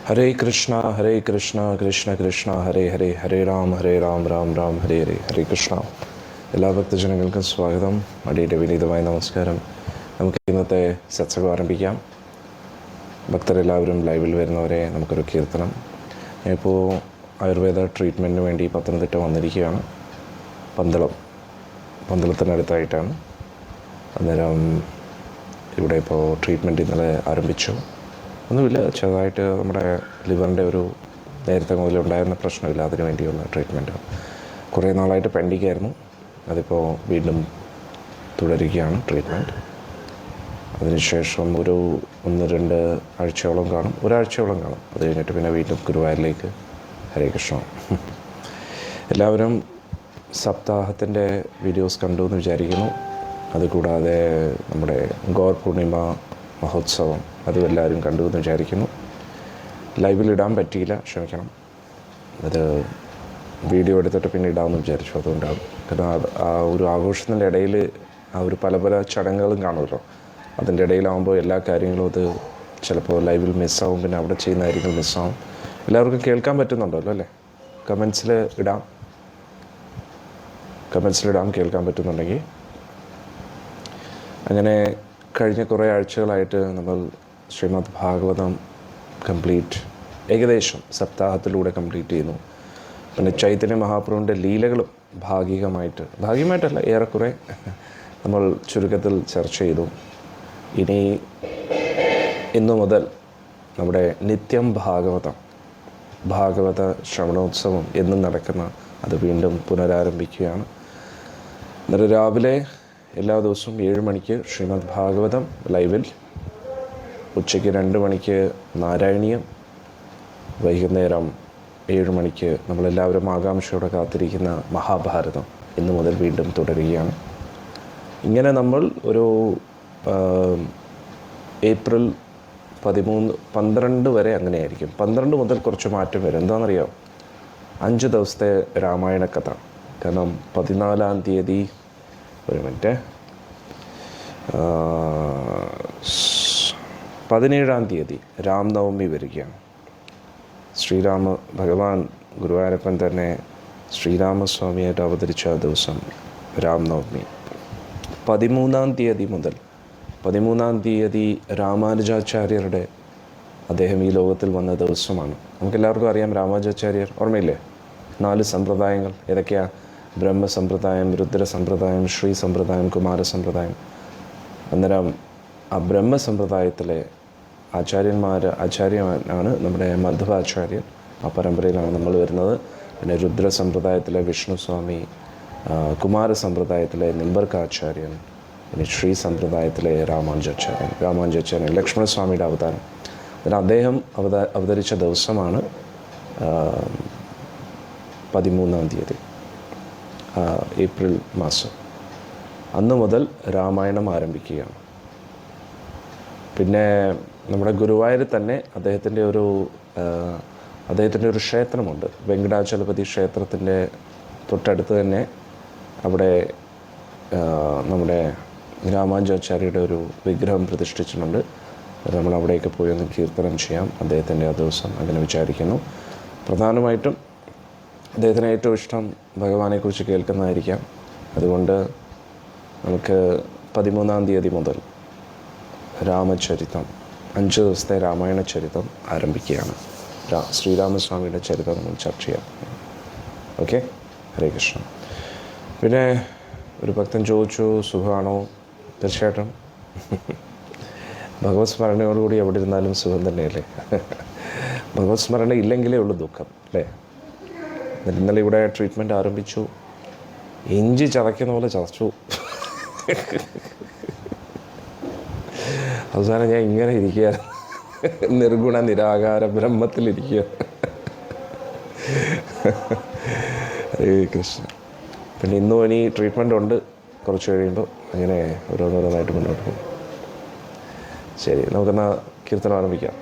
ഹരേ കൃഷ്ണ കൃഷ്ണ കൃഷ്ണ ഹരേ ഹരേ ഹരേ രാം രാം രാം ഹരേ ഹരേ ഹരേ കൃഷ്ണ. എല്ലാ ഭക്തജനങ്ങൾക്കും സ്വാഗതം. അടിയുടെ വിനീതമായ നമസ്കാരം. നമുക്ക് ഇന്നത്തെ സത്സംഗം ആരംഭിക്കാം. ഭക്തരെല്ലാവരും ലൈവിൽ വരുന്നവരെ നമുക്കൊരു കീർത്തനം. ഞാനിപ്പോൾ ആയുർവേദ ട്രീറ്റ്മെൻറ്റിന് വേണ്ടി പത്തനംതിട്ട വന്നിരിക്കുകയാണ്. പന്തളത്തിനടുത്തായിട്ടാണ്. അന്നേരം ഇവിടെ ഇപ്പോൾ ട്രീറ്റ്മെൻറ്റ് ഇന്നലെ ആരംഭിച്ചു. ഒന്നുമില്ല, ചെറുതായിട്ട് നമ്മുടെ ലിവറിൻ്റെ ഒരു നേരത്തെ മുതലുണ്ടായിരുന്ന പ്രശ്നമില്ല, അതിന് വേണ്ടിയുള്ള ട്രീറ്റ്മെൻറ്റ്. കുറേ നാളായിട്ട് പെൻഡിങ് ആയിരുന്നു, അതിപ്പോൾ വീണ്ടും തുടരുകയാണ് ട്രീറ്റ്മെൻറ്റ്. അതിനുശേഷം ഒരു 1-2 ആഴ്ചയോളം കാണും, ഒരാഴ്ചയോളം കാണും. അത് കഴിഞ്ഞിട്ട് പിന്നെ വീണ്ടും ഗുരുവായൂരിലേക്ക്. ഹരേ കൃഷ്ണ. എല്ലാവരും സപ്താഹത്തിൻ്റെ വീഡിയോസ് കണ്ടു എന്ന് വിചാരിക്കുന്നു. അതുകൂടാതെ നമ്മുടെ ഗൗർ പൂർണിമ മഹോത്സവം അതും എല്ലാവരും കണ്ടു എന്ന് വിചാരിക്കുന്നു. ലൈവിലിടാൻ പറ്റിയില്ല, ക്ഷമിക്കണം. അത് വീഡിയോ എടുത്തിട്ട് പിന്നെ ഇടാമെന്ന് വിചാരിച്ചു. അതുകൊണ്ടാണ്, കാരണം ആ ഒരു ആഘോഷത്തിൻ്റെ ഇടയിൽ ആ ഒരു പല ചടങ്ങുകളും കാണുമല്ലോ. അതിൻ്റെ ഇടയിലാകുമ്പോൾ എല്ലാ കാര്യങ്ങളും അത് ചിലപ്പോൾ ലൈവിൽ മിസ്സാവും, പിന്നെ അവിടെ ചെയ്യുന്ന കാര്യങ്ങൾ മിസ്സാവും. എല്ലാവർക്കും കേൾക്കാൻ പറ്റുന്നുണ്ടല്ലോ അല്ലേ? കമൻസിൽ ഇടാം കേൾക്കാൻ പറ്റുന്നുണ്ടെങ്കിൽ. അങ്ങനെ കഴിഞ്ഞ കുറേ ആഴ്ചകളായിട്ട് നമ്മൾ ശ്രീമദ് ഭാഗവതം ഏകദേശം സപ്താഹത്തിലൂടെ കംപ്ലീറ്റ് ചെയ്യുന്നു. പിന്നെ ചൈതന്യ മഹാപ്രഭുവിൻ്റെ ലീലകളും ഭാഗികമായിട്ടല്ല, ഏറെക്കുറെ നമ്മൾ ചുരുക്കത്തിൽ ചർച്ച ചെയ്തു. ഇന്നു മുതൽ നമ്മുടെ നിത്യം ഭാഗവത ശ്രവണോത്സവം എന്നും നടക്കുന്ന അത് വീണ്ടും പുനരാരംഭിക്കുകയാണ്. അന്നേരം രാവിലെ എല്ലാ ദിവസവും 7 മണിക്ക് ശ്രീമദ് ഭാഗവതം ലൈവിൽ, ഉച്ചയ്ക്ക് 2 മണിക്ക് നാരായണീയം, വൈകുന്നേരം 7 മണിക്ക് നമ്മളെല്ലാവരും ആകാംക്ഷയോടെ കാത്തിരിക്കുന്ന മഹാഭാരതം ഇന്നു മുതൽ വീണ്ടും തുടരുകയാണ്. ഇങ്ങനെ നമ്മൾ ഒരു ഏപ്രിൽ 12 വരെ അങ്ങനെയായിരിക്കും. 12 മുതൽ കുറച്ച് മാറ്റം വരും. എന്താണെന്നറിയാം? 5 ദിവസത്തെ രാമായണ കഥ. കാരണം 14-ാം തീയതി 17-ാം തീയതി രാംനവമി വരികയാണ്. ഭഗവാൻ ഗുരുവായൂരപ്പൻ തന്നെ ശ്രീരാമസ്വാമിയായിട്ട് അവതരിച്ച ദിവസം രാംനവമി. 13-ാം തീയതി രാമാനുജാചാര്യരുടെ അദ്ദേഹം ഈ ലോകത്തിൽ വന്ന ദിവസമാണ്. നമുക്കെല്ലാവർക്കും അറിയാം രാമാനുജാചാര്യർ, ഓർമ്മയില്ലേ? 4 സമ്പ്രദായങ്ങൾ ഏതൊക്കെയാണ്? ബ്രഹ്മസമ്പ്രദായം, രുദ്രസമ്പ്രദായം, ശ്രീ സമ്പ്രദായം, കുമാരസമ്പ്രദായം. അന്നേരം ആ ബ്രഹ്മസമ്പ്രദായത്തിലെ ആചാര്യനാണ് നമ്മുടെ മധ്വാചാര്യൻ. ആ പരമ്പരയിലാണ് നമ്മൾ വരുന്നത്. പിന്നെ രുദ്രസമ്പ്രദായത്തിലെ വിഷ്ണുസ്വാമി, കുമാരസമ്പ്രദായത്തിലെ നിംബർക്കാചാര്യൻ, പിന്നെ ശ്രീ സമ്പ്രദായത്തിലെ രാമാനുജാചാര്യൻ ലക്ഷ്മണസ്വാമിയുടെ അവതാരം. അതിന് അദ്ദേഹം അവതരിച്ച ദിവസമാണ് 13-ാം തീയതി ഏപ്രിൽ മാസം. അന്ന് മുതൽ രാമായണം ആരംഭിക്കുകയാണ്. പിന്നെ നമ്മുടെ ഗുരുവായൂരിൽ തന്നെ അദ്ദേഹത്തിൻ്റെ ഒരു ക്ഷേത്രമുണ്ട്. വെങ്കടാചലപതി ക്ഷേത്രത്തിൻ്റെ തൊട്ടടുത്ത് തന്നെ അവിടെ നമ്മുടെ രാമാനുജാചാര്യയുടെ ഒരു വിഗ്രഹം പ്രതിഷ്ഠിച്ചിട്ടുണ്ട്. നമ്മൾ അവിടേക്ക് പോയി ഒന്ന് കീർത്തനം ചെയ്യാം അദ്ദേഹത്തിൻ്റെ ആ ദിവസം, അങ്ങനെ വിചാരിക്കുന്നു. പ്രധാനമായിട്ടും അദ്ദേഹത്തിന് ഏറ്റവും ഇഷ്ടം ഭഗവാനെക്കുറിച്ച് കേൾക്കുന്നതായിരിക്കാം. അതുകൊണ്ട് നമുക്ക് 13-ാം തീയതി മുതൽ രാമചരിതം 5 ദിവസത്തെ രാമായണ ചരിതം ആരംഭിക്കുകയാണ്. ശ്രീരാമസ്വാമിയുടെ ചരിതം നമ്മൾ ചർച്ച ചെയ്യാം. ഓക്കെ, ഹരേ കൃഷ്ണ. പിന്നെ ഒരു ഭക്തൻ ചോദിച്ചു, സുഖമാണോ? തീർച്ചയായിട്ടും ഭഗവത് സ്മരണയോടുകൂടി എവിടെ ഇരുന്നാലും സുഖം തന്നെയല്ലേ? ഭഗവത് സ്മരണ ഇല്ലെങ്കിലേ ഉള്ളൂ ദുഃഖം, അല്ലേ? ഇന്നലെ ഇവിടെ ട്രീറ്റ്മെൻറ്റ് ആരംഭിച്ചു. ഇഞ്ചി ചതയ്ക്കുന്ന പോലെ ചതച്ചു. അവസാനം ഞാൻ ഇങ്ങനെ ഇരിക്കുകയാണ്, നിർഗുണ നിരാകാര ബ്രഹ്മത്തിലിരിക്കുക. ഹരേ കൃഷ്ണ. പിന്നെ ഇന്നും ഇനി ട്രീറ്റ്മെൻ്റ് ഉണ്ട്, കുറച്ച് കഴിയുമ്പോൾ. അങ്ങനെ ഓരോന്നോരോന്നായിട്ട് മുന്നോട്ട് പോകും. ശരി, നമുക്കെന്നാൽ കീർത്തനം ആരംഭിക്കാം.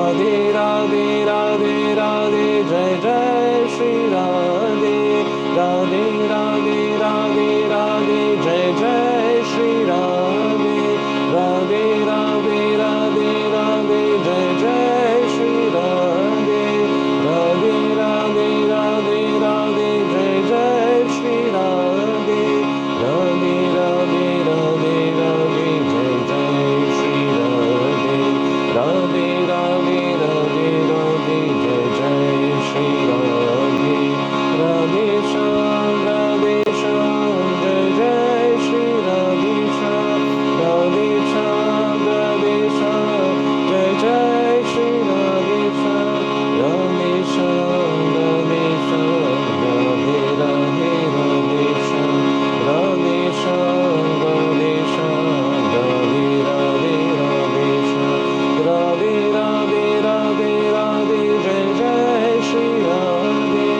राधे राधे राधे राधे जय जय श्री राधे राधे राधे राधे राधे जय जय श्री राधे राधे राधे राधे राधे जय जय श्री राधे राधे राधे राधे राधे जय जय श्री राधे राधे राधे राधे राधे जय जय श्री राधे राधे राधे राधे राधे जय जय श्री राधे राधे श्याम जय जय श्री राधे श्याम जय जय श्री राधे श्याम राधे श्याम राधे राधे श्याम राधे श्याम राधे राधे श्याम राधे राधे राधे राधे जय जय श्री राधे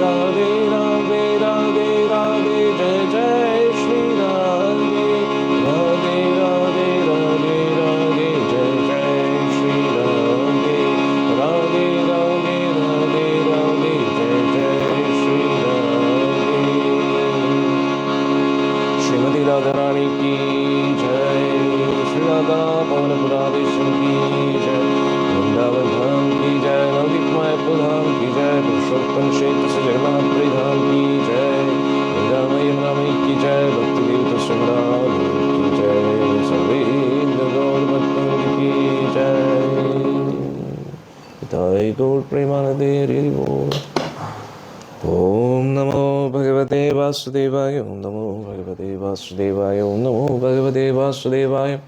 राधे राधे राधे राधे जय जय श्री राधे राधे राधे राधे राधे जय जय श्री राधे राधे राधे राधे राधे जय जय श्री राधे। श्रीमती राधा रानी की जय, श्री राधा पवन पुराधीश्वर की जय, वृंदावन धाम की जय, नवदीप मायापुर धाम की जय, पुरुषोत्तम क्षेत्र से जगन्नाथ धाम की जय, गंगामयी यमुनामयी की जय, भक्ति देव संग्राम की जय, सर्वे गौर भक्तों की जय। पिताय गौर प्रेमानंदे हरि बोल। ओम नमो भगवते वासुदेवाय, ओम नमो भगवते वासुदेवाय, ओम नमो भगवते वासुदेवाय।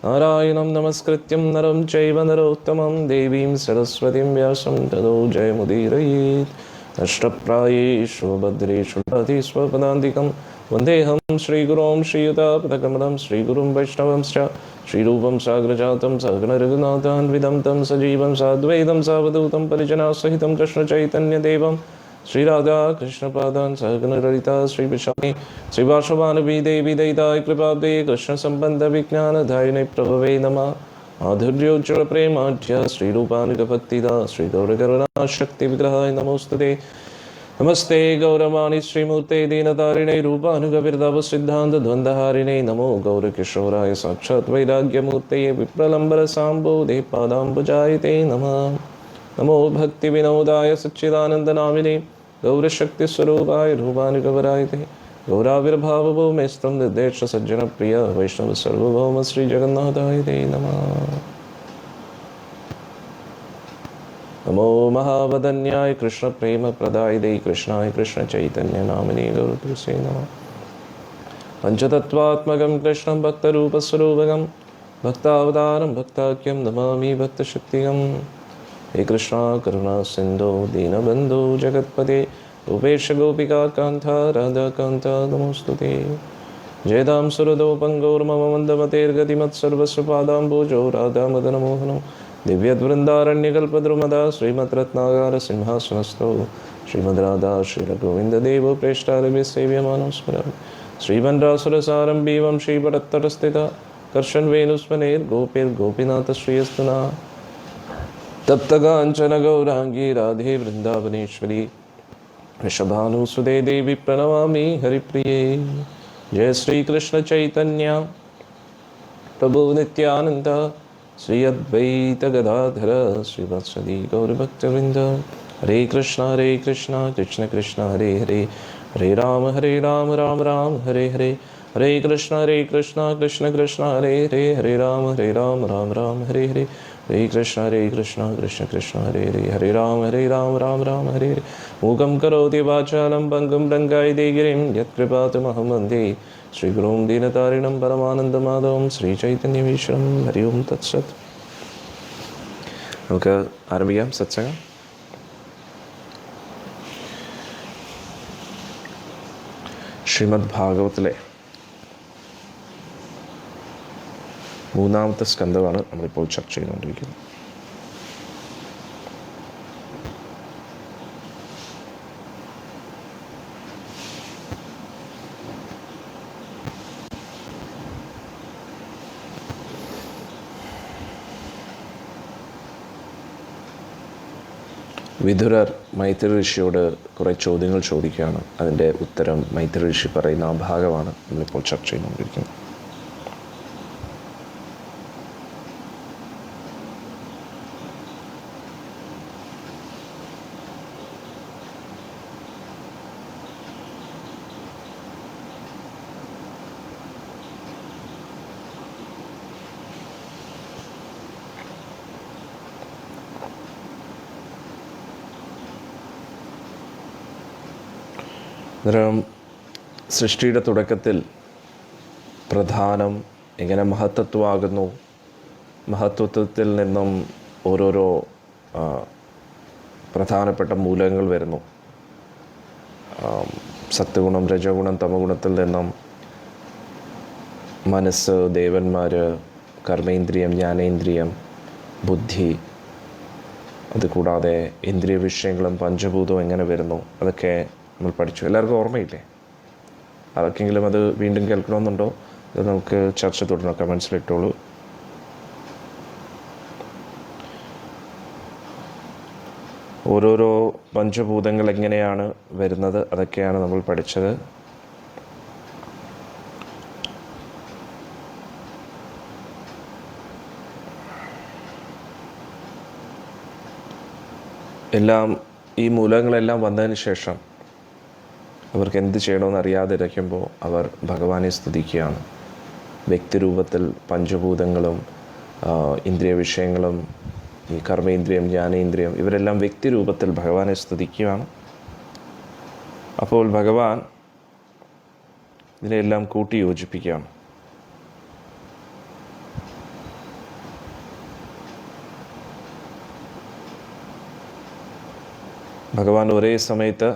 नारायणं नमस्कृत्यं नरं चैव नरोत्तमं देवीं सरस्वतीं व्यासं ततो जयमुदीरयेत्। नष्टप्रायेषु भद्रेषु स्वपदान्तिकं वन्देऽहं श्रीगुरों श्रीयुतापदकमलं श्रीगुरुं वैष्णवंश्च श्रीरूपं साग्रजातं सहगणरघुनाथान्वितं तं सजीवं साद्वैतं सावधूतं परिजनासहितं कृष्णचैतन्यदेवं श्रीराधा कृष्णपादान् सहगणललिता श्रीविशाखी श्रीवासवानवी देवी दयिताय कृपाब्दे कृष्णसम्बन्धविज्ञानदायिने प्रभवे नमः। माधुर्योज्ज्वलप्रेमाढ्य श्रीरूपानुगभक्तिदा श्रीगौरकरुणाशक्तिविग्रहाय नमोस्तुते। नमस्ते गौरवाणी श्रीमूर्ते दीनतारिणे रूपानुगविर्दवसिद्धान्तद्वन्द्वहारिणे नमो गौरकिशोराय साक्षात् वैराग्यमूर्तये विप्रलम्बरसाम्बोधे पादाम्बुजायते नमः। नमो भक्तिविनोदाय सच्चिदानन्दनामिने गौरशक्तिस्वरूपाय रूपानुगवरायते गौराविर्भावभो मेस्तं निर्देश सज्जनप्रिय वैष्णव सर्वभौम श्रीजगन्नाथाय ते नमः। नमो महावदन्याय कृष्णप्रेमप्रदायिते कृष्णाय कृष्णचैतन्यनामिने गौरतुसे नमः। पञ्चतत्त्वात्मकं कृष्णं भक्तरूपस्वरूपकं भक्तावतारं भक्ताख्यं नमामि भक्तशक्तिकम्। हे कृष्णा करुणा सिंधो दीनबंधो जगत्पते गोपेश गोपिका कांता राधा कांता नमोस्तुते। जयदां सुरदोपंगोर्मम मन्दमतेर्गतिमत्सर्वस्वपादाम्बोजो राधा मदन मोहनो दिव्यद्वृन्दारण्यकल्पद्रुमदा श्रीमद्रत्नागार सिंहासनस्थो श्रीमद्राधा श्रीरघुविन्ददेवो प्रेष्ठारभिसेव्यमानो स्मरामि। श्रीमन्रासुरसारम्भी वंशीपटत्तटस्थिता कर्षन्वेणुस्मनेर्गोपीर्गोपीनाथ श्रियस्तुना तप्तकाञ्चन गौरांगी राधे वृंदावनेश्वरी वृषभानुसुते देवी प्रणमामि हरिप्रिये। जय श्री कृष्ण चैतन्य प्रभु नित्यानंद श्री अद्वैत गदाधर श्रीवात्सदि गौरभक्तवृंद। हरे कृष्णा कृष्ण कृष्ण हरे हरे हरे राम राम राम हरे हरे। हरे कृष्णा कृष्ण कृष्ण हरे हरे राम राम राम हरे हरे। हरे कृष्ण कृष्ण कृष्ण हरे हरे राम राम हरे हरे। मूकं करोति वाचालं पङ्गुं लङ्घयते गिरिं यत्कृपातमहं वन्दे श्रीगुरुं दीनतारिणं परमानन्दमाधवं श्रीचैतन्यमीश्वरं। हरि ओं तत्सत्। നമുക്ക് ആരംഭിക്കാം സത്സംഗം. ശ്രീമദ് ഭാഗവത്തിലെ മൂന്നാമത്തെ സ്കന്ധമാണ് നമ്മളിപ്പോൾ ചർച്ച ചെയ്തുകൊണ്ടിരിക്കുന്നത്. വിതുരർ മൈത്രി ഋഷിയോട് കുറേ ചോദ്യങ്ങൾ ചോദിക്കുകയാണ്. അതിൻ്റെ ഉത്തരം മൈത്രി ഋഷി പറയുന്ന ആ ഭാഗമാണ് നമ്മളിപ്പോൾ ചർച്ച ചെയ്തുകൊണ്ടിരിക്കുന്നത്. അന്നേരം സൃഷ്ടിയുടെ തുടക്കത്തിൽ പ്രധാനം എങ്ങനെ മഹത്തത്വമാകുന്നു, മഹത്വത്വത്തിൽ നിന്നും ഓരോരോ പ്രധാനപ്പെട്ട മൂലകങ്ങൾ വരുന്നു. സത്വഗുണം, രജഗുണം, തമഗുണത്തിൽ നിന്നും മനസ്സ്, ദേവന്മാർ, കർമ്മേന്ദ്രിയം, ജ്ഞാനേന്ദ്രിയം, ബുദ്ധി, അതുകൂടാതെ ഇന്ദ്രിയ വിഷയങ്ങളും പഞ്ചഭൂതവും എങ്ങനെ വരുന്നു, അതൊക്കെ നമ്മൾ പഠിച്ചു. എല്ലാവർക്കും ഓർമ്മയില്ലേ? ആർക്കെങ്കിലും അത് വീണ്ടും കേൾക്കണമെന്നുണ്ടോ? അത് നമുക്ക് ചർച്ച തുടരണം. കമൻസിലിട്ടോളൂ. ഓരോരോ പഞ്ചഭൂതങ്ങൾ എങ്ങനെയാണ് വരുന്നത്, അതൊക്കെയാണ് നമ്മൾ പഠിച്ചത്. എല്ലാം ഈ മൂലകങ്ങളെല്ലാം വന്നതിന് ശേഷം അവർക്ക് എന്ത് ചെയ്യണമെന്ന് അറിയാതിരിക്കുമ്പോൾ അവർ ഭഗവാനെ സ്തുതിക്കുകയാണ്. വ്യക്തിരൂപത്തിൽ പഞ്ചഭൂതങ്ങളും ഇന്ദ്രിയ വിഷയങ്ങളും ഈ കർമ്മേന്ദ്രിയം, ജ്ഞാനേന്ദ്രിയം, ഇവരെല്ലാം വ്യക്തിരൂപത്തിൽ ഭഗവാനെ സ്തുതിക്കുകയാണ്. അപ്പോൾ ഭഗവാൻ ഇതിനെല്ലാം കൂട്ടി യോജിപ്പിക്കുകയാണ്. ഭഗവാൻ ഒരേ സമയത്ത്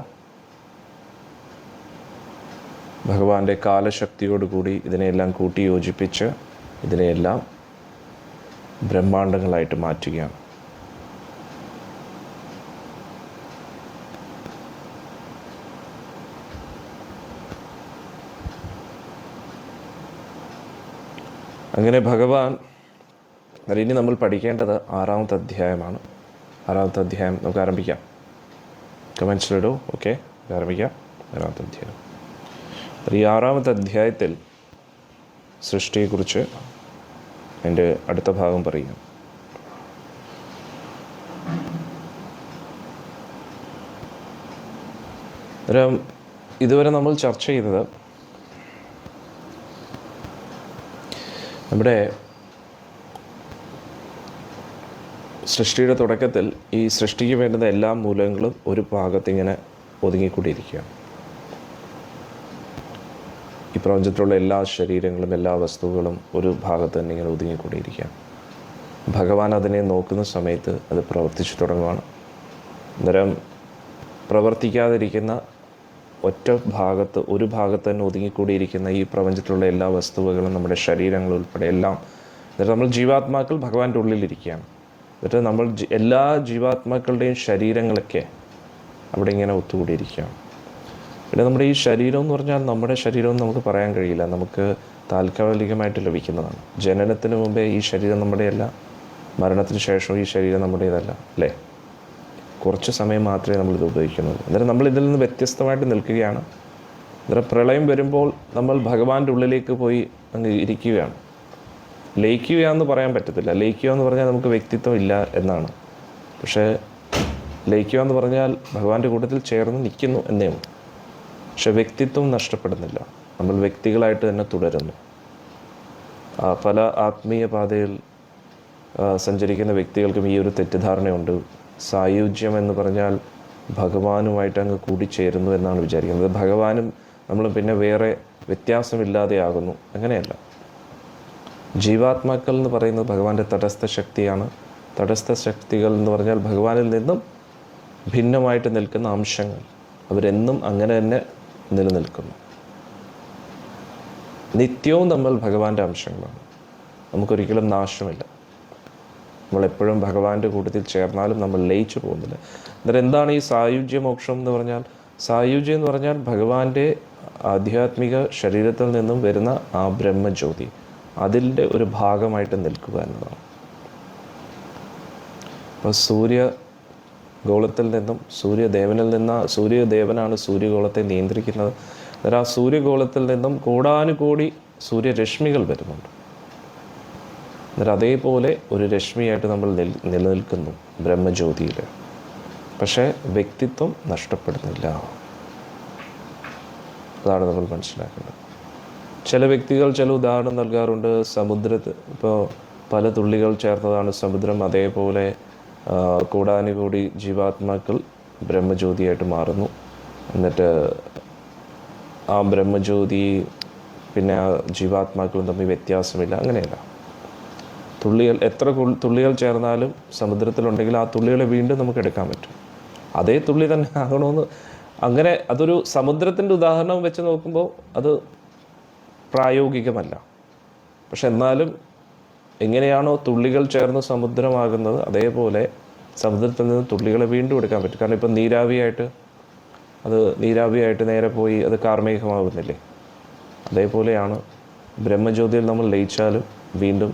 ഭഗവാന്റെ കാലശക്തിയോടുകൂടി ഇതിനെയെല്ലാം കൂട്ടി യോജിപ്പിച്ച് ഇതിനെയെല്ലാം ബ്രഹ്മാണ്ടങ്ങളായിട്ട് മാറ്റുകയാണ്. അങ്ങനെ ഭഗവാൻ, ഇനി നമ്മൾ പഠിക്കേണ്ടത് 6ാമത്തെ അധ്യായമാണ്. 6ാമത്തെ അധ്യായം നമുക്ക് ആരംഭിക്കാം. കമൻസിലിടൂ. ഓക്കെ, ആരംഭിക്കാം. 6ാമത്തെ അധ്യായം. ഈ 6ാമത്തെ അധ്യായത്തിൽ സൃഷ്ടിയെക്കുറിച്ച് എൻ്റെ അടുത്ത ഭാഗം പറയുക. ഇതുവരെ നമ്മൾ ചർച്ച ചെയ്തത് നമ്മുടെ സൃഷ്ടിയുടെ തുടക്കത്തിൽ ഈ സൃഷ്ടിക്ക് വേണ്ടുന്ന എല്ലാ മൂലകങ്ങളും ഒരു ഭാഗത്തിങ്ങനെ ഒതുങ്ങിക്കൂടിയിരിക്കുകയാണ്. ഈ പ്രപഞ്ചത്തിലുള്ള എല്ലാ ശരീരങ്ങളും എല്ലാ വസ്തുക്കളും ഒരു ഭാഗത്ത് തന്നെ ഇങ്ങനെ ഒതുങ്ങിക്കൂടിയിരിക്കുകയാണ്. ഭഗവാൻ അതിനെ നോക്കുന്ന സമയത്ത് അത് പ്രവർത്തിച്ചു തുടങ്ങുകയാണ്. അന്നേരം പ്രവർത്തിക്കാതിരിക്കുന്ന ഒരു ഭാഗത്ത് തന്നെ ഒതുങ്ങിക്കൂടിയിരിക്കുന്ന ഈ പ്രപഞ്ചത്തിലുള്ള എല്ലാ വസ്തുക്കളും, നമ്മുടെ ശരീരങ്ങൾ ഉൾപ്പെടെ എല്ലാം, എന്നിട്ട് നമ്മൾ ജീവാത്മാക്കൾ ഭഗവാന്റെ ഉള്ളിലിരിക്കുകയാണ്. എന്നിട്ട് നമ്മൾ എല്ലാ ജീവാത്മാക്കളുടെയും ശരീരങ്ങളൊക്കെ അവിടെ ഇങ്ങനെ ഒത്തുകൂടിയിരിക്കുകയാണ്. പിന്നെ നമ്മുടെ ഈ ശരീരം എന്ന് പറഞ്ഞാൽ നമ്മുടെ ശരീരം എന്ന് നമുക്ക് പറയാൻ കഴിയില്ല. നമുക്ക് താൽക്കാലികമായിട്ട് ലഭിക്കുന്നതാണ്. ജനനത്തിന് മുമ്പേ ഈ ശരീരം നമ്മുടെയല്ല, മരണത്തിന് ശേഷവും ഈ ശരീരം നമ്മുടേതല്ല, അല്ലേ? കുറച്ച് സമയം മാത്രമേ നമ്മളിത് ഉപയോഗിക്കുന്നുള്ളൂ. അന്നേരം നമ്മൾ ഇതിൽ നിന്ന് വ്യത്യസ്തമായിട്ട് നിൽക്കുകയാണ്. അന്നേരം പ്രളയം വരുമ്പോൾ നമ്മൾ ഭഗവാന്റെ ഉള്ളിലേക്ക് പോയി അങ്ങ് ഇരിക്കുകയാണ്. ലയിക്കുക എന്ന് പറയാൻ പറ്റത്തില്ല. ലയിക്കുക എന്ന് പറഞ്ഞാൽ നമുക്ക് വ്യക്തിത്വം ഇല്ല എന്നാണ്. പക്ഷേ ലയിക്കുക എന്ന് പറഞ്ഞാൽ ഭഗവാന്റെ കൂട്ടത്തിൽ ചേർന്ന് നിൽക്കുന്നു എന്നേ ഉള്ളൂ. പക്ഷെ വ്യക്തിത്വം നഷ്ടപ്പെടുന്നില്ല. നമ്മൾ വ്യക്തികളായിട്ട് തന്നെ തുടരുന്നു. പല ആത്മീയ പാതയിൽ സഞ്ചരിക്കുന്ന വ്യക്തികൾക്കും ഈ ഒരു തെറ്റിദ്ധാരണയുണ്ട്. സായുജ്യം എന്ന് പറഞ്ഞാൽ ഭഗവാനുമായിട്ട് അങ്ങ് കൂടിച്ചേരുന്നു എന്നാണ് വിചാരിക്കുന്നത്. ഭഗവാനും നമ്മൾ പിന്നെ വേറെ വ്യത്യാസമില്ലാതെയാകുന്നു. അങ്ങനെയല്ല. ജീവാത്മാക്കൾ എന്ന് പറയുന്നത് ഭഗവാന്റെ തടസ്ഥ ശക്തിയാണ്. തടസ്ഥ ശക്തികൾ എന്ന് പറഞ്ഞാൽ ഭഗവാനിൽ നിന്നും ഭിന്നമായിട്ട് നിൽക്കുന്ന അംശങ്ങൾ. അവരെന്നും അങ്ങനെ തന്നെ നിലനിൽക്കുന്നു. നിത്യവും നമ്മൾ ഭഗവാന്റെ അംശങ്ങളാണ്. നമുക്കൊരിക്കലും നാശമില്ല. നമ്മളെപ്പോഴും ഭഗവാന്റെ കൂട്ടത്തിൽ ചേർന്നാലും നമ്മൾ ലയിച്ചു പോകുന്നില്ല. അന്നേരം എന്താണ് ഈ സായുജ്യ മോക്ഷം എന്ന് പറഞ്ഞാൽ? സായുജ്യം എന്ന് പറഞ്ഞാൽ ഭഗവാന്റെ ആധ്യാത്മിക ശരീരത്തിൽ നിന്നും വരുന്ന ആ ബ്രഹ്മജ്യോതി, അതിൻ്റെ ഒരു ഭാഗമായിട്ട് നിൽക്കുക എന്നതാണ്. അപ്പോൾ ഗോളത്തിൽ നിന്നും സൂര്യദേവനിൽ നിന്ന്, സൂര്യദേവനാണ് സൂര്യഗോളത്തെ നിയന്ത്രിക്കുന്നത്. അന്നേരം ആ സൂര്യഗോളത്തിൽ നിന്നും കോടാനുകോടി സൂര്യരശ്മികൾ വരുന്നുണ്ട്. അന്നേരം അതേപോലെ ഒരു രശ്മിയായിട്ട് നമ്മൾ നിലനിൽക്കുന്നു ബ്രഹ്മജ്യോതിയിൽ. പക്ഷേ വ്യക്തിത്വം നഷ്ടപ്പെടുന്നില്ല. അതാണ് നമ്മൾ മനസ്സിലാക്കേണ്ടത്. ചില വ്യക്തികൾ ചില ഉദാഹരണം നൽകാറുണ്ട്. സമുദ്രത്തിൽ ഇപ്പോൾ പല തുള്ളികൾ ചേർന്നതാണ് സമുദ്രം. അതേപോലെ കോടാനുകോടി ജീവാത്മാക്കൾ ബ്രഹ്മജ്യോതിയായിട്ട് മാറുന്നു. എന്നിട്ട് ആ ബ്രഹ്മജ്യോതി പിന്നെ ആ ജീവാത്മാക്കളും തമ്മിൽ വ്യത്യാസമില്ല. അങ്ങനെയല്ല. എത്ര തുള്ളികൾ ചേർന്നാലും സമുദ്രത്തിലുണ്ടെങ്കിൽ ആ തുള്ളികളെ വീണ്ടും നമുക്ക് എടുക്കാൻ പറ്റും. അതേ തുള്ളി തന്നെ ആകണമെന്ന് അങ്ങനെ അതൊരു സമുദ്രത്തിൻ്റെ ഉദാഹരണം വെച്ച് നോക്കുമ്പോൾ അത് പ്രായോഗികമല്ല. പക്ഷെ എന്നാലും എങ്ങനെയാണോ തുള്ളികൾ ചേർന്ന് സമുദ്രമാകുന്നത്, അതേപോലെ സമുദ്രത്തിൽ നിന്ന് തുള്ളികളെ വീണ്ടും എടുക്കാൻ പറ്റും. കാരണം ഇപ്പം നീരാവിയായിട്ട് നേരെ പോയി അത് കാർമേഘമാകുന്നില്ലേ? അതേപോലെയാണ് ബ്രഹ്മജ്യോതിയിൽ നമ്മൾ ലയിച്ചാലും വീണ്ടും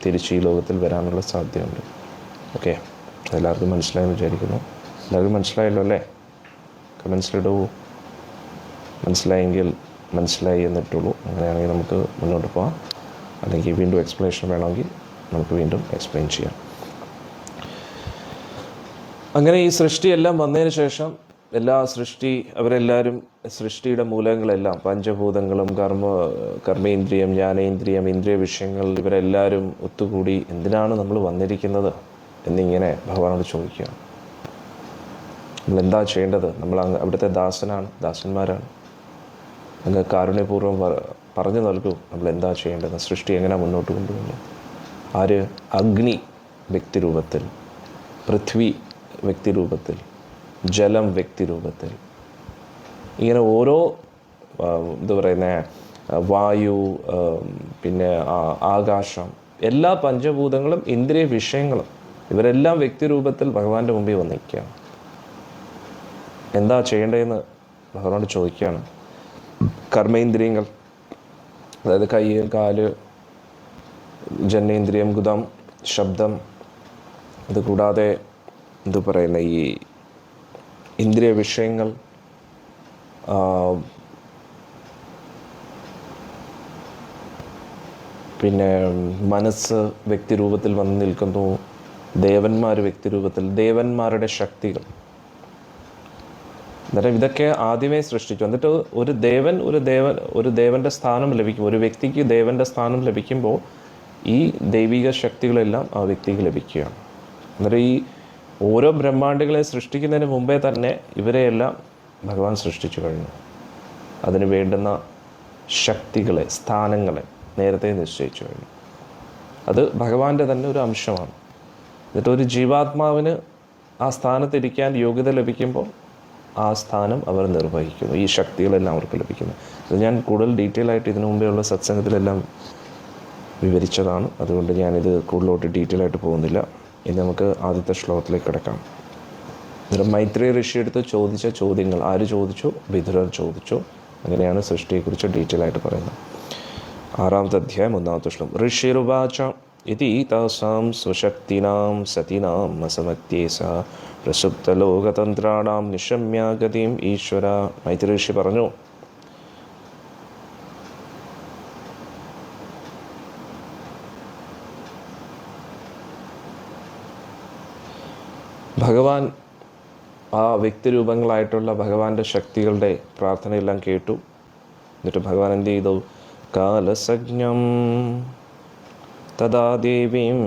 തിരിച്ച് ഈ ലോകത്തിൽ വരാനുള്ള സാധ്യതയുണ്ട്. ഓക്കെ, എല്ലാവർക്കും മനസ്സിലായെന്ന് വിചാരിക്കുന്നു. എല്ലാവർക്കും മനസ്സിലായല്ലോ അല്ലേ? കമൻസിലിടൂ. മനസ്സിലായെങ്കിൽ മനസ്സിലായി എന്നിട്ടുള്ളൂ. അങ്ങനെയാണെങ്കിൽ നമുക്ക് മുന്നോട്ട് പോകാം. അല്ലെങ്കിൽ വീണ്ടും എക്സ്പ്ലനേഷൻ വേണമെങ്കിൽ നമുക്ക് വീണ്ടും എക്സ്പ്ലെയിൻ ചെയ്യാം. അങ്ങനെ ഈ സൃഷ്ടിയെല്ലാം വന്നതിന് ശേഷം അവരെല്ലാവരും സൃഷ്ടിയുടെ മൂലങ്ങളെല്ലാം പഞ്ചഭൂതങ്ങളും കർമ്മേന്ദ്രിയം, ജ്ഞാനേന്ദ്രിയം, ഇന്ദ്രിയ വിഷയങ്ങൾ ഇവരെല്ലാവരും ഒത്തുകൂടി എന്തിനാണ് നമ്മൾ വന്നിരിക്കുന്നത് എന്നിങ്ങനെ ഭഗവാനോട് ചോദിക്കുകയാണ്. നമ്മളെന്താ ചെയ്യേണ്ടത്? നമ്മൾ അവിടുത്തെ ദാസന്മാരാണ്. അങ്ങ് കാരുണ്യപൂർവ്വം പറഞ്ഞു നൽകൂ നമ്മളെന്താ ചെയ്യേണ്ടത്, സൃഷ്ടി എങ്ങനെ മുന്നോട്ട് കൊണ്ടുപോകുന്നു. ആര്? അഗ്നി വ്യക്തിരൂപത്തിൽ, പൃഥ്വി വ്യക്തിരൂപത്തിൽ, ജലം വ്യക്തിരൂപത്തിൽ, ഇങ്ങനെ ഓരോ വായു, പിന്നെ ആകാശം, എല്ലാ പഞ്ചഭൂതങ്ങളും ഇന്ദ്രിയ വിഷയങ്ങളും ഇവരെല്ലാം വ്യക്തിരൂപത്തിൽ ഭഗവാന്റെ മുമ്പിൽ വന്നിരിക്കുകയാണ്. എന്താ ചെയ്യേണ്ടതെന്ന് ഭഗവാനോട് ചോദിക്കുകയാണ്. കർമ്മേന്ദ്രിയങ്ങൾ, അതായത് കൈ, കാല്, ജനനേന്ദ്രിയം, ഗുദം, ശബ്ദം, ഇത് കൂടാതെ ഈ ഇന്ദ്രിയ വിഷയങ്ങൾ, പിന്നെ മനസ്സ് വ്യക്തിരൂപത്തിൽ വന്ന് നിൽക്കുന്നു. ദേവന്മാർ വ്യക്തിരൂപത്തിൽ, ദേവന്മാരുടെ ശക്തികൾ. അന്നേരം ഇതൊക്കെ ആദ്യമേ സൃഷ്ടിച്ചു. എന്നിട്ട് ഒരു ദേവൻ്റെ സ്ഥാനം ലഭിക്കും. ഒരു വ്യക്തിക്ക് ദേവൻ്റെ സ്ഥാനം ലഭിക്കുമ്പോൾ ഈ ദൈവിക ശക്തികളെല്ലാം ആ വ്യക്തിക്ക് ലഭിക്കുകയാണ്. അന്നേരം ഈ ഓരോ ബ്രഹ്മാണ്ടുകളെ സൃഷ്ടിക്കുന്നതിന് മുമ്പേ തന്നെ ഇവരെയെല്ലാം ഭഗവാൻ സൃഷ്ടിച്ചു കഴിഞ്ഞു. അതിന് വേണ്ടുന്ന ശക്തികളെ, സ്ഥാനങ്ങളെ നേരത്തെ നിശ്ചയിച്ചു കഴിഞ്ഞു. അത് ഭഗവാന്റെ തന്നെ ഒരു അംശമാണ്. എന്നിട്ട് ഒരു ജീവാത്മാവിന് ആ സ്ഥാനത്തിരിക്കാൻ യോഗ്യത ലഭിക്കുമ്പോൾ ആ സ്ഥാനം അവർ നിർവഹിക്കുന്നു. ഈ ശക്തികളെല്ലാം അവർക്ക് ലഭിക്കുന്നു. ഇത് ഞാൻ കൂടുതൽ ഡീറ്റെയിൽ ആയിട്ട് ഇതിനു മുമ്പേയുള്ള സത്സംഗത്തിലെല്ലാം വിവരിച്ചതാണ്. അതുകൊണ്ട് ഞാനിത് കൂടുതലോട്ട് ഡീറ്റെയിൽ ആയിട്ട് പോകുന്നില്ല. ഇനി നമുക്ക് ആദ്യത്തെ ശ്ലോകത്തിലേക്ക് കിടക്കാം. അന്നേരം മൈത്രേയ ഋഷിയെടുത്ത് ചോദിച്ച ചോദ്യങ്ങൾ ആര് ചോദിച്ചു? വിതുരർ ചോദിച്ചു. അങ്ങനെയാണ് സൃഷ്ടിയെക്കുറിച്ച് ഡീറ്റെയിൽ ആയിട്ട് പറയുന്നത്. 6ാമത്തെ അധ്യായം 1ാമത്തെ ശ്ലോകം. ഋഷിരുവാച ഇതി താസാം സ്വശക്തിനാം സതിനാം അസമത്യേസ പ്രസുപ്തലോകതന്ത്രാണാം നിശമ്യാഗതിം ഈശ്വര. മൈത്രേയ ഋഷി പറഞ്ഞു, ഭഗവാൻ ആ വ്യക്തിരൂപങ്ങളായിട്ടുള്ള ഭഗവാന്റെ ശക്തികളുടെ പ്രാർത്ഥനയെല്ലാം കേട്ടു. എന്നിട്ട് ഭഗവാൻ എന്ത് ചെയ്തു? കാലസജ്ഞം തഥാ ദേവീം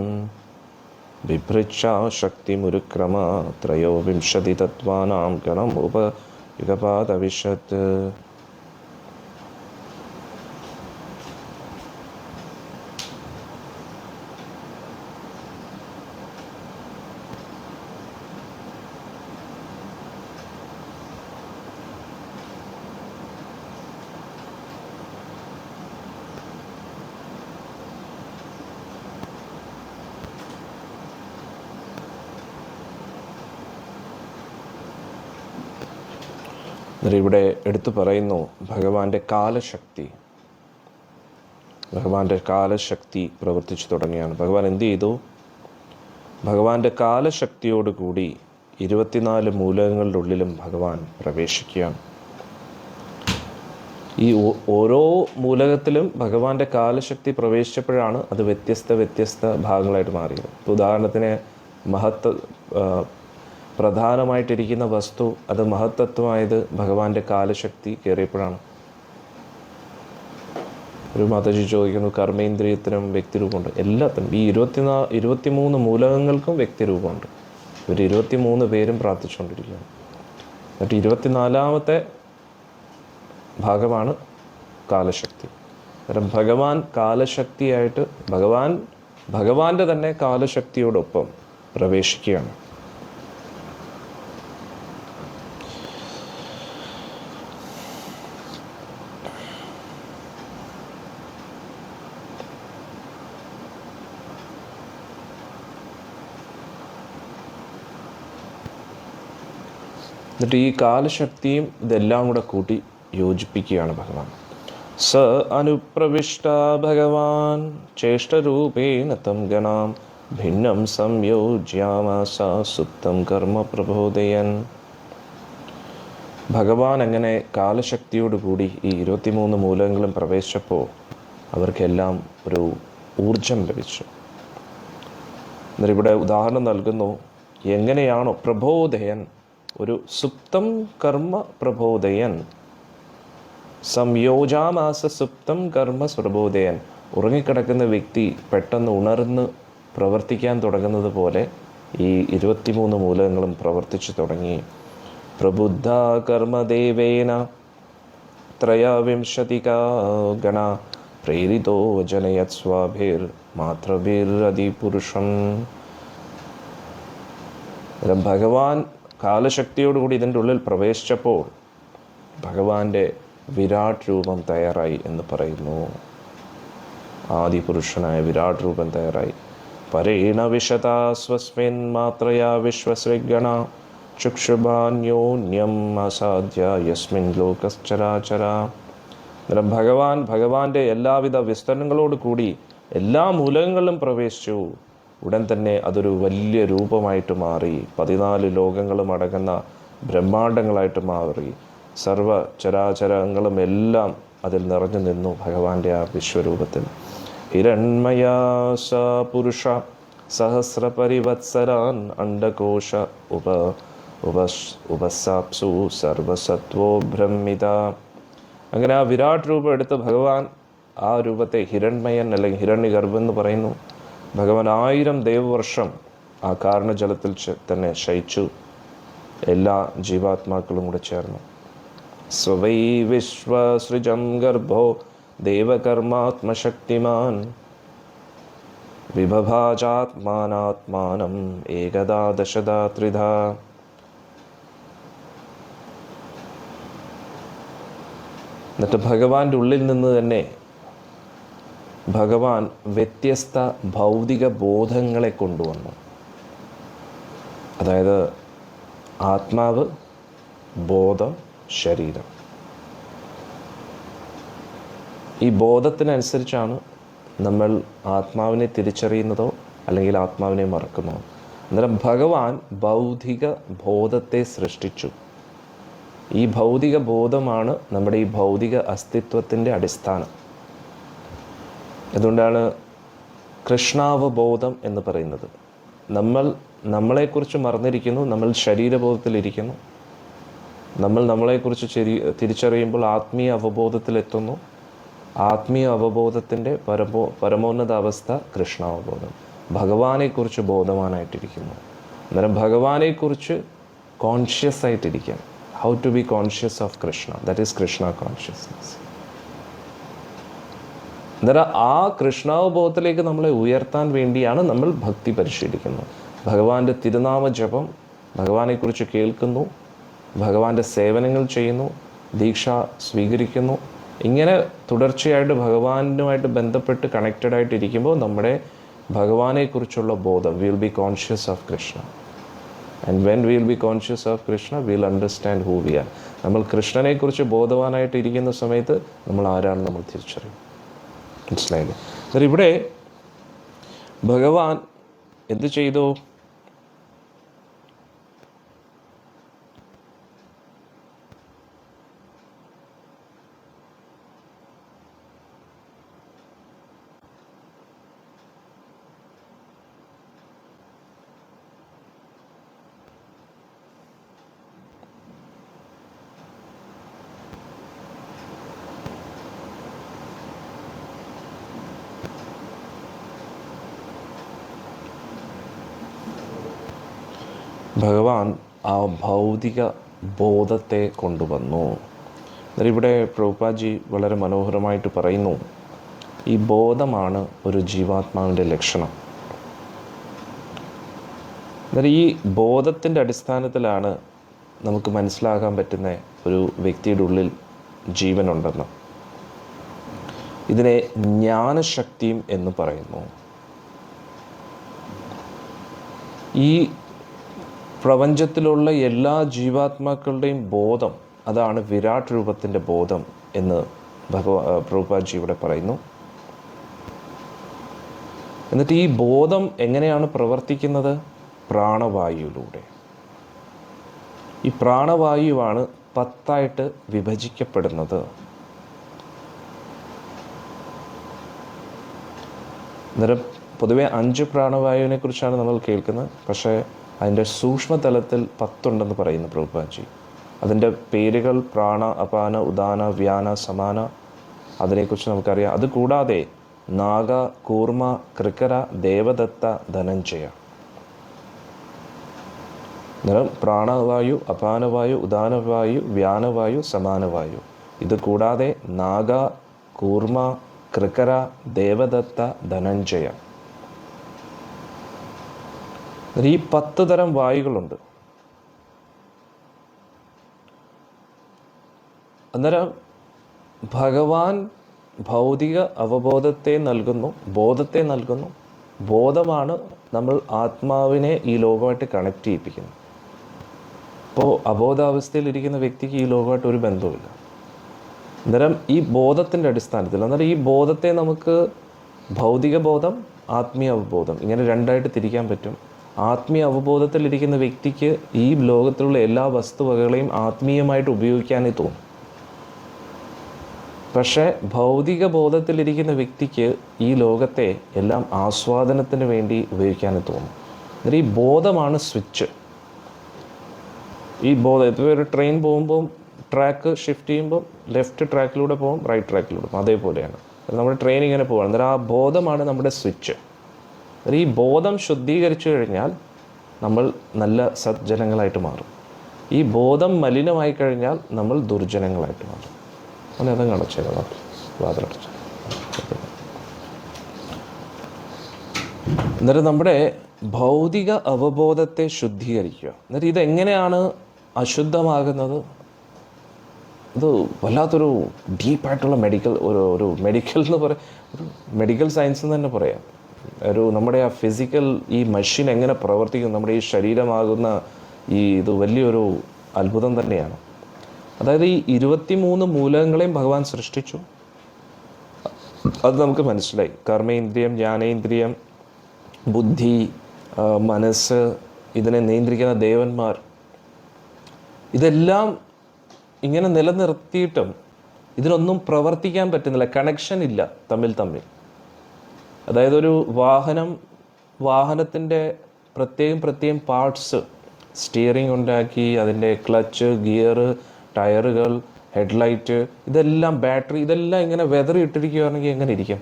ബിഭ്രച്ഛാ ശക്തിമുരുക്രമ ത്രയോവിംശതി തത്വാനാം ഗണം ഉപയുഗപാദവിശത്. ഇവിടെ എടുത്തു പറയുന്നു ഭഗവാന്റെ കാലശക്തി പ്രവർത്തിച്ചു തുടങ്ങിയാണ്. ഭഗവാൻ എന്ത് ചെയ്തു? ഭഗവാന്റെ കാലശക്തിയോടുകൂടി 24 മൂലകങ്ങളുടെ ഉള്ളിലും ഭഗവാൻ പ്രവേശിക്കുകയാണ്. ഈ ഓരോ മൂലകത്തിലും ഭഗവാന്റെ കാലശക്തി പ്രവേശിച്ചപ്പോഴാണ് അത് വ്യത്യസ്ത ഭാഗങ്ങളായിട്ട് മാറിയത്. ഉദാഹരണത്തിന് പ്രധാനമായിട്ടിരിക്കുന്ന വസ്തു അത് മഹത്തത്വമായത് ഭഗവാന്റെ കാലശക്തി കയറിയപ്പോഴാണ്. ഒരു മാതാജി ചോദിക്കുന്നു, കർമ്മേന്ദ്രിയത്തിനും വ്യക്തിരൂപമുണ്ട്. എല്ലാത്തിനും ഈ 23 മൂലകങ്ങൾക്കും വ്യക്തിരൂപമുണ്ട്. ഒരു 23 പേരും പ്രാർത്ഥിച്ചുകൊണ്ടിരിക്കുകയാണ്. എന്നിട്ട് 24ാമത്തെ ഭാഗമാണ് കാലശക്തി. അന്നേരം ഭഗവാൻ കാലശക്തിയായിട്ട് ഭഗവാന്റെ തന്നെ കാലശക്തിയോടൊപ്പം പ്രവേശിക്കുകയാണ്. എന്നിട്ട് ഈ കാലശക്തിയും ഇതെല്ലാം കൂടെ കൂട്ടി യോജിപ്പിക്കുകയാണ് ഭഗവാൻ. സ അനുപ്രവിഷ്ട ഭഗവാൻ ചേഷ്ടരൂപേണ തം ഗണാം ഭിന്നം സംയോജ്യാമാസ സുപ്തം കർമ്മ പ്രബോധയൻ. ഭഗവാൻ അങ്ങനെ കാലശക്തിയോടുകൂടി ഈ 23 മൂലകങ്ങളും പ്രവേശിച്ചപ്പോൾ അവർക്കെല്ലാം ഒരു ഊർജം ലഭിച്ചു. എന്നിട്ട് ഇവിടെ ഉദാഹരണം നൽകുന്നു, എങ്ങനെയാണോ പ്രബോധയൻ, ഒരു സുപ്തം കർമ്മ പ്രബോധയൻ, സംയോജാമാസ സുപ്തം കർമ്മ പ്രബോധയൻ. ഉറങ്ങിക്കിടക്കുന്ന വ്യക്തി പെട്ടെന്ന് ഉണർന്ന് പ്രവർത്തിക്കാൻ തുടങ്ങുന്നത് പോലെ ഈ 23 മൂലകങ്ങളും പ്രവർത്തിച്ചു തുടങ്ങി. പ്രബുദ്ധ കർമ്മദേവേന ത്രയവിംശതികാ ഗണ പ്രേരിതോ ജനയത് സ്വാഭിർ മാത്രഭിരതിപുരുഷം. ഭഗവാൻ കാലശക്തിയോടുകൂടി ഇതിൻ്റെ ഉള്ളിൽ പ്രവേശിച്ചപ്പോൾ ഭഗവാന്റെ വിരാട് രൂപം തയ്യാറായി എന്ന് പറയുന്നു. ആദിപുരുഷനായ വിരാട് രൂപം തയ്യാറായി. പരേണ വിശതാ സ്വസ്മിൻ മാത്രയാ വിശ്വസൃഗണ ചുക്ഷുഭാന്യോന്യം അസാധ്യ യസ്മിൻ ലോകശ്ചരാചര. അന്നേരം ഭഗവാന്റെ എല്ലാവിധ വിസ്തരണങ്ങളോട് കൂടി എല്ലാ മൂലകങ്ങളിലും പ്രവേശിച്ചു. ഉടൻ തന്നെ അതൊരു വലിയ രൂപമായിട്ട് മാറി. 14 ലോകങ്ങളും അടങ്ങുന്ന ബ്രഹ്മാണ്ടങ്ങളായിട്ട് മാറി. സർവ ചരാചരങ്ങളും എല്ലാം അതിൽ നിറഞ്ഞു നിന്നു ഭഗവാന്റെ ആ വിശ്വരൂപത്തിൽ. ഹിരൺമയാ സ പുരുഷ സഹസ്രപരിവത്സരാൻ അണ്ഡകോശ ഉപസാപ്സു സർവസത്വോ ബ്രഹ്മിത. അങ്ങനെ ആ വിരാട് രൂപം എടുത്ത് ഭഗവാൻ ആ രൂപത്തെ ഹിരൺമയൻ അല്ലെങ്കിൽ ഹിരണ്യഗർഭൻ എന്ന് പറയുന്നു. ഭഗവാൻ 1000 ദേവവർഷം ആ കാരണജലത്തിൽ തന്നെ ശയിച്ചു. എല്ലാ ജീവാത്മാക്കളും കൂടെ ചേർന്നു. സ്വവൈ വിശ്വസൃജം ഗർഭോ ദേവകർമാത്മശക്തിമാൻ വിഭഭാജാത്മാനാത്മാനം ഏകദാ ദശദാ ത്രിധാ. എന്നിട്ട് ഭഗവാന്റെ ഉള്ളിൽ നിന്ന് തന്നെ ഭഗവാൻ വ്യത്യസ്ത ഭൗതിക ബോധങ്ങളെ കൊണ്ടുവന്നു. അതായത് ആത്മാവ്, ബോധം, ശരീരം. ഈ ബോധത്തിനനുസരിച്ചാണ് നമ്മൾ ആത്മാവിനെ തിരിച്ചറിയുന്നതോ അല്ലെങ്കിൽ ആത്മാവിനെ മറക്കുന്നതോ. അന്നേരം ഭഗവാൻ ഭൗതിക ബോധത്തെ സൃഷ്ടിച്ചു. ഈ ഭൗതിക ബോധമാണ് നമ്മുടെ ഈ ഭൗതിക അസ്തിത്വത്തിൻ്റെ അടിസ്ഥാനം. അതുകൊണ്ടാണ് കൃഷ്ണാവബോധം എന്ന് പറയുന്നത്. നമ്മളെക്കുറിച്ച് മറന്നിരിക്കുന്നു, നമ്മൾ ശരീരബോധത്തിലിരിക്കുന്നു. നമ്മളെക്കുറിച്ച് തിരിച്ചറിയുമ്പോൾ ആത്മീയ അവബോധത്തിലെത്തുന്നു. ആത്മീയ അവബോധത്തിൻ്റെ പരമോന്നത അവസ്ഥ കൃഷ്ണാവബോധം. ഭഗവാനെക്കുറിച്ച് ബോധവാനായിട്ടിരിക്കുന്നു. അന്നേരം ഭഗവാനെക്കുറിച്ച് കോൺഷ്യസ് ആയിട്ടിരിക്കാം. How to be conscious of Krishna, that is Krishna consciousness. അന്നേരം ആ കൃഷ്ണാവബോധത്തിലേക്ക് നമ്മളെ ഉയർത്താൻ വേണ്ടിയാണ് നമ്മൾ ഭക്തി പരിശീലിക്കുന്നത്. ഭഗവാന്റെ തിരുനാമ ജപം, ഭഗവാനെക്കുറിച്ച് കേൾക്കുന്നു, ഭഗവാന്റെ സേവനങ്ങൾ ചെയ്യുന്നു, ദീക്ഷ സ്വീകരിക്കുന്നു. ഇങ്ങനെ തുടർച്ചയായിട്ട് ഭഗവാനുമായിട്ട് ബന്ധപ്പെട്ട് കണക്റ്റഡ് ആയിട്ടിരിക്കുമ്പോൾ നമ്മുടെ ഭഗവാനെക്കുറിച്ചുള്ള ബോധം, we will be conscious of Krishna. And when we will be conscious of Krishna, we will understand who we are. നമ്മൾ കൃഷ്ണനെക്കുറിച്ച് ബോധവാനായിട്ട് ഇരിക്കുന്ന സമയത്ത് നമ്മൾ ആരാണ് നമ്മൾ തിരിച്ചറിയും. മനസ്സിലായില്ലേ? അന്നേരം ഇവിടെ ഭഗവാൻ എന്ത് ചെയ്തു? ഭഗവാൻ ആ ഭൗതിക ബോധത്തെ കൊണ്ടുവന്നു. എന്നാൽ ഇവിടെ പ്രഭുപാദ് വളരെ മനോഹരമായിട്ട് പറയുന്നു, ഈ ബോധമാണ് ഒരു ജീവാത്മാവിൻ്റെ ലക്ഷണം. എന്നാൽ ഈ ബോധത്തിൻ്റെ അടിസ്ഥാനത്തിലാണ് നമുക്ക് മനസ്സിലാക്കാൻ പറ്റുന്ന ഒരു വ്യക്തിയുടെ ഉള്ളിൽ ജീവനുണ്ടെന്ന്. ഇതിനെ ജ്ഞാനശക്തിയും എന്ന് പറയുന്നു. ഈ പ്രപഞ്ചത്തിലുള്ള എല്ലാ ജീവാത്മാക്കളുടെയും ബോധം, അതാണ് വിരാട് രൂപത്തിൻ്റെ ബോധം എന്ന് പ്രഭുപാദ് ജി ഇവിടെ പറയുന്നു. എന്നിട്ട് ഈ ബോധം എങ്ങനെയാണ് പ്രവർത്തിക്കുന്നത്? പ്രാണവായുവിലൂടെ. ഈ പ്രാണവായുവാണ് 10 വിഭജിക്കപ്പെടുന്നത്. അന്നേരം പൊതുവെ 5 പ്രാണവായുവിനെ കുറിച്ചാണ് നമ്മൾ കേൾക്കുന്നത്. പക്ഷേ അതിൻ്റെ സൂക്ഷ്മതലത്തിൽ 10 ഉണ്ടെന്ന് പറയുന്നു പ്രഭുപാദ് ജി. അതിൻ്റെ പേരുകൾ പ്രാണ, അപാന, ഉദാന, വ്യാന, സമാന, അതിനെക്കുറിച്ച് നമുക്കറിയാം. അതുകൂടാതെ നാഗ, കൂർമ്മ, കൃക്കര, ദേവദത്ത, ധനഞ്ജയ. അന്നേരം പ്രാണവായു, അപാനവായു, ഉദാനവായു, വ്യാനവായു, സമാനവായു. ഇത് കൂടാതെ നാഗ, കൂർമ്മ, കൃക്കര, ദേവദത്ത, ധനഞ്ജയ. ഈ 10 തരം വായുകളുണ്ട്. അന്നേരം ഭഗവാൻ ഭൗതിക അവബോധത്തെ നൽകുന്നു, ബോധത്തെ നൽകുന്നു. ബോധമാണ് നമ്മൾ ആത്മാവിനെ ഈ ലോകമായിട്ട് കണക്ട് ചെയ്യിപ്പിക്കുന്നത്. അപ്പോൾ അബോധാവസ്ഥയിൽ ഇരിക്കുന്ന വ്യക്തിക്ക് ഈ ലോകമായിട്ട് ഒരു ബന്ധവുമില്ല. അന്നേരം ഈ ബോധത്തിൻ്റെ അടിസ്ഥാനത്തിൽ, അന്നേരം ഈ ബോധത്തെ നമുക്ക് ഭൗതിക ബോധം, ആത്മീയ അവബോധം, ഇങ്ങനെ 2ആയിട്ട് തിരിക്കാൻ പറ്റും. ആത്മീയ അവബോധത്തിലിരിക്കുന്ന വ്യക്തിക്ക് ഈ ലോകത്തിലുള്ള എല്ലാ വസ്തുവകകളെയും ആത്മീയമായിട്ട് ഉപയോഗിക്കാനേ തോന്നും. പക്ഷേ ഭൗതിക ബോധത്തിലിരിക്കുന്ന വ്യക്തിക്ക് ഈ ലോകത്തെ എല്ലാം ആസ്വാദനത്തിന് വേണ്ടി ഉപയോഗിക്കാനേ തോന്നും. അന്നേരം ഈ ബോധമാണ് സ്വിച്ച്. ഈ ബോധം, ഇപ്പോൾ ഒരു ട്രെയിൻ പോകുമ്പോൾ ട്രാക്ക് ഷിഫ്റ്റ് ചെയ്യുമ്പോൾ ലെഫ്റ്റ് ട്രാക്കിലൂടെ പോകും, റൈറ്റ് ട്രാക്കിലൂടെ പോകും. അതേപോലെയാണ് നമ്മുടെ ട്രെയിൻ ഇങ്ങനെ പോകണം. അന്നേരം ആ ബോധമാണ് നമ്മുടെ സ്വിച്ച്. ഈ ബോധം ശുദ്ധീകരിച്ചു കഴിഞ്ഞാൽ നമ്മൾ നല്ല സജ്ജനങ്ങളായിട്ട് മാറും. ഈ ബോധം മലിനമായി കഴിഞ്ഞാൽ നമ്മൾ ദുർജനങ്ങളായിട്ട് മാറും. അങ്ങനെ അതും അടച്ചേരാ, വാതിലടച്ചു. അന്നേരം നമ്മുടെ ഭൗതിക അവബോധത്തെ ശുദ്ധീകരിക്കുക. എന്നിട്ട് ഇതെങ്ങനെയാണ് അശുദ്ധമാകുന്നത്? ഇത് വല്ലാത്തൊരു ഡീപ്പായിട്ടുള്ള ഒരു മെഡിക്കൽ എന്ന് പറയാം, ഒരു മെഡിക്കൽ സയൻസ് എന്ന് തന്നെ പറയാം. നമ്മുടെ ആ ഫിസിക്കൽ ഈ മെഷീൻ എങ്ങനെ പ്രവർത്തിക്കും, നമ്മുടെ ഈ ശരീരമാകുന്ന ഇത് വലിയൊരു അത്ഭുതം തന്നെയാണ്. അതായത് ഈ 23 മൂലകങ്ങളെയും ഭഗവാൻ സൃഷ്ടിച്ചു. അത് നമുക്ക് മനസ്സിലായി. കർമ്മേന്ദ്രിയം, ജ്ഞാനേന്ദ്രിയം, ബുദ്ധി, മനസ്സ്, ഇതിനെ നിയന്ത്രിക്കുന്ന ദേവന്മാർ, ഇതെല്ലാം ഇങ്ങനെ നിലനിർത്തിയിട്ടും ഇതിനൊന്നും പ്രവർത്തിക്കാൻ പറ്റുന്നില്ല. കണക്ഷൻ ഇല്ല തമ്മിൽ. അതായത് ഒരു വാഹനത്തിൻ്റെ പ്രത്യേകം പാർട്സ്, സ്റ്റിയറിംഗ് ഉണ്ടാക്കി, അതിൻ്റെ ക്ലച്ച്, ഗിയർ, ടയറുകൾ, ഹെഡ്ലൈറ്റ്, ഇതെല്ലാം ബാറ്ററി, ഇതെല്ലാം ഇങ്ങനെ വെതറി ഇട്ടിരിക്കുകയാണെങ്കിൽ എങ്ങനെ ഇരിക്കും?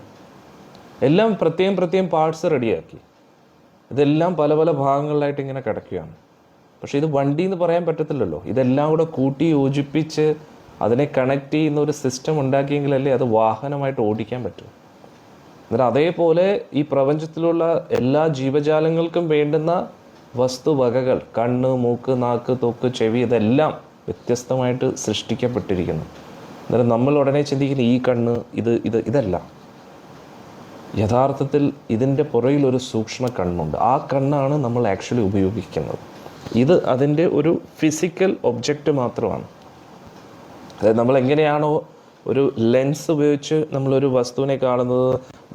എല്ലാം പ്രത്യേകം പാർട്സ് റെഡിയാക്കി, ഇതെല്ലാം പല ഭാഗങ്ങളിലായിട്ട് ഇങ്ങനെ കിടക്കുകയാണ്. പക്ഷേ ഇത് വണ്ടി എന്ന് പറയാൻ പറ്റത്തില്ലല്ലോ. ഇതെല്ലാം കൂടെ കൂട്ടി യോജിപ്പിച്ച് അതിനെ കണക്ട് ചെയ്യുന്ന ഒരു സിസ്റ്റം ഉണ്ടാക്കിയെങ്കിലല്ലേ അത് വാഹനമായിട്ട് ഓടിക്കാൻ പറ്റും. എന്നാൽ അതേപോലെ ഈ പ്രപഞ്ചത്തിലുള്ള എല്ലാ ജീവജാലങ്ങൾക്കും വേണ്ടുന്ന വസ്തുവകകൾ, കണ്ണ്, മൂക്ക്, നാക്ക്, തൊക്ക്, ചെവി, ഇതെല്ലാം വ്യത്യസ്തമായിട്ട് സൃഷ്ടിക്കപ്പെട്ടിരിക്കുന്നു. അന്നേരം നമ്മൾ ഉടനെ ചിന്തിക്കുന്ന ഈ കണ്ണ്, ഇതല്ല. യഥാർത്ഥത്തിൽ ഇതിൻ്റെ പുറകിൽ ഒരു സൂക്ഷ്മ കണ്ണുണ്ട്. ആ കണ്ണാണ് നമ്മൾ ആക്ച്വലി ഉപയോഗിക്കുന്നത്. ഇത് അതിൻ്റെ ഒരു ഫിസിക്കൽ ഒബ്ജക്റ്റ് മാത്രമാണ്. അതായത് നമ്മൾ എങ്ങനെയാണോ ഒരു ലെൻസ് ഉപയോഗിച്ച് നമ്മളൊരു വസ്തുവിനെ കാണുന്നത്,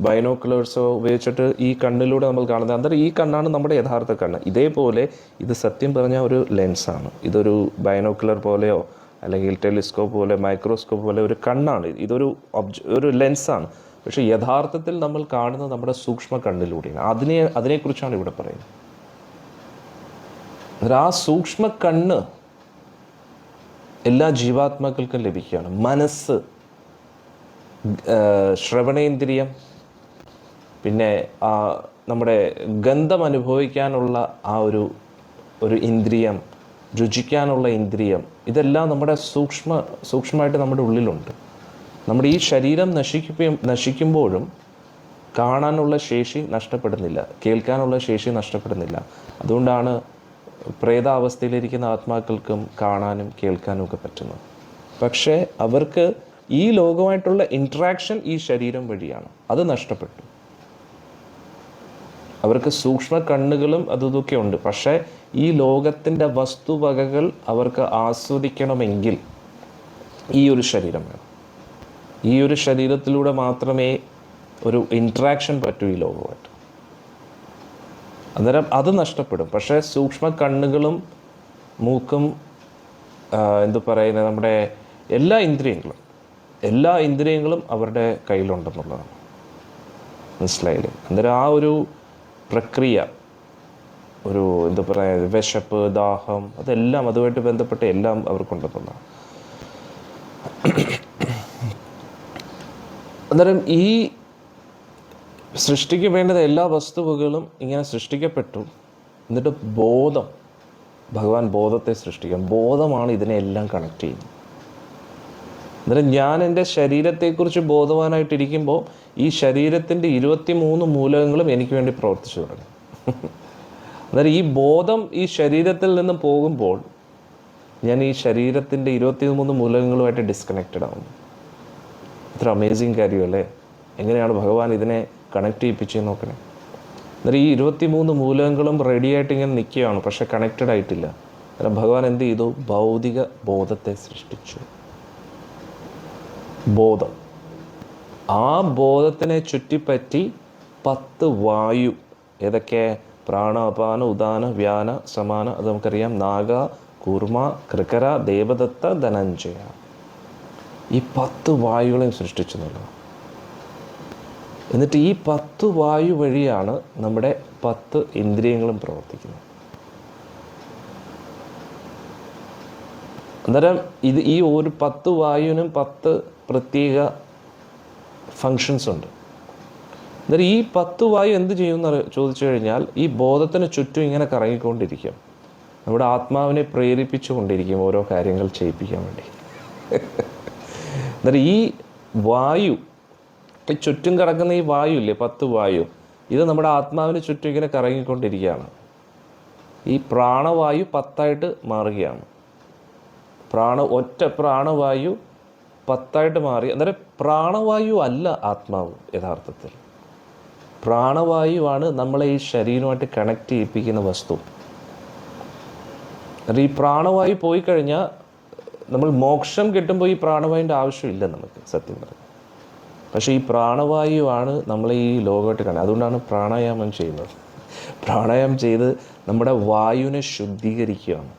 ബൈനോക്കുലേഴ്സോ ഉപയോഗിച്ചിട്ട് ഈ കണ്ണിലൂടെ നമ്മൾ കാണുന്നത്, അന്നേരം ഈ കണ്ണാണ് നമ്മുടെ യഥാർത്ഥ കണ്ണ്. ഇതേപോലെ ഇത് സത്യം പറഞ്ഞാൽ ഒരു ലെൻസാണ്. ഇതൊരു ബൈനോക്കുലർ പോലെയോ അല്ലെങ്കിൽ ടെലിസ്കോപ്പ് പോലെ, മൈക്രോസ്കോപ്പ് പോലെ ഒരു കണ്ണാണ്. ഇതൊരു ഒരു ലെൻസാണ്. പക്ഷേ യഥാർത്ഥത്തിൽ നമ്മൾ കാണുന്നത് നമ്മുടെ സൂക്ഷ്മ കണ്ണിലൂടെയാണ്. അതിനെക്കുറിച്ചാണ് ഇവിടെ പറയുന്നത്. ആ സൂക്ഷ്മ കണ്ണ് എല്ലാ ജീവാത്മാക്കൾക്കും ലഭിക്കുകയാണ്. മനസ്സ്, ശ്രവണേന്ദ്രിയം, പിന്നെ നമ്മുടെ ഗന്ധം അനുഭവിക്കാനുള്ള ആ ഒരു ഒരു ഇന്ദ്രിയം, രുചിക്കാനുള്ള ഇന്ദ്രിയം, ഇതെല്ലാം നമ്മുടെ സൂക്ഷ്മമായിട്ട് നമ്മുടെ ഉള്ളിലുണ്ട്. നമ്മുടെ ഈ ശരീരം നശിക്കുമ്പോഴും കാണാനുള്ള ശേഷി നഷ്ടപ്പെടുന്നില്ല, കേൾക്കാനുള്ള ശേഷി നഷ്ടപ്പെടുന്നില്ല. അതുകൊണ്ടാണ് പ്രേതാവസ്ഥയിലിരിക്കുന്ന ആത്മാക്കൾക്കും കാണാനും കേൾക്കാനും ഒക്കെ പറ്റുന്നത്. പക്ഷേ അവർക്ക് ഈ ലോകമായിട്ടുള്ള ഇൻട്രാക്ഷൻ ഈ ശരീരം വഴിയാണ്, അത് നഷ്ടപ്പെട്ടു. അവർക്ക് സൂക്ഷ്മ കണ്ണുകളും ഇതൊക്കെ ഉണ്ട്. പക്ഷേ ഈ ലോകത്തിൻ്റെ വസ്തുവകകൾ അവർക്ക് ആസ്വദിക്കണമെങ്കിൽ ഈ ഒരു ശരീരം വേണം. ഈ ഒരു ശരീരത്തിലൂടെ മാത്രമേ ഒരു ഇൻട്രാക്ഷൻ പറ്റൂ ഈ ലോകമായിട്ട്. അന്നേരം അത് നഷ്ടപ്പെടും. പക്ഷേ സൂക്ഷ്മ കണ്ണുകളും മൂക്കും നമ്മുടെ എല്ലാ ഇന്ദ്രിയങ്ങളും അവരുടെ കയ്യിലുണ്ടെന്നുള്ളതാണ്. മനസ്സിലായില്ലേ? അന്നേരം ആ ഒരു പ്രക്രിയ, ഒരു വിശപ്പ്, ദാഹം, അതെല്ലാം അതുമായിട്ട് ബന്ധപ്പെട്ട് എല്ലാം അവർക്കുണ്ടെന്നുള്ളതാണ്. അന്നേരം ഈ സൃഷ്ടിക്ക് വേണ്ടത് എല്ലാ വസ്തുവകളും ഇങ്ങനെ സൃഷ്ടിക്കപ്പെട്ടു. എന്നിട്ട് ഭഗവാൻ ബോധത്തെ സൃഷ്ടിക്കാം. ബോധമാണ് ഇതിനെല്ലാം കണക്ട് ചെയ്യുന്നത്. അന്നേരം ഞാൻ എൻ്റെ ശരീരത്തെക്കുറിച്ച് ബോധവാനായിട്ടിരിക്കുമ്പോൾ ഈ ശരീരത്തിൻ്റെ 23 മൂലകങ്ങളും എനിക്ക് വേണ്ടി പ്രവർത്തിച്ചു തുടങ്ങും. അന്നേരം ഈ ബോധം ഈ ശരീരത്തിൽ നിന്ന് പോകുമ്പോൾ ഞാൻ ഈ ശരീരത്തിൻ്റെ 23 മൂലകങ്ങളുമായിട്ട് ഡിസ്കണക്റ്റഡ് ആവുന്നു. ഇത്ര അമേസിങ് കാര്യമല്ലേ? എങ്ങനെയാണ് ഭഗവാൻ ഇതിനെ കണക്ട് ചെയ്യിപ്പിച്ചെന്ന് നോക്കണേ. അന്നേരം ഈ 23 മൂലകങ്ങളും റെഡിയായിട്ട് ഇങ്ങനെ നിൽക്കുകയാണ്, പക്ഷെ കണക്റ്റഡ് ആയിട്ടില്ല. അന്നേരം ഭഗവാൻ എന്ത് ചെയ്തു? ഭൗതിക ബോധത്തെ സൃഷ്ടിച്ചു. ബോധം, ആ ബോധത്തിനെ ചുറ്റിപ്പറ്റി 10 വായു, ഏതൊക്കെ? പ്രാണ, അപാന, ഉദാന, വ്യാന, സമാന, അത് നമുക്കറിയാം. നാഗ, കൂർമ, കൃകര, ദേവദത്ത, ധനഞ്ജയ, ഈ 10 വായുകളെയും സൃഷ്ടിച്ചു എന്നുള്ളത്. എന്നിട്ട് ഈ 10 വായു വഴിയാണ് നമ്മുടെ 10 ഇന്ദ്രിയങ്ങളും പ്രവർത്തിക്കുന്നത്. അന്നേരം ഈ ഒരു 10 വായുവിനും 10 പ്രത്യേക ഫങ്ഷൻസ് ഉണ്ട്. അന്നേരം ഈ 10 വായു എന്ത് ചെയ്യുമെന്ന് ചോദിച്ചു കഴിഞ്ഞാൽ ഈ ബോധത്തിന് ചുറ്റും ഇങ്ങനെ കറങ്ങിക്കൊണ്ടിരിക്കും. നമ്മുടെ ആത്മാവിനെ പ്രേരിപ്പിച്ചുകൊണ്ടിരിക്കും ഓരോ കാര്യങ്ങൾ ചെയ്യിപ്പിക്കാൻ വേണ്ടി. അന്നേരം ഈ വായു, ഈ ചുറ്റും കിടക്കുന്ന ഈ വായു ഇല്ലേ, 10 വായു, ഇത് നമ്മുടെ ആത്മാവിന് ചുറ്റും ഇങ്ങനെ കറങ്ങിക്കൊണ്ടിരിക്കുകയാണ്. ഈ പ്രാണവായു 10ആയിട്ട് മാറുകയാണ്. ഒറ്റ പ്രാണവായു 10ആയിട്ട് മാറി. അന്നേരം പ്രാണവായു അല്ല ആത്മാവ്. യഥാർത്ഥത്തിൽ പ്രാണവായുവാണ് നമ്മളെ ഈ ശരീരമായിട്ട് കണക്ട് ചെയ്യിപ്പിക്കുന്ന വസ്തു. ഈ പ്രാണവായു പോയി കഴിഞ്ഞാൽ നമ്മൾ മോക്ഷം കിട്ടുമ്പോൾ ഈ പ്രാണവായുവിൻ്റെ ആവശ്യമില്ല നമുക്ക്, സത്യം പറഞ്ഞു. പക്ഷേ ഈ പ്രാണവായുവാണ് നമ്മളെ ഈ ലോകമായിട്ട് കാണുന്നത്. അതുകൊണ്ടാണ് പ്രാണായാമം ചെയ്യുന്നത്. പ്രാണായാമം ചെയ്ത് നമ്മുടെ വായുവിനെ ശുദ്ധീകരിക്കുകയാണ്.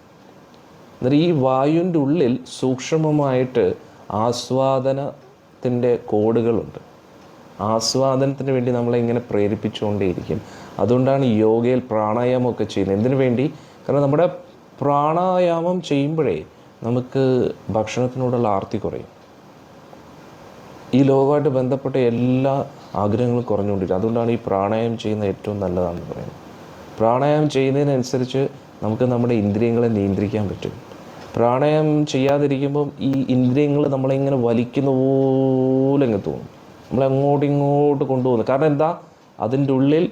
അന്നേരം ഈ വായുവിൻ്റെ ഉള്ളിൽ സൂക്ഷ്മമായിട്ട് ആസ്വാദനത്തിൻ്റെ കോഡുകളുണ്ട്. ആസ്വാദനത്തിന് വേണ്ടി നമ്മളെ ഇങ്ങനെ പ്രേരിപ്പിച്ചുകൊണ്ടേയിരിക്കും. അതുകൊണ്ടാണ് യോഗയിൽ പ്രാണായാമമൊക്കെ ചെയ്യുന്നത്. എന്തിനു വേണ്ടി? കാരണം നമ്മുടെ പ്രാണായാമം ചെയ്യുമ്പോഴേ നമുക്ക് ഭക്ഷണത്തിനോടുള്ള ആർത്തി കുറയും. ഈ ലോകമായിട്ട് ബന്ധപ്പെട്ട എല്ലാ ആഗ്രഹങ്ങളും കുറഞ്ഞുകൊണ്ടിരിക്കും. അതുകൊണ്ടാണ് ഈ പ്രാണായാമം ചെയ്യുന്നത് ഏറ്റവും നല്ലതാണെന്ന് പറയുന്നത്. പ്രാണായാമം ചെയ്യുന്നതിനനുസരിച്ച് നമുക്ക് നമ്മുടെ ഇന്ദ്രിയങ്ങളെ നിയന്ത്രിക്കാൻ പറ്റും. പ്രാണായാമം ചെയ്യാതിരിക്കുമ്പം ഈ ഇന്ദ്രിയങ്ങൾ നമ്മളിങ്ങനെ വലിക്കുന്ന പോലെ അങ്ങ് തോന്നും. നമ്മളങ്ങോട്ടും ഇങ്ങോട്ട് കൊണ്ടുപോകുന്നു. കാരണം എന്താ? അതിൻ്റെ ഉള്ളിൽ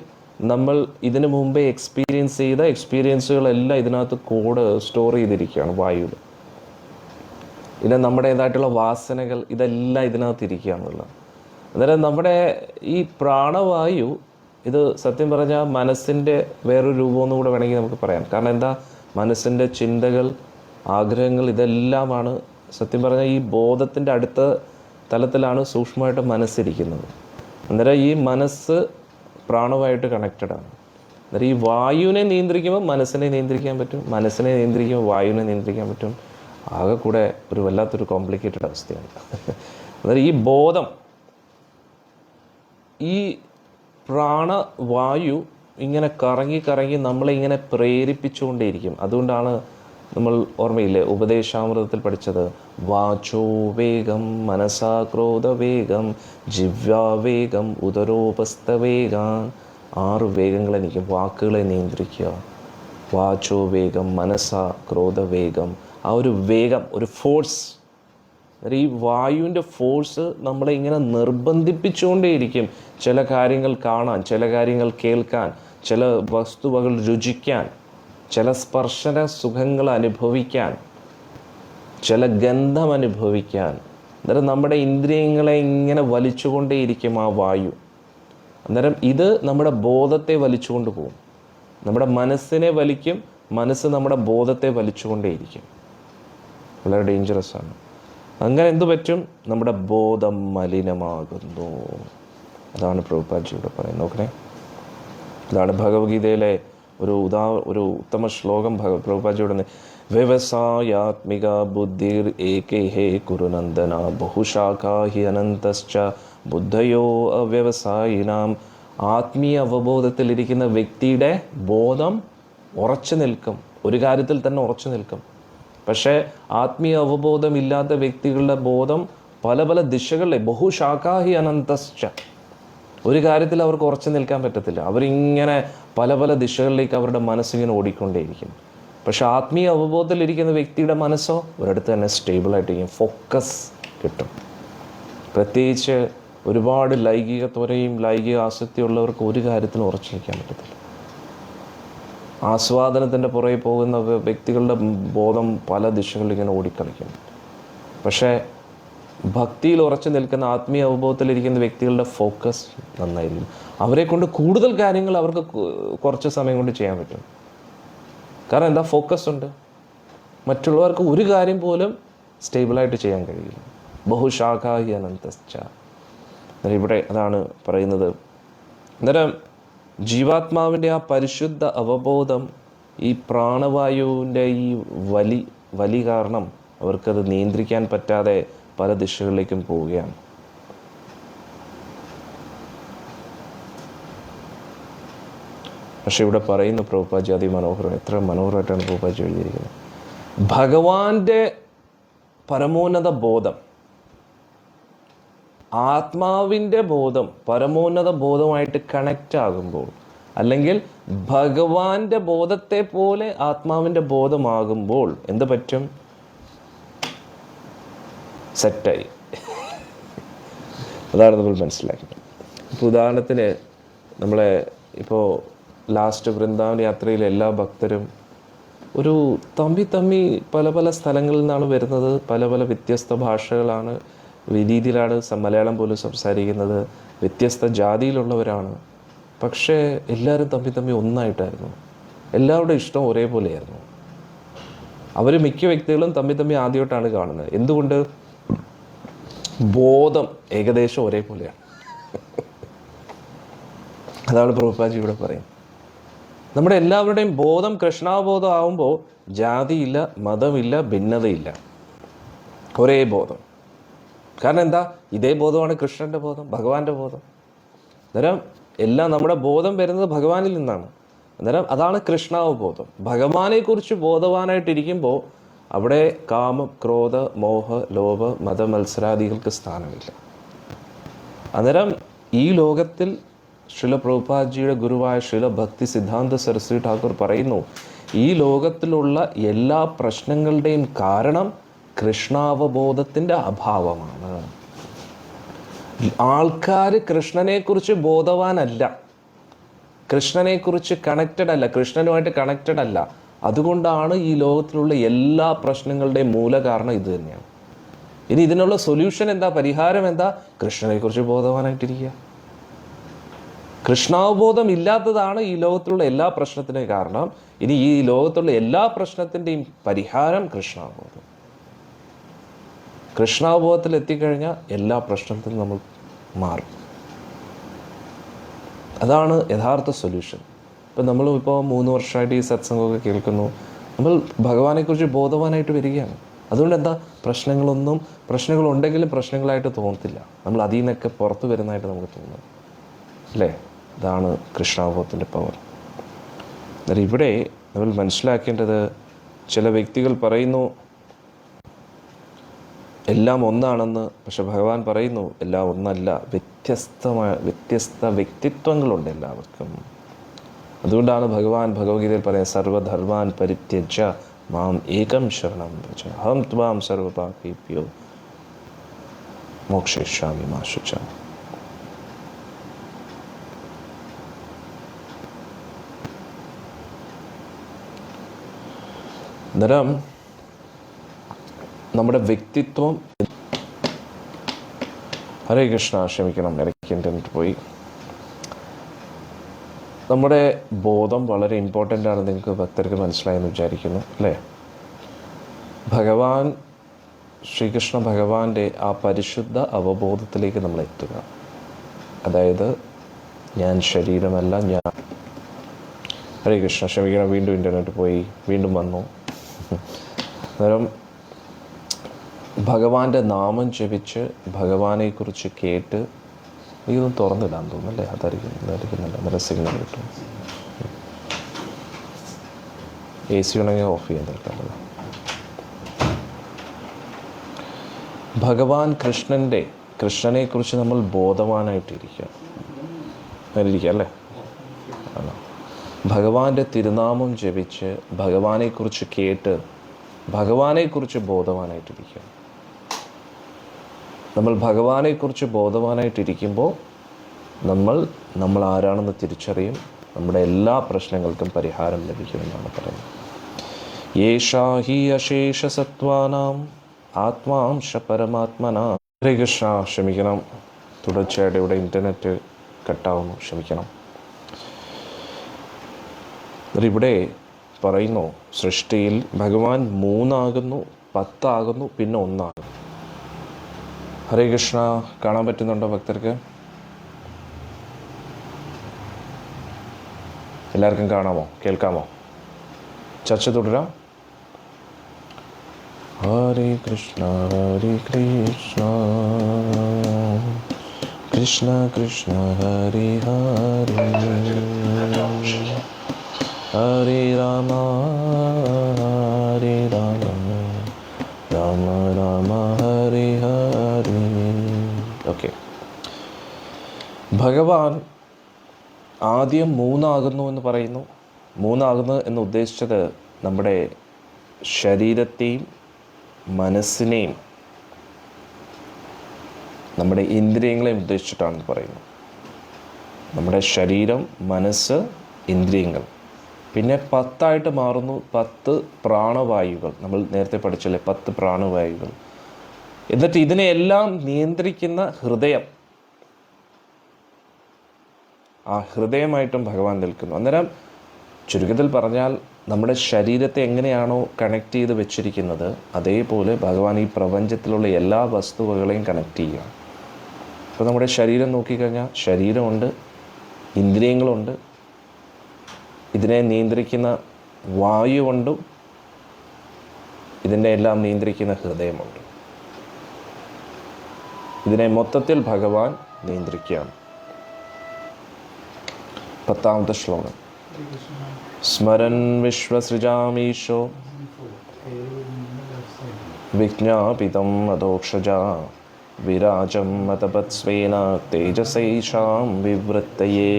നമ്മൾ ഇതിനു മുമ്പേ എക്സ്പീരിയൻസ് ചെയ്ത എക്സ്പീരിയൻസുകളെല്ലാം ഇതിനകത്ത് സ്റ്റോർ ചെയ്തിരിക്കുകയാണ് വായുവിൽ. പിന്നെ നമ്മുടേതായിട്ടുള്ള വാസനകൾ ഇതെല്ലാം ഇതിനകത്ത് ഇരിക്കുകയാണുള്ളത്. അന്നേരം നമ്മുടെ ഈ പ്രാണവായു ഇത് സത്യം പറഞ്ഞാൽ മനസ്സിൻ്റെ വേറൊരു രൂപമെന്ന് കൂടെ വേണമെങ്കിൽ നമുക്ക് പറയാം. കാരണം എന്താ? മനസ്സിൻ്റെ ചിന്തകൾ, ആഗ്രഹങ്ങൾ ഇതെല്ലാമാണ് സത്യം പറഞ്ഞാൽ ഈ ബോധത്തിൻ്റെ അടുത്ത തലത്തിലാണ് സൂക്ഷ്മമായിട്ട് മനസ്സിരിക്കുന്നത്. അന്നേരം ഈ മനസ്സ് പ്രാണവായിട്ട് കണക്റ്റഡാണ്. അന്നേരം ഈ വായുവിനെ നിയന്ത്രിക്കുമ്പോൾ മനസ്സിനെ നിയന്ത്രിക്കാൻ പറ്റും, മനസ്സിനെ നിയന്ത്രിക്കുമ്പോൾ വായുവിനെ നിയന്ത്രിക്കാൻ പറ്റും. ആകെ കൂടെ ഒരു വല്ലാത്തൊരു കോംപ്ലിക്കേറ്റഡ് അവസ്ഥയാണ്. അന്നേരം ഈ ബോധം, ഈ പ്രാണവായു ഇങ്ങനെ കറങ്ങി കറങ്ങി നമ്മളെ ഇങ്ങനെ പ്രേരിപ്പിച്ചുകൊണ്ടേയിരിക്കും. അതുകൊണ്ടാണ് നമ്മൾ ഓർമ്മയില്ലേ ഉപദേശാമൃതത്തിൽ പഠിച്ചത്? വാചോ വേഗം, മനസാ ക്രോധവേഗം, വാചോ വേഗം, മനസ്സ ക്രോധവേഗം. ആ ഒരു വേഗം, ഒരു ഫോഴ്സ്, ഈ വായുവിൻ്റെ ഫോഴ്സ് നമ്മളെ ഇങ്ങനെ നിർബന്ധിപ്പിച്ചുകൊണ്ടേയിരിക്കും ചില കാര്യങ്ങൾ കാണാൻ, ചില കാര്യങ്ങൾ കേൾക്കാൻ, ചില വസ്തുവകൾ രുചിക്കാൻ, ചില സ്പർശന സുഖങ്ങൾ അനുഭവിക്കാൻ, ചില ഗന്ധം അനുഭവിക്കാൻ. അന്നേരം നമ്മുടെ ഇന്ദ്രിയങ്ങളെ ഇങ്ങനെ വലിച്ചുകൊണ്ടേയിരിക്കും ആ വായു. അന്നേരം ഇത് നമ്മുടെ ബോധത്തെ വലിച്ചുകൊണ്ട് പോകും, നമ്മുടെ മനസ്സിനെ വലിക്കും, മനസ്സ് നമ്മുടെ ബോധത്തെ വലിച്ചുകൊണ്ടേയിരിക്കും. വളരെ ഡേഞ്ചറസ് ആണ്. അങ്ങനെ എന്തു പറ്റും? നമ്മുടെ ബോധം മലിനമാകുന്നു. അതാണ് പ്രഭുപാദ്ജിയുടെ പറയുന്നത്. നോക്കണേ, അതാണ് ഭഗവത്ഗീതയിലെ ഒരു ഉത്തമ ശ്ലോകം. പ്രഭുപാദ്ജിയുടെ വ്യവസായാത്മിക ബുദ്ധിർ ഏകേ ഹേ കുരുനന്ദന ബഹുശാഖാ ഹി അനന്തശ്ച ബുദ്ധയോ അവ്യവസായിനാം. ആത്മീയ അവബോധത്തിലിരിക്കുന്ന വ്യക്തിയുടെ ബോധം ഉറച്ചു നിൽക്കും, ഒരു കാര്യത്തിൽ തന്നെ ഉറച്ചു നിൽക്കും. പക്ഷേ ആത്മീയ അവബോധമില്ലാത്ത വ്യക്തികളുടെ ബോധം പല പല ദിശകളിലെ ബഹുശാഖാ ഹി അനന്തശ്ച, ഒരു കാര്യത്തിൽ അവർക്ക് ഉറച്ചു നിൽക്കാൻ പറ്റത്തില്ല. അവരിങ്ങനെ പല പല ദിശകളിലേക്ക് അവരുടെ മനസ്സിങ്ങനെ ഓടിക്കൊണ്ടേയിരിക്കും. പക്ഷെ ആത്മീയ അവബോധത്തിലിരിക്കുന്ന വ്യക്തിയുടെ മനസ്സോ ഒരിടത്ത് തന്നെ സ്റ്റേബിളായിട്ടിരിക്കും, ഫോക്കസ് കിട്ടും. പ്രത്യേകിച്ച് ഒരുപാട് ലൈംഗിക ത്വരയും ലൈംഗിക ആസക്തിയുള്ളവർക്ക് ഒരു കാര്യത്തിലും ഉറച്ചു നിൽക്കാൻ പറ്റത്തില്ല. ആസ്വാദനത്തിൻ്റെ പുറകെ പോകുന്ന വ്യക്തികളുടെ ബോധം പല ദിശകളിൽ ഇങ്ങനെ ഓടിക്കളിക്കും. പക്ഷേ ഭക്തിയിൽ ഉറച്ചു നിൽക്കുന്ന ആത്മീയ അവബോധത്തിലിരിക്കുന്ന വ്യക്തികളുടെ ഫോക്കസ് നന്നായിരിക്കും. അവരെ കൊണ്ട് കൂടുതൽ കാര്യങ്ങൾ അവർക്ക് കുറച്ച് സമയം കൊണ്ട് ചെയ്യാൻ പറ്റും. കാരണം എന്താ? ഫോക്കസ് ഉണ്ട്. മറ്റുള്ളവർക്ക് ഒരു കാര്യം പോലും സ്റ്റേബിളായിട്ട് ചെയ്യാൻ കഴിയില്ല. ബഹുശാഖാ ഹി അനന്തശ്ച. ഇവിടെ അതാണ് പറയുന്നത്. അന്നേരം ജീവാത്മാവിൻ്റെ ആ പരിശുദ്ധ അവബോധം ഈ പ്രാണവായുവിൻ്റെ ഈ വലി കാരണം അവർക്കത് നിയന്ത്രിക്കാൻ പറ്റാതെ പല ദിശകളിലേക്കും പോവുകയാണ്. പക്ഷെ ഇവിടെ പറയുന്ന പ്രഭുപാദി അതിമനോഹരം, എത്ര മനോഹരമായിട്ടാണ് പ്രഭുപാദി എഴുതിയിരിക്കുന്നത്. ഭഗവാന്റെ പരമോന്നത ബോധം, ആത്മാവിൻ്റെ ബോധം പരമോന്നത ബോധമായിട്ട് കണക്റ്റ് ആകുമ്പോൾ, അല്ലെങ്കിൽ ഭഗവാന്റെ ബോധത്തെ പോലെ ആത്മാവിൻ്റെ ബോധമാകുമ്പോൾ എന്ത് പറ്റും? സെറ്റായി. അതാണ് നമ്മൾ മനസ്സിലാക്കുന്നത്. ഇപ്പോൾ ഉദാഹരണത്തിന് നമ്മളെ ഇപ്പോൾ ലാസ്റ്റ് വൃന്ദാവൻ യാത്രയിൽ എല്ലാ ഭക്തരും ഒരു തമ്മി പല പല സ്ഥലങ്ങളിൽ നിന്നാണ് വരുന്നത്. പല പല വ്യത്യസ്ത ഭാഷകളാണ്, രീതിയിലാണ് മലയാളം പോലും സംസാരിക്കുന്നത്. വ്യത്യസ്ത ജാതിയിലുള്ളവരാണ്. പക്ഷേ എല്ലാവരും തമ്മി ഒന്നായിട്ടായിരുന്നു. എല്ലാവരുടെയും ഇഷ്ടം ഒരേപോലെയായിരുന്നു. അവർ മിക്ക വ്യക്തികളും തമ്മി ആദ്യമായിട്ടാണ് കാണുന്നത്. എന്തുകൊണ്ട്? ബോധം ഏകദേശം ഒരേപോലെയാണ്. അതാണ് പ്രഭുപാദി ഇവിടെ പറയുന്നത്. നമ്മുടെ എല്ലാവരുടെയും ബോധം കൃഷ്ണാബോധം ആകുമ്പോൾ ജാതിയില്ല, മതമില്ല, ഭിന്നതയില്ല, ഒരേ ബോധം. കാരണം എന്താ? ഇതേ ബോധമാണ് കൃഷ്ണൻ്റെ ബോധം, ഭഗവാന്റെ ബോധം. അന്നേരം എല്ലാം നമ്മുടെ ബോധം വരുന്നത് ഭഗവാനിൽ നിന്നാണ്. അന്നേരം അതാണ് കൃഷ്ണാവബോധം. ഭഗവാനെക്കുറിച്ച് ബോധവാനായിട്ടിരിക്കുമ്പോൾ അവിടെ കാമം, ക്രോധ, മോഹ, ലോഭ, മതമത്സരാദികൾക്ക് സ്ഥാനമില്ല. അന്നേരം ഈ ലോകത്തിൽ ശ്രീല പ്രഭുപാദ്ജിയുടെ ഗുരുവായ ശ്രീല ഭക്തി സിദ്ധാന്ത സരസ്വതി ഠാക്കൂർ പറയുന്നു, ഈ ലോകത്തിലുള്ള എല്ലാ പ്രശ്നങ്ങളുടെയും കാരണം കൃഷ്ണാവബോധത്തിൻ്റെ അഭാവമാണ്. ആൾക്കാർ കൃഷ്ണനെക്കുറിച്ച് ബോധവാനല്ല, കൃഷ്ണനെക്കുറിച്ച് കണക്റ്റഡ് അല്ല, കൃഷ്ണനുമായിട്ട് കണക്റ്റഡ് അല്ല. അതുകൊണ്ടാണ് ഈ ലോകത്തിലുള്ള എല്ലാ പ്രശ്നങ്ങളുടെയും മൂലകാരണം ഇത് തന്നെയാണ്. ഇനി ഇതിനുള്ള സൊല്യൂഷൻ എന്താ? പരിഹാരം എന്താ? കൃഷ്ണനെക്കുറിച്ച് ബോധവാനായിട്ടിരിക്കുക. കൃഷ്ണാവബോധം ഇല്ലാത്തതാണ് ഈ ലോകത്തിലുള്ള എല്ലാ പ്രശ്നത്തിനും കാരണം. ഇനി ഈ ലോകത്തുള്ള എല്ലാ പ്രശ്നത്തിൻ്റെയും പരിഹാരം കൃഷ്ണാവബോധം. കൃഷ്ണാവബോധത്തിൽ എത്തിക്കഴിഞ്ഞാൽ എല്ലാ പ്രശ്നത്തിനും നമ്മൾ മാറും. അതാണ് യഥാർത്ഥ സൊല്യൂഷൻ. ഇപ്പം നമ്മളിപ്പോൾ 3 വർഷമായിട്ട് ഈ സത്സംഗമൊക്കെ കേൾക്കുന്നു. നമ്മൾ ഭഗവാനെക്കുറിച്ച് ബോധവാനായിട്ട് വരികയാണ്. അതുകൊണ്ട് എന്താ? പ്രശ്നങ്ങളുണ്ടെങ്കിലും പ്രശ്നങ്ങളായിട്ട് തോന്നത്തില്ല. നമ്മൾ അതിൽ നിന്നൊക്കെ പുറത്തു വരുന്നതായിട്ട് നമുക്ക് തോന്നും, അല്ലേ? ഇതാണ് കൃഷ്ണാവബോധത്തിൻ്റെ പവർ. എന്നാൽ ഇവിടെ നമ്മൾ മനസ്സിലാക്കേണ്ടത്, ചില വ്യക്തികൾ പറയുന്നു എല്ലാം ഒന്നാണെന്ന്. പക്ഷെ ഭഗവാൻ പറയുന്നു എല്ലാം ഒന്നല്ല, വ്യത്യസ്ത വ്യക്തിത്വങ്ങളുണ്ട് എല്ലാവർക്കും. അതുകൊണ്ടാണ് ഭഗവാൻ ഭഗവത്ഗീതയിൽ പറയുന്നത്, സർവധർമാൻ പരിത്യജ്യ മാം ഏകം ശരണം വ്രജ അഹം ത്വാം സർവപാപേഭ്യോ മോക്ഷയിഷ്യാമി മാ ശുച. അന്നേരം നമ്മുടെ വ്യക്തിത്വം, ഹരേ കൃഷ്ണ, ക്ഷമിക്കണം, ഇടയ്ക്ക് ഇൻ്റർനെറ്റ് പോയി. നമ്മുടെ ബോധം വളരെ ഇമ്പോർട്ടൻ്റ് ആണ്, നിങ്ങൾക്ക് ഭക്തർക്ക് മനസ്സിലായെന്ന് വിചാരിക്കുന്നു അല്ലേ? ഭഗവാൻ ശ്രീകൃഷ്ണ ഭഗവാന്റെ ആ പരിശുദ്ധ അവബോധത്തിലേക്ക് നമ്മൾ എത്തുക. അതായത് ഞാൻ ശരീരമല്ല, ഞാൻ, ഹരേ കൃഷ്ണ, ക്ഷമിക്കണം, വീണ്ടും ഇൻ്റർനെറ്റ് പോയി, വീണ്ടും വന്നു. അന്നേരം ഭഗവാന്റെ നാമം ജപിച്ച് ഭഗവാനെക്കുറിച്ച് കേട്ട്, ഇതൊന്നും തുറന്നിടാൻ തോന്നുന്നല്ലേ? അതായിരിക്കുന്നില്ല, നല്ല സിഗ്നൽ കിട്ടും. AC ഉണ്ടെങ്കിൽ ഓഫ് ചെയ്യാൻ തൽക്കാലം. ഭഗവാൻ കൃഷ്ണനെക്കുറിച്ച് നമ്മൾ ബോധവാനായിട്ടിരിക്കുക അല്ലേ? ആണോ? ഭഗവാന്റെ തിരുനാമം ജപിച്ച് ഭഗവാനെക്കുറിച്ച് കേട്ട് ഭഗവാനെക്കുറിച്ച് ബോധവാനായിട്ടിരിക്കുക. നമ്മൾ ഭഗവാനെക്കുറിച്ച് ബോധവാനായിട്ടിരിക്കുമ്പോൾ നമ്മൾ ആരാണെന്ന് തിരിച്ചറിയും. നമ്മുടെ എല്ലാ പ്രശ്നങ്ങൾക്കും പരിഹാരം ലഭിക്കുമെന്നാണ് പറയുന്നത്. യേഷാ ഹി അശേഷ സത്വാനാം ആത്മാംശ പരമാത്മന. ഹരേ കൃഷ്ണ, ക്ഷമിക്കണം, തുടർച്ചയായിട്ട് ഇവിടെ ഇൻ്റർനെറ്റ് കട്ടാവുന്നു, ക്ഷമിക്കണം. ഇവിടെ പറയുന്നു, സൃഷ്ടിയിൽ ഭഗവാൻ 3 ആകുന്നു, 10 ആകുന്നു, പിന്നെ 1 ആകുന്നു. ഹരേ കൃഷ്ണ, കാണാൻ പറ്റുന്നുണ്ടോ ഭക്തർക്ക്? എല്ലാവർക്കും കാണാമോ, കേൾക്കാമോ? ചർച്ച തുടരാം. ഹരേ കൃഷ്ണ കൃഷ്ണ കൃഷ്ണ ഹരേ ഹരേ, ഹരേ രാമ രാമ രാമ ഹരേ ഹരേ. ഓക്കെ, ഭഗവാൻ ആദ്യം 3 ആകുന്നു എന്ന് പറയുന്നു. 3 ആകുന്നു എന്ന് ഉദ്ദേശിച്ചത് നമ്മുടെ ശരീരത്തെയും മനസ്സിനെയും നമ്മുടെ ഇന്ദ്രിയങ്ങളെയും ഉദ്ദേശിച്ചിട്ടാണെന്ന് പറയുന്നു. നമ്മുടെ ശരീരം, മനസ്സ്, ഇന്ദ്രിയങ്ങൾ. പിന്നെ 10 ആയിട്ട് മാറുന്നു. 10 പ്രാണവായുകൾ, നമ്മൾ നേരത്തെ പഠിച്ചല്ലേ, 10 പ്രാണവായുകൾ. എന്നിട്ട് ഇതിനെയെല്ലാം നിയന്ത്രിക്കുന്ന ഹൃദയം, ആ ഹൃദയമായിട്ടും ഭഗവാൻ നിൽക്കുന്നു. അന്നേരം ചുരുക്കത്തിൽ പറഞ്ഞാൽ, നമ്മുടെ ശരീരത്തെ എങ്ങനെയാണോ കണക്ട് ചെയ്ത് വെച്ചിരിക്കുന്നത്, അതേപോലെ ഭഗവാൻ ഈ പ്രപഞ്ചത്തിലുള്ള എല്ലാ വസ്തുവകളെയും കണക്ട് ചെയ്യുക. ഇപ്പോൾ നമ്മുടെ ശരീരം നോക്കിക്കഴിഞ്ഞാൽ ശരീരമുണ്ട്, ഇന്ദ്രിയങ്ങളുണ്ട്, ഇതിനെ നിയന്ത്രിക്കുന്ന വായുവുണ്ടും, ഇതിനെ എല്ലാം നിയന്ത്രിക്കുന്ന ഹൃദയമുണ്ട്. ഇതിനെ മൊത്തത്തിൽ ഭഗവാൻ നിയന്ത്രിക്കുകയാണ്. 10ാമത്തെ ശ്ലോകം. സ്മരൻ വിശ്വസൃജാമീശോ വിജ്ഞാപിതം അദോക്ഷജ വിരാജം അതപത്സ്വേന തേജസൈഷാം വിവൃത്തയേ.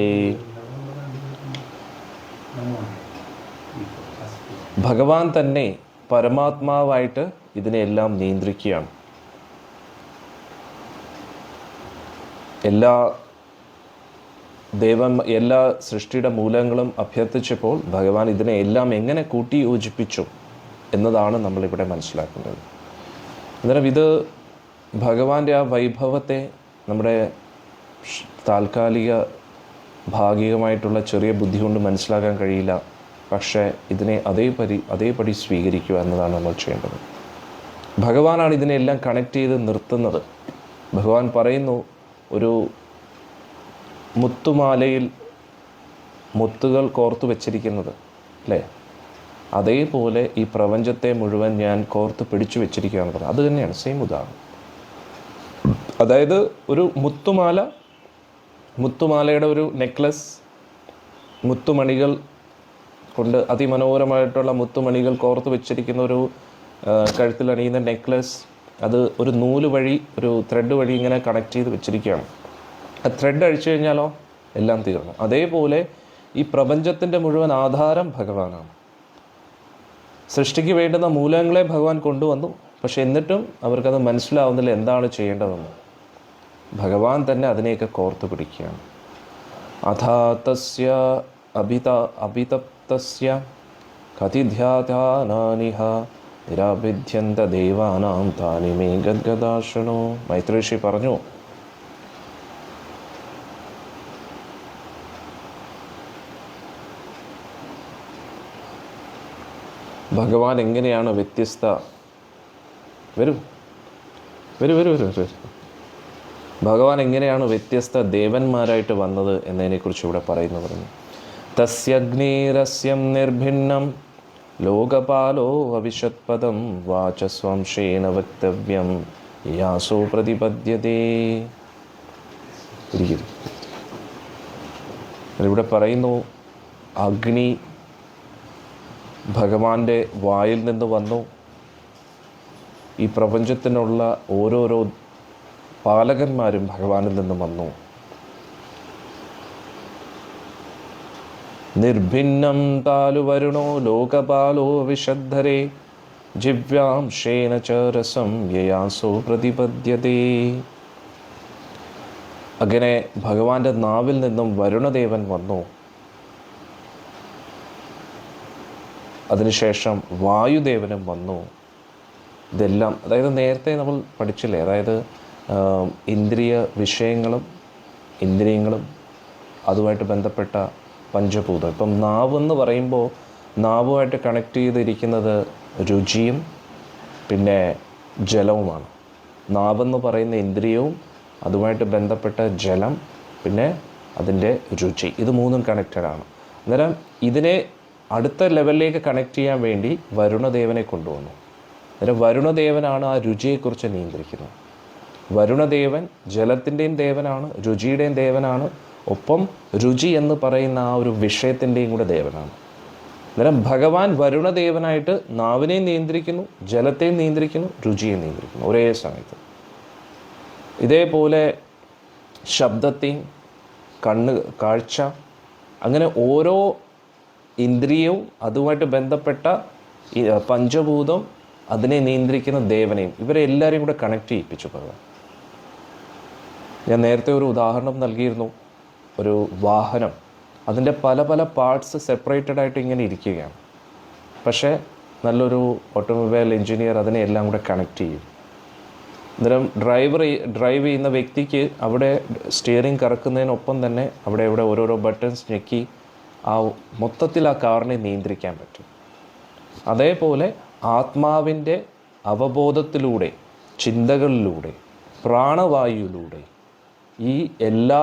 ഭഗവാൻ തന്നെ പരമാത്മാവായിട്ട് ഇതിനെല്ലാം നിയന്ത്രിക്കുകയാണ്. എല്ലാ സൃഷ്ടിയുടെ മൂലങ്ങളും അഭ്യർത്ഥിച്ചപ്പോൾ ഭഗവാൻ ഇതിനെ എല്ലാം എങ്ങനെ കൂട്ടി യോജിപ്പിച്ചു എന്നതാണ് നമ്മളിവിടെ മനസ്സിലാക്കുന്നത്. അന്നേരം ഇത് ഭഗവാന്റെ ആ വൈഭവത്തെ നമ്മുടെ താൽക്കാലിക ഭാഗികമായിട്ടുള്ള ചെറിയ ബുദ്ധി കൊണ്ട് മനസ്സിലാക്കാൻ കഴിയില്ല. പക്ഷേ ഇതിനെ അതേപടി സ്വീകരിക്കുക എന്നതാണ് നമ്മൾ ചെയ്യേണ്ടത്. ഭഗവാനാണ് ഇതിനെല്ലാം കണക്ട് ചെയ്ത് നിർത്തുന്നത്. ഭഗവാൻ പറയുന്നു, ഒരു മുത്തുമാലയിൽ മുത്തുകൾ കോർത്തു വെച്ചിരിക്കുന്നത് അല്ലേ, അതേപോലെ ഈ പ്രപഞ്ചത്തെ മുഴുവൻ ഞാൻ കോർത്ത് പിടിച്ചു വെച്ചിരിക്കുകയാണ് പറഞ്ഞത്. അത് തന്നെയാണ് സെയിം ഉദാഹരണം. അതായത് ഒരു മുത്തുമാലയുടെ ഒരു നെക്ലസ്, മുത്തുമണികൾ കൊണ്ട് അതിമനോഹരമായിട്ടുള്ള മുത്തുമണികൾ കോർത്ത് വെച്ചിരിക്കുന്ന ഒരു കഴുത്തിലണിയുന്ന നെക്ലസ്, അത് ഒരു നൂല് വഴി, ഒരു ത്രെഡ് വഴി ഇങ്ങനെ കണക്ട് ചെയ്ത് വെച്ചിരിക്കുകയാണ്. ആ ത്രെഡ് അഴിച്ചു കഴിഞ്ഞാലോ എല്ലാം തീർന്നു. അതേപോലെ ഈ പ്രപഞ്ചത്തിൻ്റെ മുഴുവൻ ആധാരം ഭഗവാനാണ്. സൃഷ്ടിക്ക് വേണ്ടുന്ന മൂലങ്ങളെ ഭഗവാൻ കൊണ്ടുവന്നു. പക്ഷെ എന്നിട്ടും അവർക്കത് മനസ്സിലാവുന്നില്ല എന്താണ് ചെയ്യേണ്ടതെന്ന്. ഭഗവാൻ തന്നെ അതിനെയൊക്കെ കോർത്തു പിടിക്കുകയാണ്. അഥാ തസ്യ അഭിതപ്തസ്യ കതിധ്യാനാനിഹ നിരാഭിധ്യന്ത ദേവാനാം താനി മേ ഗദ്ഗദാശനോ. മൈത്രേഷി പറഞ്ഞു, ഭഗവാൻ എങ്ങനെയാണ് വ്യത്യസ്ത ഭഗവാൻ എങ്ങനെയാണ് വ്യത്യസ്ത ദേവന്മാരായിട്ട് വന്നത് എന്നതിനെക്കുറിച്ച് ഇവിടെ പറഞ്ഞു. തസ്യഗ്നിരസ്യം നിർഭിന്നം ലോകപാലോ അവിശത്പദം വാചസ്വംശേന വക്തവ്യം യാസോ പ്രതിപദ്യതേ. ഇവിടെ പറയുന്നു, അഗ്നി ഭഗവാന്റെ വായിൽ നിന്ന് വന്നു. ഈ പ്രപഞ്ചത്തിനുള്ള ഓരോരോ പാലകന്മാരും ഭഗവാനിൽ നിന്ന് വന്നു. നിർഭിന്നം താലു വരുണോ ലോകപാലോ വിശദ്ധരേ ജിവ്യാംശേന ച രസം യയാസോ പ്രതിപദ്യതേ. അങ്ങനെ ഭഗവാന്റെ നാവിൽ നിന്നും വരുണദേവൻ വന്നു. അതിനുശേഷം വായുദേവനും വന്നു. ഇതെല്ലാം അതായത് നേരത്തെ നമ്മൾ പഠിച്ചില്ലേ, അതായത് ഇന്ദ്രിയ വിഷയങ്ങളും ഇന്ദ്രിയങ്ങളും അതുമായിട്ട് ബന്ധപ്പെട്ട പഞ്ചഭൂതം. ഇപ്പം നാവെന്ന് പറയുമ്പോൾ നാവുമായിട്ട് കണക്ട് ചെയ്തിരിക്കുന്നത് രുചിയും പിന്നെ ജലവുമാണ്. നാവെന്ന് പറയുന്ന ഇന്ദ്രിയവും അതുമായിട്ട് ബന്ധപ്പെട്ട ജലം പിന്നെ അതിൻ്റെ രുചി, ഇത് മൂന്നും കണക്റ്റഡാണ്. അന്നേരം ഇതിനെ അടുത്ത ലെവലിലേക്ക് കണക്ട് ചെയ്യാൻ വേണ്ടി വരുണദേവനെ കൊണ്ടുവന്നു. അന്നേരം വരുണദേവനാണ് ആ രുചിയെക്കുറിച്ച് നിയന്ത്രിക്കുന്നത്. വരുണദേവൻ ജലത്തിൻ്റെയും ദേവനാണ്, രുചിയുടെയും ദേവനാണ്, ഒപ്പം രുചി എന്ന് പറയുന്ന ആ ഒരു വിഷയത്തിൻ്റെയും കൂടെ ദേവനാണ്. അന്നേരം ഭഗവാൻ വരുണദേവനായിട്ട് നാവിനെയും നിയന്ത്രിക്കുന്നു, ജലത്തെയും നിയന്ത്രിക്കുന്നു, രുചിയെയും നിയന്ത്രിക്കുന്നു ഒരേ സമയത്ത്. ഇതേപോലെ ശബ്ദത്തെയും കാഴ്ച, അങ്ങനെ ഓരോ ഇന്ദ്രിയവും അതുമായിട്ട് ബന്ധപ്പെട്ട പഞ്ചഭൂതം അതിനെ നിയന്ത്രിക്കുന്ന ദേവനെയും ഇവരെ എല്ലാവരെയും കൂടെ കണക്ട് ചെയ്യിപ്പിച്ചു ഭഗവാൻ. ഞാൻ നേരത്തെ ഒരു ഉദാഹരണം നൽകിയിരുന്നു. ഒരു വാഹനം, അതിൻ്റെ പല പല പാർട്സ് സെപ്പറേറ്റഡ് ആയിട്ട് ഇങ്ങനെ ഇരിക്കുകയാണ്. പക്ഷേ നല്ലൊരു ഓട്ടോമൊബൈൽ എഞ്ചിനീയർ അതിനെ എല്ലാം കൂടെ കണക്ട് ചെയ്യും. അന്നേരം ഡ്രൈവ് ചെയ്യുന്ന വ്യക്തിക്ക് അവിടെ സ്റ്റിയറിംഗ് കറക്കുന്നതിനൊപ്പം തന്നെ അവിടെ ഓരോരോ ബട്ടൺസ് ഞെക്കി ആ മൊത്തത്തിൽ ആ കാറിനെ നിയന്ത്രിക്കാൻ പറ്റും. അതേപോലെ ആത്മാവിൻ്റെ അവബോധത്തിലൂടെ, ചിന്തകളിലൂടെ, പ്രാണവായുവിലൂടെ ഈ എല്ലാ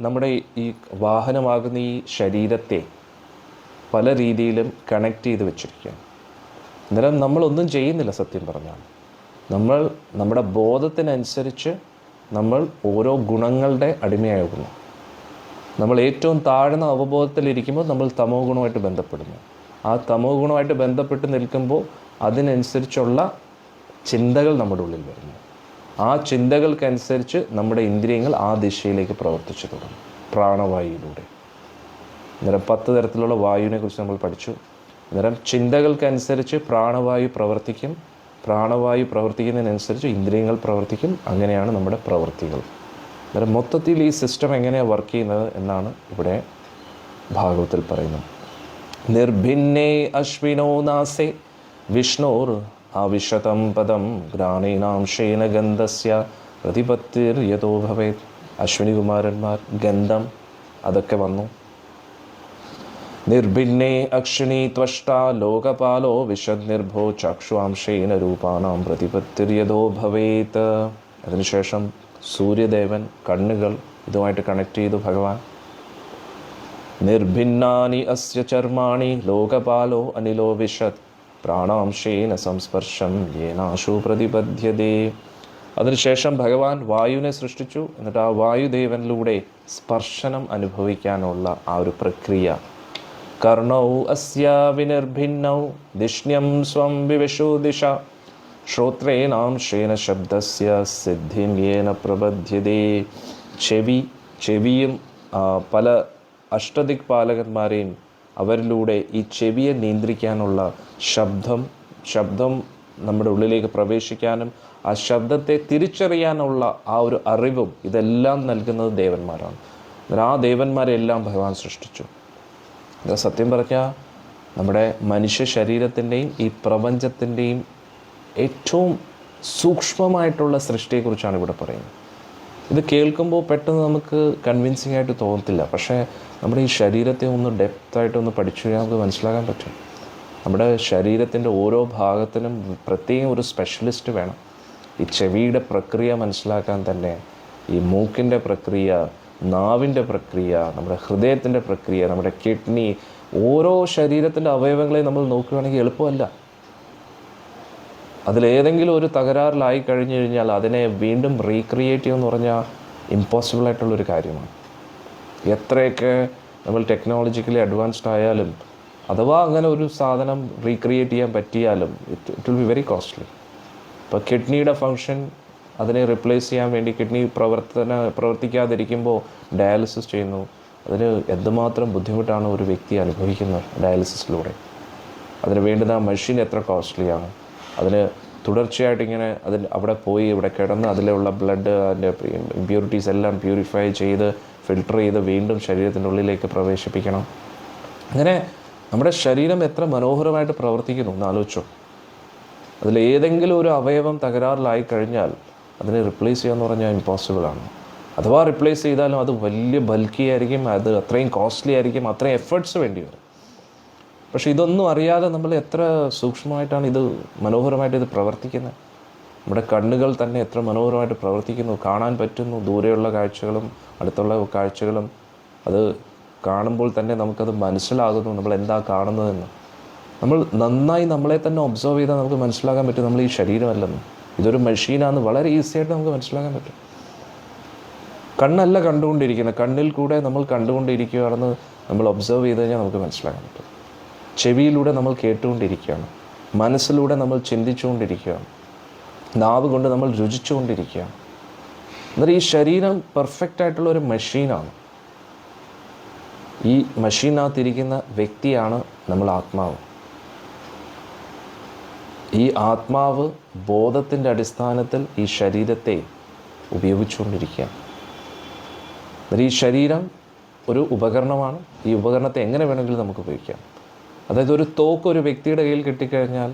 നമ്മുടെ ഈ വാഹനമാകുന്ന ഈ ശരീരത്തെ പല രീതിയിലും കണക്ട് ചെയ്ത് വെച്ചിരിക്കുകയാണ്. അന്നേരം നമ്മളൊന്നും ചെയ്യുന്നില്ല. സത്യം പറഞ്ഞാൽ നമ്മൾ നമ്മുടെ ബോധത്തിനനുസരിച്ച് നമ്മൾ ഓരോ ഗുണങ്ങളുടെ അടിമയാകുന്നു. നമ്മൾ ഏറ്റവും താഴ്ന്ന അവബോധത്തിലിരിക്കുമ്പോൾ നമ്മൾ തമോ ഗുണമായിട്ട് ബന്ധപ്പെടുന്നു. ആ തമോ ഗുണമായിട്ട് ബന്ധപ്പെട്ട് നിൽക്കുമ്പോൾ അതിനനുസരിച്ചുള്ള ചിന്തകൾ നമ്മുടെ ഉള്ളിൽ വരുന്നു. ആ ചിന്തകൾക്കനുസരിച്ച് നമ്മുടെ ഇന്ദ്രിയങ്ങൾ ആ ദിശയിലേക്ക് പ്രവർത്തിച്ചു തുടങ്ങും പ്രാണവായുവിലൂടെ. അന്നേരം 10 തരത്തിലുള്ള വായുവിനെ കുറിച്ച് നമ്മൾ പഠിച്ചു. അന്നേരം ചിന്തകൾക്കനുസരിച്ച് പ്രാണവായു പ്രവർത്തിക്കും, പ്രാണവായു പ്രവർത്തിക്കുന്നതിനനുസരിച്ച് ഇന്ദ്രിയങ്ങൾ പ്രവർത്തിക്കും. അങ്ങനെയാണ് നമ്മുടെ പ്രവൃത്തികൾ. അന്നേരം മൊത്തത്തിൽ ഈ സിസ്റ്റം എങ്ങനെയാണ് വർക്ക് ചെയ്യുന്നത് എന്നാണ് ഇവിടെ ഭാഗവത്തിൽ പറയുന്നത്. നിർഭിന്നേ അശ്വിനോ നാസേ വിഷ്ണോർ ആവിശതം പദം ഗ്രാണീനാംശേന ഗന്ധസ്യ പ്രതിപത്തിർയതോ ഭവേത്. അശ്വിനികുമാരന്മാർ, ഗന്ധം, അതൊക്കെ വന്നു. നിർഭിന്നേ അക്ഷിണി ത്വഷ്ട ലോകപാലോ വിശദ്നിർഭോ ചക്ഷുംശേന രൂപാണാം പ്രതിപത്തിർയതോ ഭവേത്. അതിനുശേഷം സൂര്യദേവൻ, കണ്ണുകൾ, ഇതുമായിട്ട് കണക്ട് ചെയ്തു ഭഗവാൻ. നിർഭിന്നാനി അസ്യ ചർമാണി ലോകപാലോ അനിലോ വിശത് പ്രാണാംശേന സംസ്പർശം യേനാശു പ്രതിപദ്ധ്യതേ. അതിനുശേഷം ഭഗവാൻ വായുവിനെ സൃഷ്ടിച്ചു. എന്നിട്ട് ആ വായുദേവനിലൂടെ സ്പർശനം അനുഭവിക്കാനുള്ള ആ ഒരു പ്രക്രിയ. കർണൗ അസ്യ വിനിർഭിന്നൗ ദിഷ്ണ്യം സ്വം വിവിശോ ദിശ ശ്രോത്രേണാംശേന ശബ്ദസ്യ സിദ്ധിം യേന പ്രബദ്ധ്യതേ. ചെവിയും പല അഷ്ടദിക്പാലകന്മാരെയും അവരിലൂടെ ഈ ചെവിയെ നിയന്ത്രിക്കാനുള്ള ശബ്ദം നമ്മുടെ ഉള്ളിലേക്ക് പ്രവേശിക്കാനും ആ ശബ്ദത്തെ തിരിച്ചറിയാനുള്ള ആ ഒരു അറിവും ഇതെല്ലാം നൽകുന്നത് ദേവന്മാരാണ്. ആ ദേവന്മാരെല്ലാം ഭഗവാൻ സൃഷ്ടിച്ചു. ഇത് സത്യം പറഞ്ഞാൽ നമ്മുടെ മനുഷ്യ ശരീരത്തിൻ്റെയും ഈ പ്രപഞ്ചത്തിൻ്റെയും ഏറ്റവും സൂക്ഷ്മമായിട്ടുള്ള സൃഷ്ടിയെക്കുറിച്ചാണ് ഇവിടെ പറയുന്നത്. ഇത് കേൾക്കുമ്പോൾ പെട്ടെന്ന് നമുക്ക് കൺവിൻസിങ് ആയിട്ട് തോന്നത്തില്ല. പക്ഷേ നമ്മുടെ ഈ ശരീരത്തെ ഒന്ന് ഡെപ്തായിട്ടൊന്ന് പഠിച്ചു കഴിഞ്ഞാൽ നമുക്ക് മനസ്സിലാക്കാൻ പറ്റും. നമ്മുടെ ശരീരത്തിൻ്റെ ഓരോ ഭാഗത്തിനും പ്രത്യേകം ഒരു സ്പെഷ്യലിസ്റ്റ് വേണം. ഈ ചെവിയുടെ പ്രക്രിയ മനസ്സിലാക്കാൻ തന്നെ ഈ മൂക്കിൻ്റെ പ്രക്രിയ, നാവിൻ്റെ പ്രക്രിയ, നമ്മുടെ ഹൃദയത്തിൻ്റെ പ്രക്രിയ, നമ്മുടെ കിഡ്നി, ഓരോ ശരീരത്തിൻ്റെ അവയവങ്ങളെ നമ്മൾ നോക്കുകയാണെങ്കിൽ എളുപ്പമല്ല. അതിലേതെങ്കിലും ഒരു തകരാറിലായി കഴിഞ്ഞു കഴിഞ്ഞാൽ അതിനെ വീണ്ടും റീക്രിയേറ്റ് ചെയ്യുമെന്ന് പറഞ്ഞാൽ ഇമ്പോസിബിളായിട്ടുള്ളൊരു കാര്യമാണ്. എത്രയൊക്കെ നമ്മൾ ടെക്നോളജിക്കലി അഡ്വാൻസ്ഡ് ആയാലും അഥവാ അങ്ങനെ ഒരു സാധനം റീക്രിയേറ്റ് ചെയ്യാൻ പറ്റിയാലും it will be very costly. ഇപ്പോൾ കിഡ്നിയുടെ ഫങ്ഷൻ അതിനെ റിപ്ലേസ് ചെയ്യാൻ വേണ്ടി കിഡ്നി പ്രവർത്തിക്കാതിരിക്കുമ്പോൾ ഡയാലിസിസ് ചെയ്യുന്നു. അതിന് എന്തുമാത്രം ബുദ്ധിമുട്ടാണ് ഒരു വ്യക്തി അനുഭവിക്കുന്നത് ഡയാലിസിസിലൂടെ. അതിന് വേണ്ടുന്ന മെഷീൻ എത്ര കോസ്റ്റ്ലിയാണ്. അതിന് തുടർച്ചയായിട്ട് ഇങ്ങനെ അവിടെ പോയി ഇവിടെ കിടന്ന് അതിലുള്ള ബ്ലഡ്, അതിൻ്റെ ഇമ്പ്യൂരിറ്റീസ് എല്ലാം പ്യൂരിഫൈ ചെയ്ത് ഫിൽട്ടർ ചെയ്ത് വീണ്ടും ശരീരത്തിൻ്റെ ഉള്ളിലേക്ക് പ്രവേശിപ്പിക്കണം. അങ്ങനെ നമ്മുടെ ശരീരം എത്ര മനോഹരമായിട്ട് പ്രവർത്തിക്കുന്നു എന്ന് ആലോചിച്ചോ. അതിലേതെങ്കിലും ഒരു അവയവം തകരാറിലായി കഴിഞ്ഞാൽ അതിനെ റിപ്ലേസ് ചെയ്യുക എന്ന് പറഞ്ഞാൽ ഇമ്പോസിബിളാണ്. അഥവാ റിപ്ലേസ് ചെയ്താലും അത് വലിയ ബൾക്കി ആയിരിക്കും, അത് അത്രയും കോസ്റ്റ്ലി ആയിരിക്കും, അത്രയും എഫേർട്സ് വേണ്ടി വരും. പക്ഷേ ഇതൊന്നും അറിയാതെ നമ്മൾ എത്ര സൂക്ഷ്മമായിട്ടാണ് ഇത് മനോഹരമായിട്ട് ഇത് പ്രവർത്തിക്കുന്നത്. നമ്മുടെ കണ്ണുകൾ തന്നെ എത്ര മനോഹരമായിട്ട് പ്രവർത്തിക്കുന്നു, കാണാൻ പറ്റുന്നു. ദൂരെയുള്ള കാഴ്ചകളും അടുത്തുള്ള കാഴ്ചകളും അത് കാണുമ്പോൾ തന്നെ നമുക്കത് മനസ്സിലാകുന്നു നമ്മൾ എന്താ കാണുന്നതെന്ന്. നമ്മൾ നന്നായി നമ്മളെ തന്നെ ഒബ്സർവ് ചെയ്താൽ നമുക്ക് മനസ്സിലാക്കാൻ പറ്റും നമ്മൾ ഈ ശരീരമല്ലെന്ന്, ഇതൊരു മെഷീനാണെന്ന് വളരെ ഈസിയായിട്ട് നമുക്ക് മനസ്സിലാക്കാൻ പറ്റും. കണ്ണല്ല കണ്ടുകൊണ്ടിരിക്കുന്നത്, കണ്ണിൽ കൂടെ നമ്മൾ കണ്ടുകൊണ്ടിരിക്കുകയാണെന്ന് നമ്മൾ ഒബ്സർവ് ചെയ്ത് കഴിഞ്ഞാൽ നമുക്ക് മനസ്സിലാക്കാൻ പറ്റും. ചെവിയിലൂടെ നമ്മൾ കേട്ടുകൊണ്ടിരിക്കുകയാണ്, മനസ്സിലൂടെ നമ്മൾ ചിന്തിച്ചുകൊണ്ടിരിക്കുകയാണ്, നാവ് കൊണ്ട് നമ്മൾ രുചിച്ചുകൊണ്ടിരിക്കുകയാണ്. എന്നാൽ ഈ ശരീരം പെർഫെക്റ്റ് ആയിട്ടുള്ള ഒരു മെഷീനാണ്. ഈ മെഷീനകത്തിരിക്കുന്ന വ്യക്തിയാണ് നമ്മൾ ആത്മാവ്. ഈ ആത്മാവ് ബോധത്തിൻ്റെ അടിസ്ഥാനത്തിൽ ഈ ശരീരത്തെ ഉപയോഗിച്ചുകൊണ്ടിരിക്കുകയാണ്. എന്നാൽ ഈ ശരീരം ഒരു ഉപകരണമാണ്. ഈ ഉപകരണത്തെ എങ്ങനെ വേണമെങ്കിലും നമുക്ക് ഉപയോഗിക്കാം. അതായത് ഒരു തോക്ക് ഒരു വ്യക്തിയുടെ കയ്യിൽ കിട്ടിക്കഴിഞ്ഞാൽ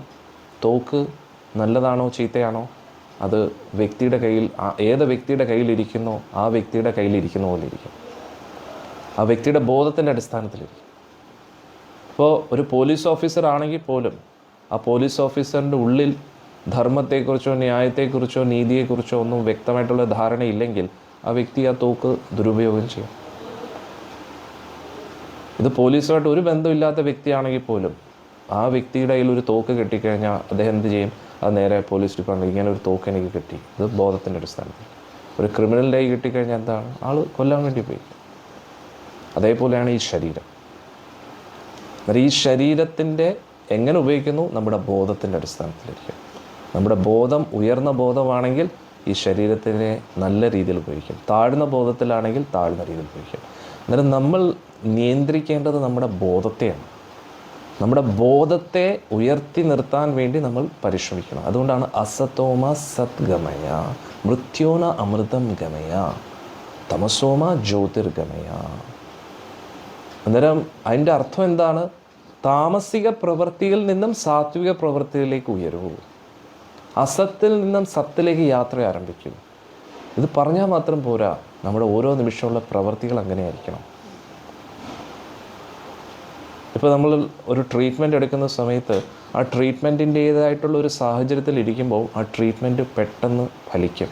തോക്ക് നല്ലതാണോ ചീത്തയാണോ അത് വ്യക്തിയുടെ കയ്യിൽ, ഏത് വ്യക്തിയുടെ കയ്യിലിരിക്കുന്നോ ആ വ്യക്തിയുടെ കയ്യിലിരിക്കുന്ന പോലെ ഇരിക്കും. ആ വ്യക്തിയുടെ ബോധത്തിൻ്റെ അടിസ്ഥാനത്തിലിരിക്കും. ഇപ്പോൾ ഒരു പോലീസ് ഓഫീസർ ആണെങ്കിൽ പോലും ആ പോലീസ് ഓഫീസറിൻ്റെ ഉള്ളിൽ ധർമ്മത്തെക്കുറിച്ചോ ന്യായത്തെക്കുറിച്ചോ നീതിയെക്കുറിച്ചോ ഒന്നും വ്യക്തമായിട്ടുള്ള ധാരണയില്ലെങ്കിൽ ആ വ്യക്തി ആ തോക്ക് ദുരുപയോഗം ചെയ്യും. ഇത് പോലീസുമായിട്ട് ഒരു ബന്ധമില്ലാത്ത വ്യക്തിയാണെങ്കിൽ പോലും ആ വ്യക്തിയുടെ കയ്യിൽ ഒരു തോക്ക് കിട്ടിക്കഴിഞ്ഞാൽ അദ്ദേഹം എന്ത് ചെയ്യും? അത് നേരെ പോലീസ് ഡിപ്പാർട്ട്മെൻറ്റ്, ഇങ്ങനെ ഒരു തോക്ക് എനിക്ക് കിട്ടി, ഇത് ബോധത്തിൻ്റെ അടിസ്ഥാനത്തിൽ. ഒരു ക്രിമിനലിൻ്റെ കൈ കിട്ടിക്കഴിഞ്ഞാൽ എന്താണ്? ആൾ കൊല്ലാൻ വേണ്ടി പോയി. അതേപോലെയാണ് ഈ ശരീരം. എന്നാൽ ഈ ശരീരത്തിൻ്റെ എങ്ങനെ ഉപയോഗിക്കുന്നു? നമ്മുടെ ബോധത്തിൻ്റെ അടിസ്ഥാനത്തിലിരിക്കും. നമ്മുടെ ബോധം ഉയർന്ന ബോധമാണെങ്കിൽ ഈ ശരീരത്തിനെ നല്ല രീതിയിൽ ഉപയോഗിക്കും. താഴ്ന്ന ബോധത്തിലാണെങ്കിൽ താഴ്ന്ന രീതിയിൽ ഉപയോഗിക്കും. അന്നേരം നമ്മൾ നിയന്ത്രിക്കേണ്ടത് നമ്മുടെ ബോധത്തെയാണ്. നമ്മുടെ ബോധത്തെ ഉയർത്തി നിർത്താൻ വേണ്ടി നമ്മൾ പരിശ്രമിക്കണം. അതുകൊണ്ടാണ് അസതോമ സത്ഗമയ, മൃത്യോന അമൃതം ഗമയ, തമസോമ ജ്യോതിർഗമയ. അന്നേരം അതിൻ്റെ അർത്ഥം എന്താണ്? താമസിക പ്രവൃത്തിയിൽ നിന്നും സാത്വിക പ്രവൃത്തിയിലേക്ക് ഉയരൂ, അസത്തിൽ നിന്നും സത്തിലേക്ക് യാത്ര ആരംഭിക്കും. ഇത് പറഞ്ഞാൽ മാത്രം പോരാ, നമ്മുടെ ഓരോ നിമിഷമുള്ള പ്രവൃത്തികൾ അങ്ങനെയായിരിക്കണം. ഇപ്പോൾ നമ്മൾ ഒരു ട്രീറ്റ്മെൻറ്റ് എടുക്കുന്ന സമയത്ത് ആ ട്രീറ്റ്മെൻറ്റിൻ്റേതായിട്ടുള്ള ഒരു സാഹചര്യത്തിൽ ഇരിക്കുമ്പോൾ ആ ട്രീറ്റ്മെൻറ്റ് പെട്ടെന്ന് ഫലിക്കും.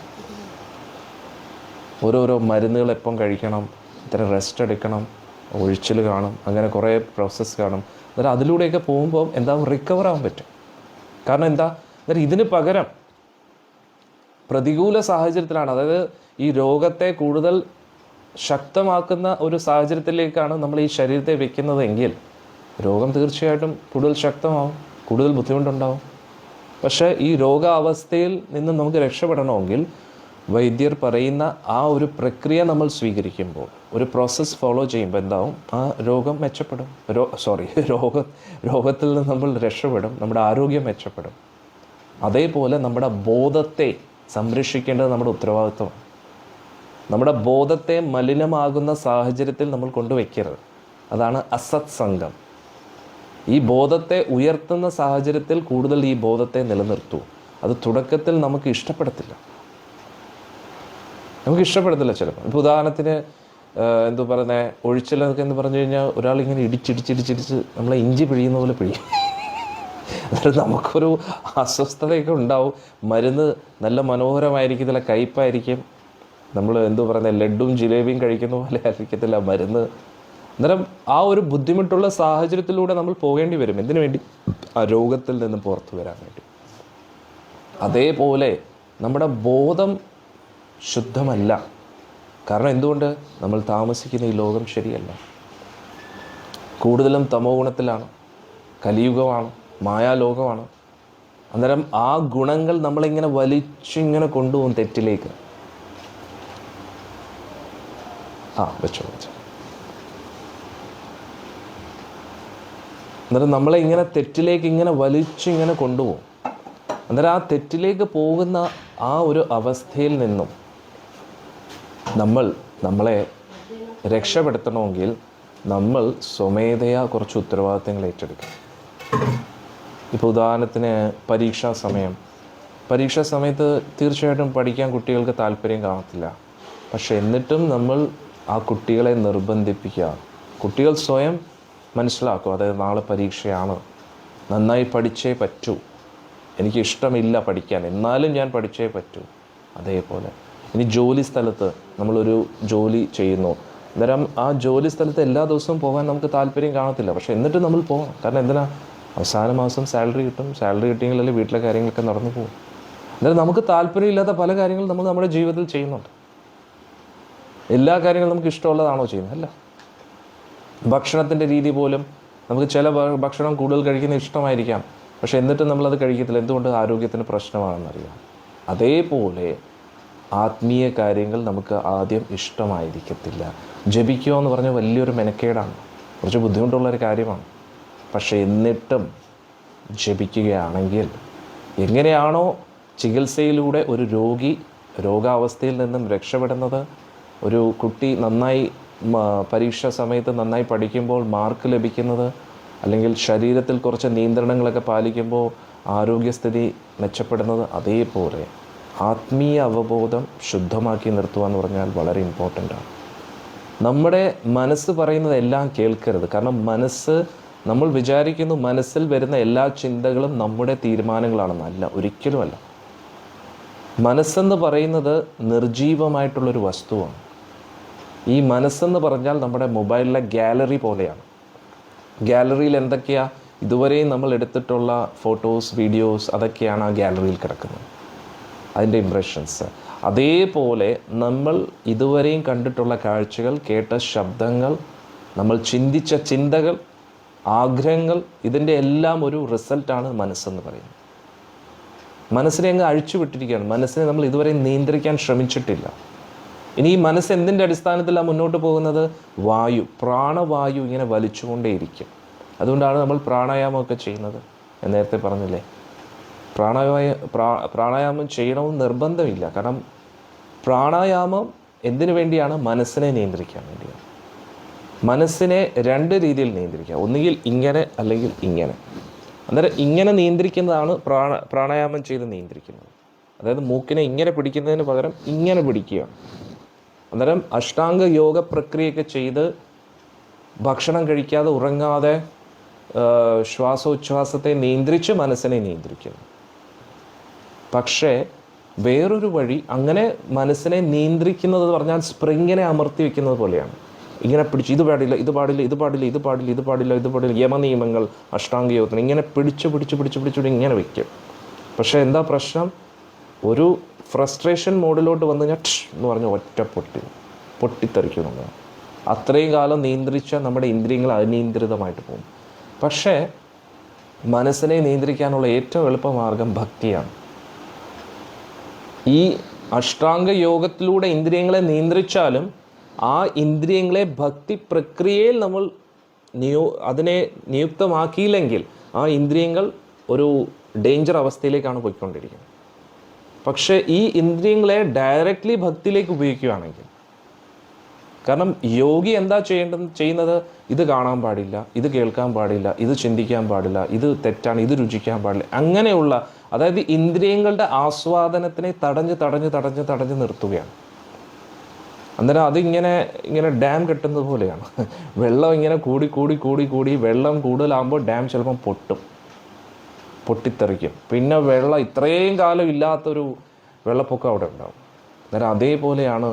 ഓരോരോ മരുന്നുകൾ എപ്പം കഴിക്കണം, ഇത്ര റെസ്റ്റ് എടുക്കണം, ഒഴിച്ചിൽ കാണും, അങ്ങനെ കുറേ പ്രോസസ്സ് കാണും. അന്നേരം അതിലൂടെയൊക്കെ പോകുമ്പോൾ എന്താവും? റിക്കവർ ആവാൻ പറ്റും. കാരണം എന്താ? അന്നേരം ഇതിന് പകരം പ്രതികൂല സാഹചര്യത്തിലാണ്, അതായത് ഈ രോഗത്തെ കൂടുതൽ ശക്തമാക്കുന്ന ഒരു സാഹചര്യത്തിലേക്കാണ് നമ്മൾ ഈ ശരീരത്തെ വെക്കുന്നതെങ്കിൽ രോഗം തീർച്ചയായിട്ടും കൂടുതൽ ശക്തമാവും, കൂടുതൽ ബുദ്ധിമുട്ടുണ്ടാവും. പക്ഷേ ഈ രോഗാവസ്ഥയിൽ നിന്ന് നമുക്ക് രക്ഷപ്പെടണമെങ്കിൽ വൈദ്യർ പറയുന്ന ആ ഒരു പ്രക്രിയ നമ്മൾ സ്വീകരിക്കുമ്പോൾ, ഒരു പ്രോസസ്സ് ഫോളോ ചെയ്യുമ്പോൾ എന്താവും, ആ രോഗം മെച്ചപ്പെടും. രോഗത്തിൽ നിന്ന് നമ്മൾ രക്ഷപ്പെടും, നമ്മുടെ ആരോഗ്യം മെച്ചപ്പെടും. അതേപോലെ നമ്മുടെ ബോധത്തെ സംരക്ഷിക്കേണ്ടത് നമ്മുടെ ഉത്തരവാദിത്വമാണ്. നമ്മുടെ ബോധത്തെ മലിനമാകുന്ന സാഹചര്യത്തിൽ നമ്മൾ കൊണ്ടുവയ്ക്കരുത്. അതാണ് അസത് സംഘം. ഈ ബോധത്തെ ഉയർത്തുന്ന സാഹചര്യത്തിൽ കൂടുതൽ ഈ ബോധത്തെ നിലനിർത്തൂ. അത് തുടക്കത്തിൽ നമുക്ക് ഇഷ്ടപ്പെടത്തില്ല ചിലപ്പോൾ. ഇപ്പോൾ ഉദാഹരണത്തിന് എന്തു പറയുന്നത്, ഒഴിച്ചിലൊക്കെ എന്ന് പറഞ്ഞു കഴിഞ്ഞാൽ ഒരാളിങ്ങനെ ഇടിച്ചിടിച്ചിടിച്ചിടിച്ച് നമ്മളെ ഇഞ്ചി പിഴിയുന്ന പോലെ പിഴിയും. അതായത് നമുക്കൊരു അസ്വസ്ഥതയൊക്കെ ഉണ്ടാവും. മരുന്ന് നല്ല മനോഹരമായിരിക്കും, നല്ല കയ്പ്പായിരിക്കും. നമ്മൾ എന്തു പറയുന്നത്, ലഡ്ഡും ജിലേബിയും കഴിക്കുന്ന പോലെ ആയിരിക്കത്തില്ല മരുന്ന്. അന്നേരം ആ ഒരു ബുദ്ധിമുട്ടുള്ള സാഹചര്യത്തിലൂടെ നമ്മൾ പോകേണ്ടി വരും. എന്തിനു വേണ്ടി? ആ രോഗത്തിൽ നിന്ന് പുറത്തു വരാൻ വേണ്ടി. അതേപോലെ നമ്മുടെ ബോധം ശുദ്ധമല്ല. കാരണം എന്തുകൊണ്ട്? നമ്മൾ താമസിക്കുന്ന ഈ ലോകം ശരിയല്ല. കൂടുതലും തമോ ഗുണത്തിലാണ്, കലിയുഗമാണ്, മായാലോകമാണ്. അന്നേരം ആ ഗുണങ്ങൾ നമ്മളിങ്ങനെ വലിച്ചിങ്ങനെ കൊണ്ടുപോകും തെറ്റിലേക്ക്. വെച്ചോ. അന്നേരം നമ്മളെ ഇങ്ങനെ തെറ്റിലേക്ക് ഇങ്ങനെ വലിച്ചിങ്ങനെ കൊണ്ടുപോകും. അന്നേരം ആ തെറ്റിലേക്ക് പോകുന്ന ആ ഒരു അവസ്ഥയിൽ നിന്നും നമ്മളെ രക്ഷപ്പെടുത്തണമെങ്കിൽ നമ്മൾ സ്വമേധയാ കുറച്ച് ഉത്തരവാദിത്തങ്ങൾ ഏറ്റെടുക്കണം. ഇപ്പോൾ ഉദാഹരണത്തിന് പരീക്ഷാ സമയത്ത് തീർച്ചയായിട്ടും പഠിക്കാൻ കുട്ടികൾക്ക് താല്പര്യം കാണത്തില്ല. പക്ഷെ എന്നിട്ടും നമ്മൾ ആ കുട്ടികളെ നിർബന്ധിപ്പിക്കുക. കുട്ടികൾ സ്വയം മനസ്സിലാക്കും, അതായത് നാളെ പരീക്ഷയാണ്, നന്നായി പഠിച്ചേ പറ്റൂ, എനിക്കിഷ്ടമില്ല പഠിക്കാൻ, എന്നാലും ഞാൻ പഠിച്ചേ പറ്റൂ. അതേപോലെ ഇനി ജോലി സ്ഥലത്ത് നമ്മളൊരു ജോലി ചെയ്യുന്നു. അന്നേരം ആ ജോലി സ്ഥലത്ത് എല്ലാ ദിവസവും പോകാൻ നമുക്ക് താല്പര്യം കാണത്തില്ല. പക്ഷെ എന്നിട്ട് നമ്മൾ പോകണം. കാരണം എന്തിനാ? അവസാന മാസം സാലറി കിട്ടും. സാലറി കിട്ടിയെങ്കിലല്ലേ വീട്ടിലെ കാര്യങ്ങളൊക്കെ നടന്നു പോകും. അന്നേരം നമുക്ക് താല്പര്യമില്ലാത്ത പല കാര്യങ്ങളും നമ്മൾ നമ്മുടെ ജീവിതത്തിൽ ചെയ്യുന്നുണ്ട്. എല്ലാ കാര്യങ്ങളും നമുക്ക് ഇഷ്ടമുള്ളതാണോ ചെയ്യുന്നത്? അല്ല. ഭക്ഷണത്തിൻ്റെ രീതി പോലും നമുക്ക് ചില ഭക്ഷണം കൂടുതൽ കഴിക്കുന്ന ഇഷ്ടമായിരിക്കാം, പക്ഷെ എന്നിട്ടും നമ്മളത് കഴിക്കത്തില്ല. എന്തുകൊണ്ട്? ആരോഗ്യത്തിന് പ്രശ്നമാണെന്നറിയാം. അതേപോലെ ആത്മീയ കാര്യങ്ങൾ നമുക്ക് ആദ്യം ഇഷ്ടമായിരിക്കത്തില്ല. ജപിക്കുക എന്ന് പറഞ്ഞാൽ വലിയൊരു മെനക്കേടാണ്, കുറച്ച് ബുദ്ധിമുട്ടുള്ളൊരു കാര്യമാണ്. പക്ഷെ എന്നിട്ടും ജപിക്കുകയാണെങ്കിൽ, എങ്ങനെയാണോ ചികിത്സയിലൂടെ ഒരു രോഗി രോഗാവസ്ഥയിൽ നിന്നും രക്ഷപ്പെടുന്നത്, ഒരു കുട്ടി നന്നായി പരീക്ഷാ സമയത്ത് നന്നായി പഠിക്കുമ്പോൾ മാർക്ക് ലഭിക്കുന്നത്, അല്ലെങ്കിൽ ശരീരത്തിൽ കുറച്ച് നിയന്ത്രണങ്ങളൊക്കെ പാലിക്കുമ്പോൾ ആരോഗ്യസ്ഥിതി മെച്ചപ്പെടുന്നത്, അതേപോലെ ആത്മീയ അവബോധം ശുദ്ധമാക്കി നിർത്തുക എന്ന് പറഞ്ഞാൽ വളരെ ഇമ്പോർട്ടൻ്റാണ്. നമ്മുടെ മനസ്സ് പറയുന്നത് എല്ലാം കേൾക്കരുത്. കാരണം നമ്മൾ വിചാരിക്കുന്നു മനസ്സിൽ വരുന്ന എല്ലാ ചിന്തകളും നമ്മുടെ തീരുമാനങ്ങളാണെന്നല്ല, ഒരിക്കലുമല്ല. മനസ്സെന്ന് പറയുന്നത് നിർജീവമായിട്ടുള്ളൊരു വസ്തുവാണ്. ഈ മനസ്സെന്ന് പറഞ്ഞാൽ നമ്മുടെ മൊബൈലിലെ ഗാലറി പോലെയാണ്. ഗാലറിയിൽ എന്തൊക്കെയാണ്? ഇതുവരെയും നമ്മൾ എടുത്തിട്ടുള്ള ഫോട്ടോസ്, വീഡിയോസ്, അതൊക്കെയാണ് ആ ഗാലറിയിൽ കിടക്കുന്നത്, അതിൻ്റെ ഇംപ്രഷൻസ്. അതേപോലെ നമ്മൾ ഇതുവരെയും കണ്ടിട്ടുള്ള കാഴ്ചകൾ, കേട്ട ശബ്ദങ്ങൾ, നമ്മൾ ചിന്തിച്ച ചിന്തകൾ, ആഗ്രഹങ്ങൾ, ഇതിൻ്റെ എല്ലാം ഒരു റിസൾട്ടാണ് മനസ്സെന്ന് പറയുന്നത്. മനസ്സിനെ അങ്ങ് അഴിച്ചു വിട്ടിരിക്കുകയാണ്. മനസ്സിനെ നമ്മൾ ഇതുവരെ നിയന്ത്രിക്കാൻ ശ്രമിച്ചിട്ടില്ല. ഇനി ഈ മനസ്സ് എന്തിൻ്റെ അടിസ്ഥാനത്തിലാണ് മുന്നോട്ട് പോകുന്നത്? പ്രാണവായു ഇങ്ങനെ വലിച്ചുകൊണ്ടേയിരിക്കും. അതുകൊണ്ടാണ് നമ്മൾ പ്രാണായാമമൊക്കെ ചെയ്യുന്നത്. ഞാൻ നേരത്തെ പറഞ്ഞില്ലേ, പ്രാണായാമം ചെയ്യണമെന്ന് നിർബന്ധമില്ല. കാരണം പ്രാണായാമം എന്തിനു വേണ്ടിയാണ്? മനസ്സിനെ നിയന്ത്രിക്കാൻ വേണ്ടിയാണ്. മനസ്സിനെ രണ്ട് രീതിയിൽ നിയന്ത്രിക്കാം, ഒന്നുകിൽ ഇങ്ങനെ അല്ലെങ്കിൽ ഇങ്ങനെ. അന്നേരം ഇങ്ങനെ നിയന്ത്രിക്കുന്നതാണ് പ്രാണായാമം ചെയ്ത് നിയന്ത്രിക്കുന്നത്. അതായത് മൂക്കിനെ ഇങ്ങനെ പിടിക്കുന്നതിന് പകരം ഇങ്ങനെ പിടിക്കുകയാണ്. അന്നേരം അഷ്ടാംഗ യോഗ പ്രക്രിയയൊക്കെ ചെയ്ത് ഭക്ഷണം കഴിക്കാതെ ഉറങ്ങാതെ ശ്വാസോച്ഛ്വാസത്തെ നിയന്ത്രിച്ച് മനസ്സിനെ നിയന്ത്രിക്കുന്നു. പക്ഷേ വേറൊരു വഴി, അങ്ങനെ മനസ്സിനെ നിയന്ത്രിക്കുന്നത് പറഞ്ഞാൽ സ്പ്രിങ്ങിനെ അമർത്തി വയ്ക്കുന്നത് പോലെയാണ്. ഇങ്ങനെ പിടിച്ച് ഇത് പാടില്ല, ഇത് പാടില്ല, ഇത് പാടില്ല, ഇത് പാടില്ല, ഇത് പാടില്ല, ഇത് പാടില്ല, യമനിയമങ്ങൾ അഷ്ടാംഗ യോഗത്തിന് ഇങ്ങനെ പിടിച്ച് ഇങ്ങനെ വയ്ക്കും. പക്ഷേ എന്താ പ്രശ്നം? ഒരു ഫ്രസ്ട്രേഷൻ മോഡിലോട്ട് വന്നു കഴിഞ്ഞാൽ എന്ന് പറഞ്ഞ ഒറ്റ പൊട്ടിത്തെറിക്കുന്നുണ്ട്. അത്രയും കാലം നിയന്ത്രിച്ച നമ്മുടെ ഇന്ദ്രിയങ്ങൾ അനിയന്ത്രിതമായിട്ട് പോകും. പക്ഷേ മനസ്സിനെ നിയന്ത്രിക്കാനുള്ള ഏറ്റവും എളുപ്പമാർഗം ഭക്തിയാണ്. ഈ അഷ്ടാംഗ യോഗത്തിലൂടെ ഇന്ദ്രിയങ്ങളെ നിയന്ത്രിച്ചാലും ആ ഇന്ദ്രിയങ്ങളെ ഭക്തി പ്രക്രിയയിൽ നമ്മൾ അതിനെ നിയുക്തമാക്കിയില്ലെങ്കിൽ ആ ഇന്ദ്രിയങ്ങൾ ഒരു ഡേഞ്ചർ അവസ്ഥയിലേക്കാണ് പോയിക്കൊണ്ടിരിക്കുന്നത്. പക്ഷേ ഈ ഇന്ദ്രിയങ്ങളെ ഡയറക്റ്റ്ലി ഭക്തിയിലേക്ക് ഉപയോഗിക്കുകയാണെങ്കിൽ, കാരണം യോഗി എന്താ ചെയ്യുന്നത്, ഇത് കാണാൻ പാടില്ല, ഇത് കേൾക്കാൻ പാടില്ല, ഇത് ചിന്തിക്കാൻ പാടില്ല, ഇത് തെറ്റാണ്, ഇത് രുചിക്കാൻ പാടില്ല, അങ്ങനെയുള്ള, അതായത് ഇന്ദ്രിയങ്ങളുടെ ആസ്വാദനത്തിനെ തടഞ്ഞ് നിർത്തുകയാണ്. അന്നേരം അതിങ്ങനെ ഡാം കെട്ടുന്നത് പോലെയാണ്. വെള്ളം ഇങ്ങനെ കൂടി വെള്ളം കൂടുതലാകുമ്പോൾ ഡാം ചിലപ്പം പൊട്ടിത്തെറിക്കും. പിന്നെ വെള്ളം ഇത്രയും കാലം ഇല്ലാത്തൊരു വെള്ളപ്പൊക്കം അവിടെ ഉണ്ടാവും. അന്നേരം അതേപോലെയാണ്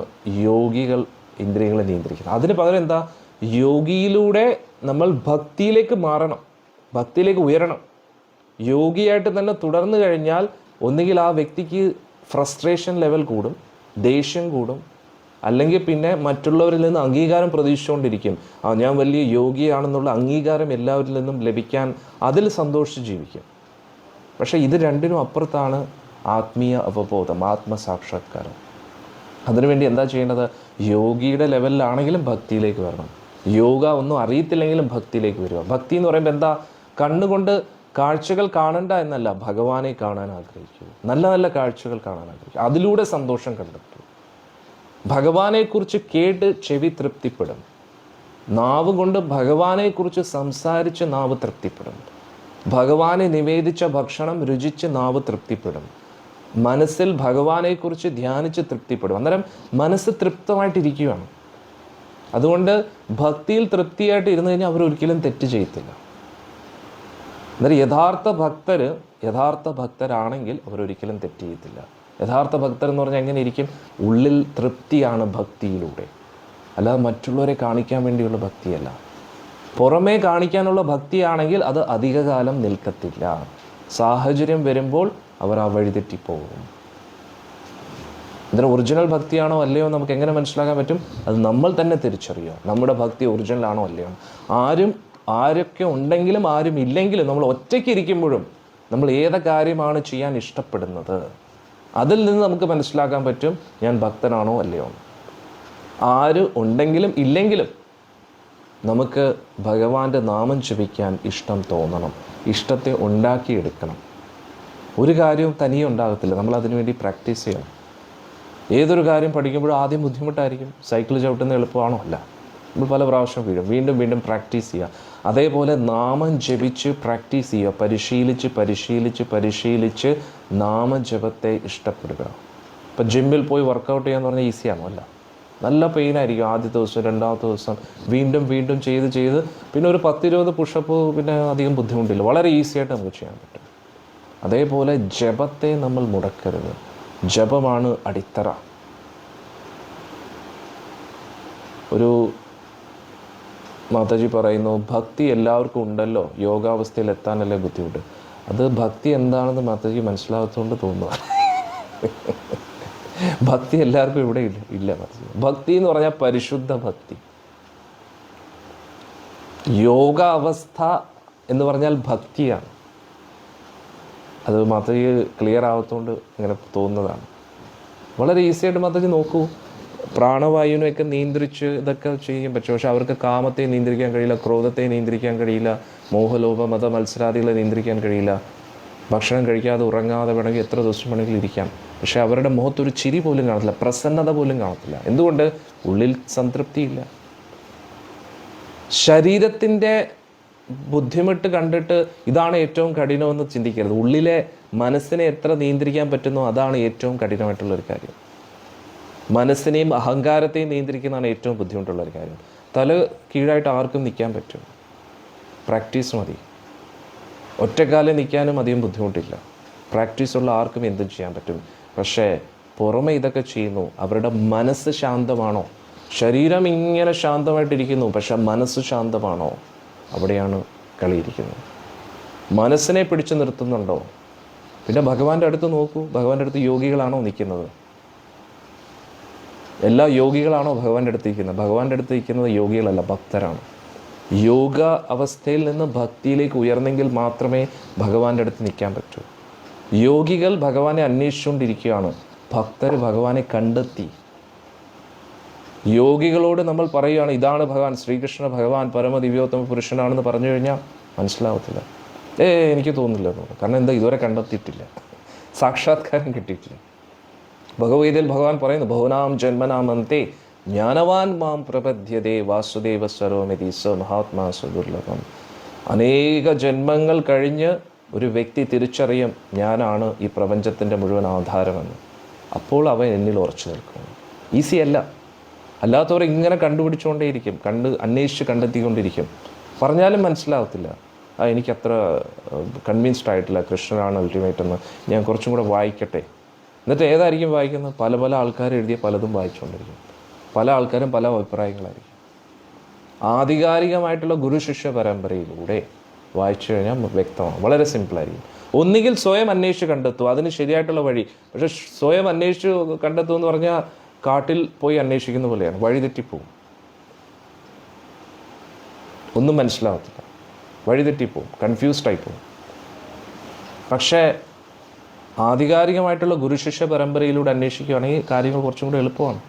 യോഗികൾ ഇന്ദ്രിയങ്ങളെ നിയന്ത്രിക്കുന്നത്. അതിന് പകരം എന്താ, യോഗിയിലൂടെ നമ്മൾ ഭക്തിയിലേക്ക് മാറണം, ഭക്തിയിലേക്ക് ഉയരണം. യോഗിയായിട്ട് തന്നെ തുടർന്നു കഴിഞ്ഞാൽ ഒന്നുകിൽ ആ വ്യക്തിക്ക് ഫ്രസ്ട്രേഷൻ ലെവൽ കൂടും, ദേഷ്യം കൂടും, അല്ലെങ്കിൽ പിന്നെ മറ്റുള്ളവരിൽ നിന്ന് അംഗീകാരം പ്രതീക്ഷിച്ചുകൊണ്ടിരിക്കും. ഞാൻ വലിയ യോഗിയാണെന്നുള്ള അംഗീകാരം എല്ലാവരിൽ നിന്നും ലഭിക്കാൻ അതിൽ സന്തോഷിച്ച് ജീവിക്കും. പക്ഷേ ഇത് രണ്ടിനും അപ്പുറത്താണ് ആത്മീയ അവബോധം, ആത്മസാക്ഷാത്കാരം. അതിനുവേണ്ടി എന്താ ചെയ്യേണ്ടത്, യോഗിയുടെ ലെവലിലാണെങ്കിലും ഭക്തിയിലേക്ക് വരണം. യോഗ ഒന്നും അറിയത്തില്ലെങ്കിലും ഭക്തിയിലേക്ക് വരിക. ഭക്തി എന്ന് പറയുമ്പോൾ എന്താ, കണ്ണുകൊണ്ട് കാഴ്ചകൾ കാണണ്ട എന്നല്ല, ഭഗവാനെ കാണാൻ ആഗ്രഹിക്കൂ, നല്ല നല്ല കാഴ്ചകൾ കാണാൻ ആഗ്രഹിക്കൂ, അതിലൂടെ സന്തോഷം കണ്ടെത്തൂ. ഭഗവാനെക്കുറിച്ച് കേട്ട് ചെവി തൃപ്തിപ്പെടും, നാവ് കൊണ്ട് ഭഗവാനെക്കുറിച്ച് സംസാരിച്ച് നാവ് തൃപ്തിപ്പെടും, ഭഗവാനെ നിവേദിച്ച ഭക്ഷണം രുചിച്ച് നാവ് തൃപ്തിപ്പെടും, മനസ്സിൽ ഭഗവാനെക്കുറിച്ച് ധ്യാനിച്ച് തൃപ്തിപ്പെടും. അന്നേരം മനസ്സ് തൃപ്തമായിട്ടിരിക്കുകയാണ്. അതുകൊണ്ട് ഭക്തിയിൽ തൃപ്തിയായിട്ട് ഇരുന്ന് കഴിഞ്ഞാൽ അവരൊരിക്കലും തെറ്റ് ചെയ്യത്തില്ല. അന്നേരം യഥാർത്ഥ ഭക്തരാണെങ്കിൽ അവരൊരിക്കലും തെറ്റ് ചെയ്യത്തില്ല. യഥാർത്ഥ ഭക്തർ എന്ന് പറഞ്ഞാൽ എങ്ങനെ ഇരിക്കും, ഉള്ളിൽ തൃപ്തിയാണ് ഭക്തിയിലൂടെ, അല്ലാതെ മറ്റുള്ളവരെ കാണിക്കാൻ വേണ്ടിയുള്ള ഭക്തിയല്ല. പുറമേ കാണിക്കാനുള്ള ഭക്തിയാണെങ്കിൽ അത് അധികകാലം നിൽക്കത്തില്ല. സാഹചര്യം വരുമ്പോൾ അവർ ആ വഴിതെറ്റിപ്പോകും. ഇതിന് ഒറിജിനൽ ഭക്തിയാണോ അല്ലയോ നമുക്ക് എങ്ങനെ മനസ്സിലാക്കാൻ പറ്റും, അത് നമ്മൾ തന്നെ തിരിച്ചറിയുക. നമ്മുടെ ഭക്തി ഒറിജിനൽ ആണോ അല്ലയോ. ആരൊക്കെ ഉണ്ടെങ്കിലും ആരും ഇല്ലെങ്കിലും നമ്മൾ ഒറ്റയ്ക്ക് ഇരിക്കുമ്പോഴും നമ്മൾ ഏത് കാര്യമാണ് ചെയ്യാൻ ഇഷ്ടപ്പെടുന്നത്, അതിൽ നിന്ന് നമുക്ക് മനസ്സിലാക്കാൻ പറ്റും ഞാൻ ഭക്തനാണോ അല്ലയോ. ആര് ഉണ്ടെങ്കിലും ഇല്ലെങ്കിലും നമുക്ക് ഭഗവാന്റെ നാമം ജപിക്കാൻ ഇഷ്ടം തോന്നണം, ഇഷ്ടത്തെ ഉണ്ടാക്കിയെടുക്കണം. ഒരു കാര്യവും തനിയെ ഉണ്ടാകത്തില്ല, നമ്മൾ അതിനുവേണ്ടി പ്രാക്ടീസ് ചെയ്യണം. ഏതൊരു കാര്യം പഠിക്കുമ്പോഴും ആദ്യം ബുദ്ധിമുട്ടായിരിക്കും. സൈക്കിൾ ചവിട്ടുന്ന എളുപ്പമാണോ? അല്ല. നമ്മൾ പല പ്രാവശ്യം വീഴും, വീണ്ടും പ്രാക്ടീസ് ചെയ്യുക. അതേപോലെ നാമം ജപിച്ച് പ്രാക്ടീസ് ചെയ്യുക, പരിശീലിച്ച് നാമജപത്തെ ഇഷ്ടപ്പെടുക. ഇപ്പം ജിമ്മിൽ പോയി വർക്കൗട്ട് ചെയ്യാന്ന് പറഞ്ഞാൽ ഈസിയാണോ? അല്ല. നല്ല പെയിനായിരിക്കും ആദ്യത്തെ ദിവസം, രണ്ടാമത്തെ ദിവസം, വീണ്ടും ചെയ്ത് പിന്നെ ഒരു 10-20 പുഷപ്പ്, പിന്നെ അധികം ബുദ്ധിമുട്ടില്ല, വളരെ ഈസിയായിട്ട് നമുക്ക് ചെയ്യാൻ പറ്റും. അതേപോലെ ജപത്തെ നമ്മൾ മുടക്കരുത്. ജപമാണ് അടിത്തറ. ഒരു മാതാജി പറയുന്നു, ഭക്തി എല്ലാവർക്കും ഉണ്ടല്ലോ, യോഗാവസ്ഥയിൽ എത്താനല്ലേ ബുദ്ധിമുട്ട്. അത് ഭക്തി എന്താണെന്ന് മാതാജി മനസ്സിലാകത്തോണ്ട് തോന്നുക. ഭക്തി എല്ലാവർക്കും ഇവിടെ ഇല്ല. ഭക്തി എന്ന് പറഞ്ഞാൽ പരിശുദ്ധ ഭക്തി. യോഗ അവസ്ഥ എന്ന് പറഞ്ഞാൽ ഭക്തിയാണ്. അത് മാതാജി ക്ലിയർ ആവത്തോണ്ട് ഇങ്ങനെ തോന്നുന്നതാണ്. വളരെ ഈസിയായിട്ട് മാതാജി നോക്കൂ, പ്രാണവായുവിനെയൊക്കെ നിയന്ത്രിച്ച് ഇതൊക്കെ ചെയ്യാൻ പറ്റും. പക്ഷെ അവർക്ക് കാമത്തെ നിയന്ത്രിക്കാൻ കഴിയില്ല, ക്രോധത്തെ നിയന്ത്രിക്കാൻ കഴിയില്ല, മോഹലോഭ മത മത്സരാദികളെ നിയന്ത്രിക്കാൻ കഴിയില്ല. ഭക്ഷണം കഴിക്കാതെ ഉറങ്ങാതെ വേണമെങ്കിൽ എത്ര ദിവസം വേണമെങ്കിലും ഇരിക്കാം. പക്ഷെ അവരുടെ മുഖത്തൊരു ചിരി പോലും കാണത്തില്ല, പ്രസന്നത പോലും കാണത്തില്ല. എന്തുകൊണ്ട്? ഉള്ളിൽ സംതൃപ്തിയില്ല. ശരീരത്തിൻ്റെ ബുദ്ധിമുട്ട് കണ്ടിട്ട് ഇതാണ് ഏറ്റവും കഠിനമെന്ന് ചിന്തിക്കരുത്. ഉള്ളിലെ മനസ്സിനെ എത്ര നിയന്ത്രിക്കാൻ പറ്റുന്നോ അതാണ് ഏറ്റവും കഠിനമായിട്ടുള്ളൊരു കാര്യം. മനസ്സിനെയും അഹങ്കാരത്തെയും നിയന്ത്രിക്കുന്നതാണ് ഏറ്റവും ബുദ്ധിമുട്ടുള്ളൊരു കാര്യം. തല കീഴായിട്ട് ആർക്കും നിൽക്കാൻ പറ്റും, പ്രാക്ടീസ് മതി. ഒറ്റക്കാലം നിൽക്കാനും അധികം ബുദ്ധിമുട്ടില്ല, പ്രാക്ടീസുള്ള ആർക്കും എന്തും ചെയ്യാൻ പറ്റും. പക്ഷേ പുറമെ ഇതൊക്കെ ചെയ്യുന്നു, അവരുടെ മനസ്സ് ശാന്തമാണോ? ശരീരം ഇങ്ങനെ ശാന്തമായിട്ടിരിക്കുന്നു, പക്ഷെ മനസ്സ് ശാന്തമാണോ? അവിടെയാണ് കളിയിരിക്കുന്നത്. മനസ്സിനെ പിടിച്ചു നിർത്തുന്നുണ്ടോ? പിന്നെ ഭഗവാന്റെ അടുത്ത് നോക്കൂ, ഭഗവാന്റെ അടുത്ത് യോഗികളാണോ നിൽക്കുന്നത്? എല്ലാ യോഗികളാണോ ഭഗവാന്റെ അടുത്ത് ഇരിക്കുന്നത്? ഭഗവാന്റെ അടുത്ത് ഇരിക്കുന്നത് യോഗികളല്ല, ഭക്തരാണ്. യോഗ അവസ്ഥയിൽ നിന്ന് ഭക്തിയിലേക്ക് ഉയർന്നെങ്കിൽ മാത്രമേ ഭഗവാന്റെ അടുത്ത് നിൽക്കാൻ പറ്റൂ. യോഗികൾ ഭഗവാനെ അന്വേഷിച്ചുകൊണ്ടിരിക്കുകയാണ്. ഭക്തർ ഭഗവാനെ കണ്ടെത്തി. യോഗികളോട് നമ്മൾ പറയുകയാണ് ഇതാണ് ഭഗവാൻ ശ്രീകൃഷ്ണ ഭഗവാൻ പരമദിവ്യോത്തമ പുരുഷനാണെന്ന് പറഞ്ഞു കഴിഞ്ഞാൽ മനസ്സിലാവത്തില്ല. എനിക്ക് തോന്നുന്നില്ല എന്നുള്ളത്. കാരണം എന്താ, ഇതുവരെ കണ്ടെത്തിയിട്ടില്ല, സാക്ഷാത്കാരം കിട്ടിയിട്ടില്ല. ഭഗവത്ഗീതയിൽ ഭഗവാൻ പറയുന്നു ബഹുനാം ജന്മനാമന്തേ ജ്ഞാനവാൻ മാം പ്രപദ്യതേ വാസുദേവ സർവമിതി സ മഹാത്മാ സുദുർലഭം. അനേക ജന്മങ്ങൾ കഴിഞ്ഞ് ഒരു വ്യക്തി തിരിച്ചറിയും ഞാനാണ് ഈ പ്രപഞ്ചത്തിൻ്റെ മുഴുവൻ ആധാരമെന്ന്. അപ്പോൾ അവൻ എന്നിൽ ഉറച്ചു നിൽക്കുന്നു. ഈസി അല്ല. അല്ലാത്തവർ ഇങ്ങനെ കണ്ടുപിടിച്ചുകൊണ്ടേയിരിക്കും, അന്വേഷിച്ച് കണ്ടെത്തിക്കൊണ്ടിരിക്കും. പറഞ്ഞാലും മനസ്സിലാവത്തില്ല. എനിക്കത്ര കൺവിൻസ്ഡ് ആയിട്ടില്ല കൃഷ്ണനാണ് അൾട്ടിമേറ്റ് എന്ന്, ഞാൻ കുറച്ചും കൂടെ വായിക്കട്ടെ. എന്നിട്ട് ഏതായിരിക്കും വായിക്കുന്നത്? പല പല ആൾക്കാർ എഴുതിയ പലതും വായിച്ചുകൊണ്ടിരിക്കും. പല ആൾക്കാരും പല അഭിപ്രായങ്ങളായിരിക്കും. ആധികാരികമായിട്ടുള്ള ഗുരു ശിഷ്യ പരമ്പരയിലൂടെ വായിച്ചു കഴിഞ്ഞാൽ വ്യക്തമാണ്, വളരെ സിമ്പിളായിരിക്കും. ഒന്നുകിൽ സ്വയം അന്വേഷിച്ച് കണ്ടെത്തും, അതിന് ശരിയായിട്ടുള്ള വഴി. പക്ഷെ സ്വയം അന്വേഷിച്ച് കണ്ടെത്തും എന്ന് പറഞ്ഞാൽ കാട്ടിൽ പോയി അന്വേഷിക്കുന്ന പോലെയാണ്, വഴിതെറ്റിപ്പോവും, ഒന്നും മനസ്സിലാവത്തില്ല, വഴിതെറ്റിപ്പോവും, കൺഫ്യൂസ്ഡ് ആയിപ്പോവും. പക്ഷേ ആധികാരികമായിട്ടുള്ള ഗുരുശിഷ്യ പരമ്പരയിലൂടെ അന്വേഷിക്കുകയാണെങ്കിൽ കാര്യങ്ങൾ കുറച്ചും കൂടി എളുപ്പമാണ്.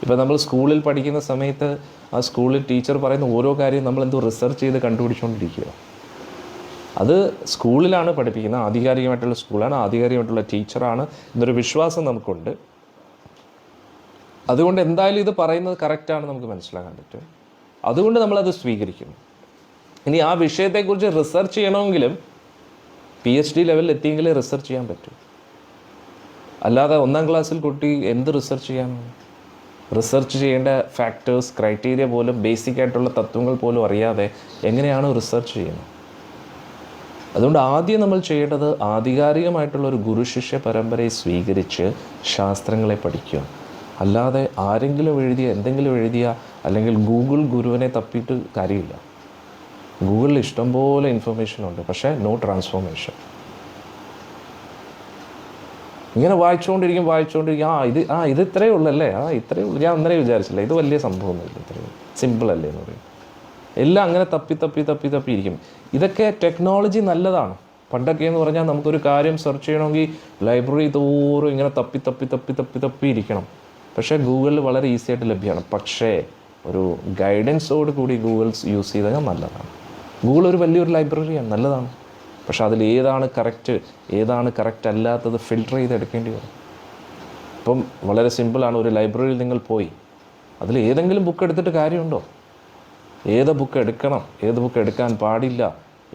ഇപ്പോൾ നമ്മൾ സ്കൂളിൽ പഠിക്കുന്ന സമയത്ത് ആ സ്കൂളിൽ ടീച്ചർ പറയുന്ന ഓരോ കാര്യം നമ്മൾ എന്തോ റിസർച്ച് ചെയ്ത് കണ്ടുപിടിച്ചുകൊണ്ടിരിക്കുക. അത് സ്കൂളിലാണ് പഠിപ്പിക്കുന്നത്, ആധികാരികമായിട്ടുള്ള സ്കൂളാണ്, ആധികാരികമായിട്ടുള്ള ടീച്ചറാണ് എന്നൊരു വിശ്വാസം നമുക്കുണ്ട്. അതുകൊണ്ട് എന്തായാലും ഇത് പറയുന്നത് കറക്റ്റാണ് നമുക്ക് മനസ്സിലാക്കാൻ പറ്റും. അതുകൊണ്ട് നമ്മളത് സ്വീകരിക്കുന്നു. ഇനി ആ വിഷയത്തെക്കുറിച്ച് റിസർച്ച് ചെയ്യണമെങ്കിലും PhD ലെവലിൽ എത്തിയെങ്കിലേ റിസർച്ച് ചെയ്യാൻ പറ്റും. അല്ലാതെ 1ാം ക്ലാസ്സിൽ കുട്ടി എന്ത് റിസർച്ച് ചെയ്യാനാണ്? റിസർച്ച് ചെയ്യേണ്ട ഫാക്ടേഴ്സ്, ക്രൈറ്റീരിയ പോലും, ബേസിക് ആയിട്ടുള്ള തത്വങ്ങൾ പോലും അറിയാതെ എങ്ങനെയാണ് റിസർച്ച് ചെയ്യുന്നത്? അതുകൊണ്ട് ആദ്യം നമ്മൾ ചെയ്യേണ്ടത് ആധികാരികമായിട്ടുള്ളൊരു ഗുരുശിഷ്യ പരമ്പരയെ സ്വീകരിച്ച് ശാസ്ത്രങ്ങളെ പഠിക്കുക. അല്ലാതെ ആരെങ്കിലും എഴുതിയ എന്തെങ്കിലും എഴുതിയ അല്ലെങ്കിൽ ഗൂഗിൾ ഗുരുവിനെ തപ്പിയിട്ട് കാര്യമില്ല. ഗൂഗിളിൽ ഇഷ്ടംപോലെ ഇൻഫർമേഷൻ ഉണ്ട്, പക്ഷേ നോ ട്രാൻസ്ഫോർമേഷൻ. ഇങ്ങനെ വായിച്ചുകൊണ്ടിരിക്കും ഇത് ഇത്രയേ ഉള്ളല്ലേ, ഇത്രയേ ഉള്ളൂ, ഞാൻ അന്നേരം വിചാരിച്ചില്ല, ഇത് വലിയ സംഭവമൊന്നുമില്ല, ഇത്രയും സിമ്പിളല്ലേ എന്ന് പറയും. എല്ലാം അങ്ങനെ തപ്പി ഇരിക്കും. ഇതൊക്കെ ടെക്നോളജി നല്ലതാണ്. പണ്ടൊക്കെ എന്ന് പറഞ്ഞാൽ നമുക്കൊരു കാര്യം സെർച്ച് ചെയ്യണമെങ്കിൽ ലൈബ്രറി തോറും ഇങ്ങനെ തപ്പി ഇരിക്കണം. പക്ഷേ ഗൂഗിളിൽ വളരെ ഈസി ആയിട്ട് ലഭ്യമാണ്. പക്ഷേ ഒരു ഗൈഡൻസോട് കൂടി ഗൂഗിൾ യൂസ് ചെയ്താൽ നല്ലതാണ്. ഗൂഗിൾ ഒരു വലിയൊരു ലൈബ്രറിയാണ്, നല്ലതാണ്. പക്ഷെ അതിൽ ഏതാണ് കറക്റ്റ് അല്ലാത്തത് ഫിൽട്ടർ ചെയ്ത് എടുക്കേണ്ടി വരും. ഇപ്പം വളരെ സിമ്പിളാണ്. ഒരു ലൈബ്രറിയിൽ നിങ്ങൾ പോയി അതിൽ ഏതെങ്കിലും ബുക്ക് എടുത്തിട്ട് കാര്യമുണ്ടോ? ഏത് ബുക്ക് എടുക്കണം, ഏത് ബുക്ക് എടുക്കാൻ പാടില്ല,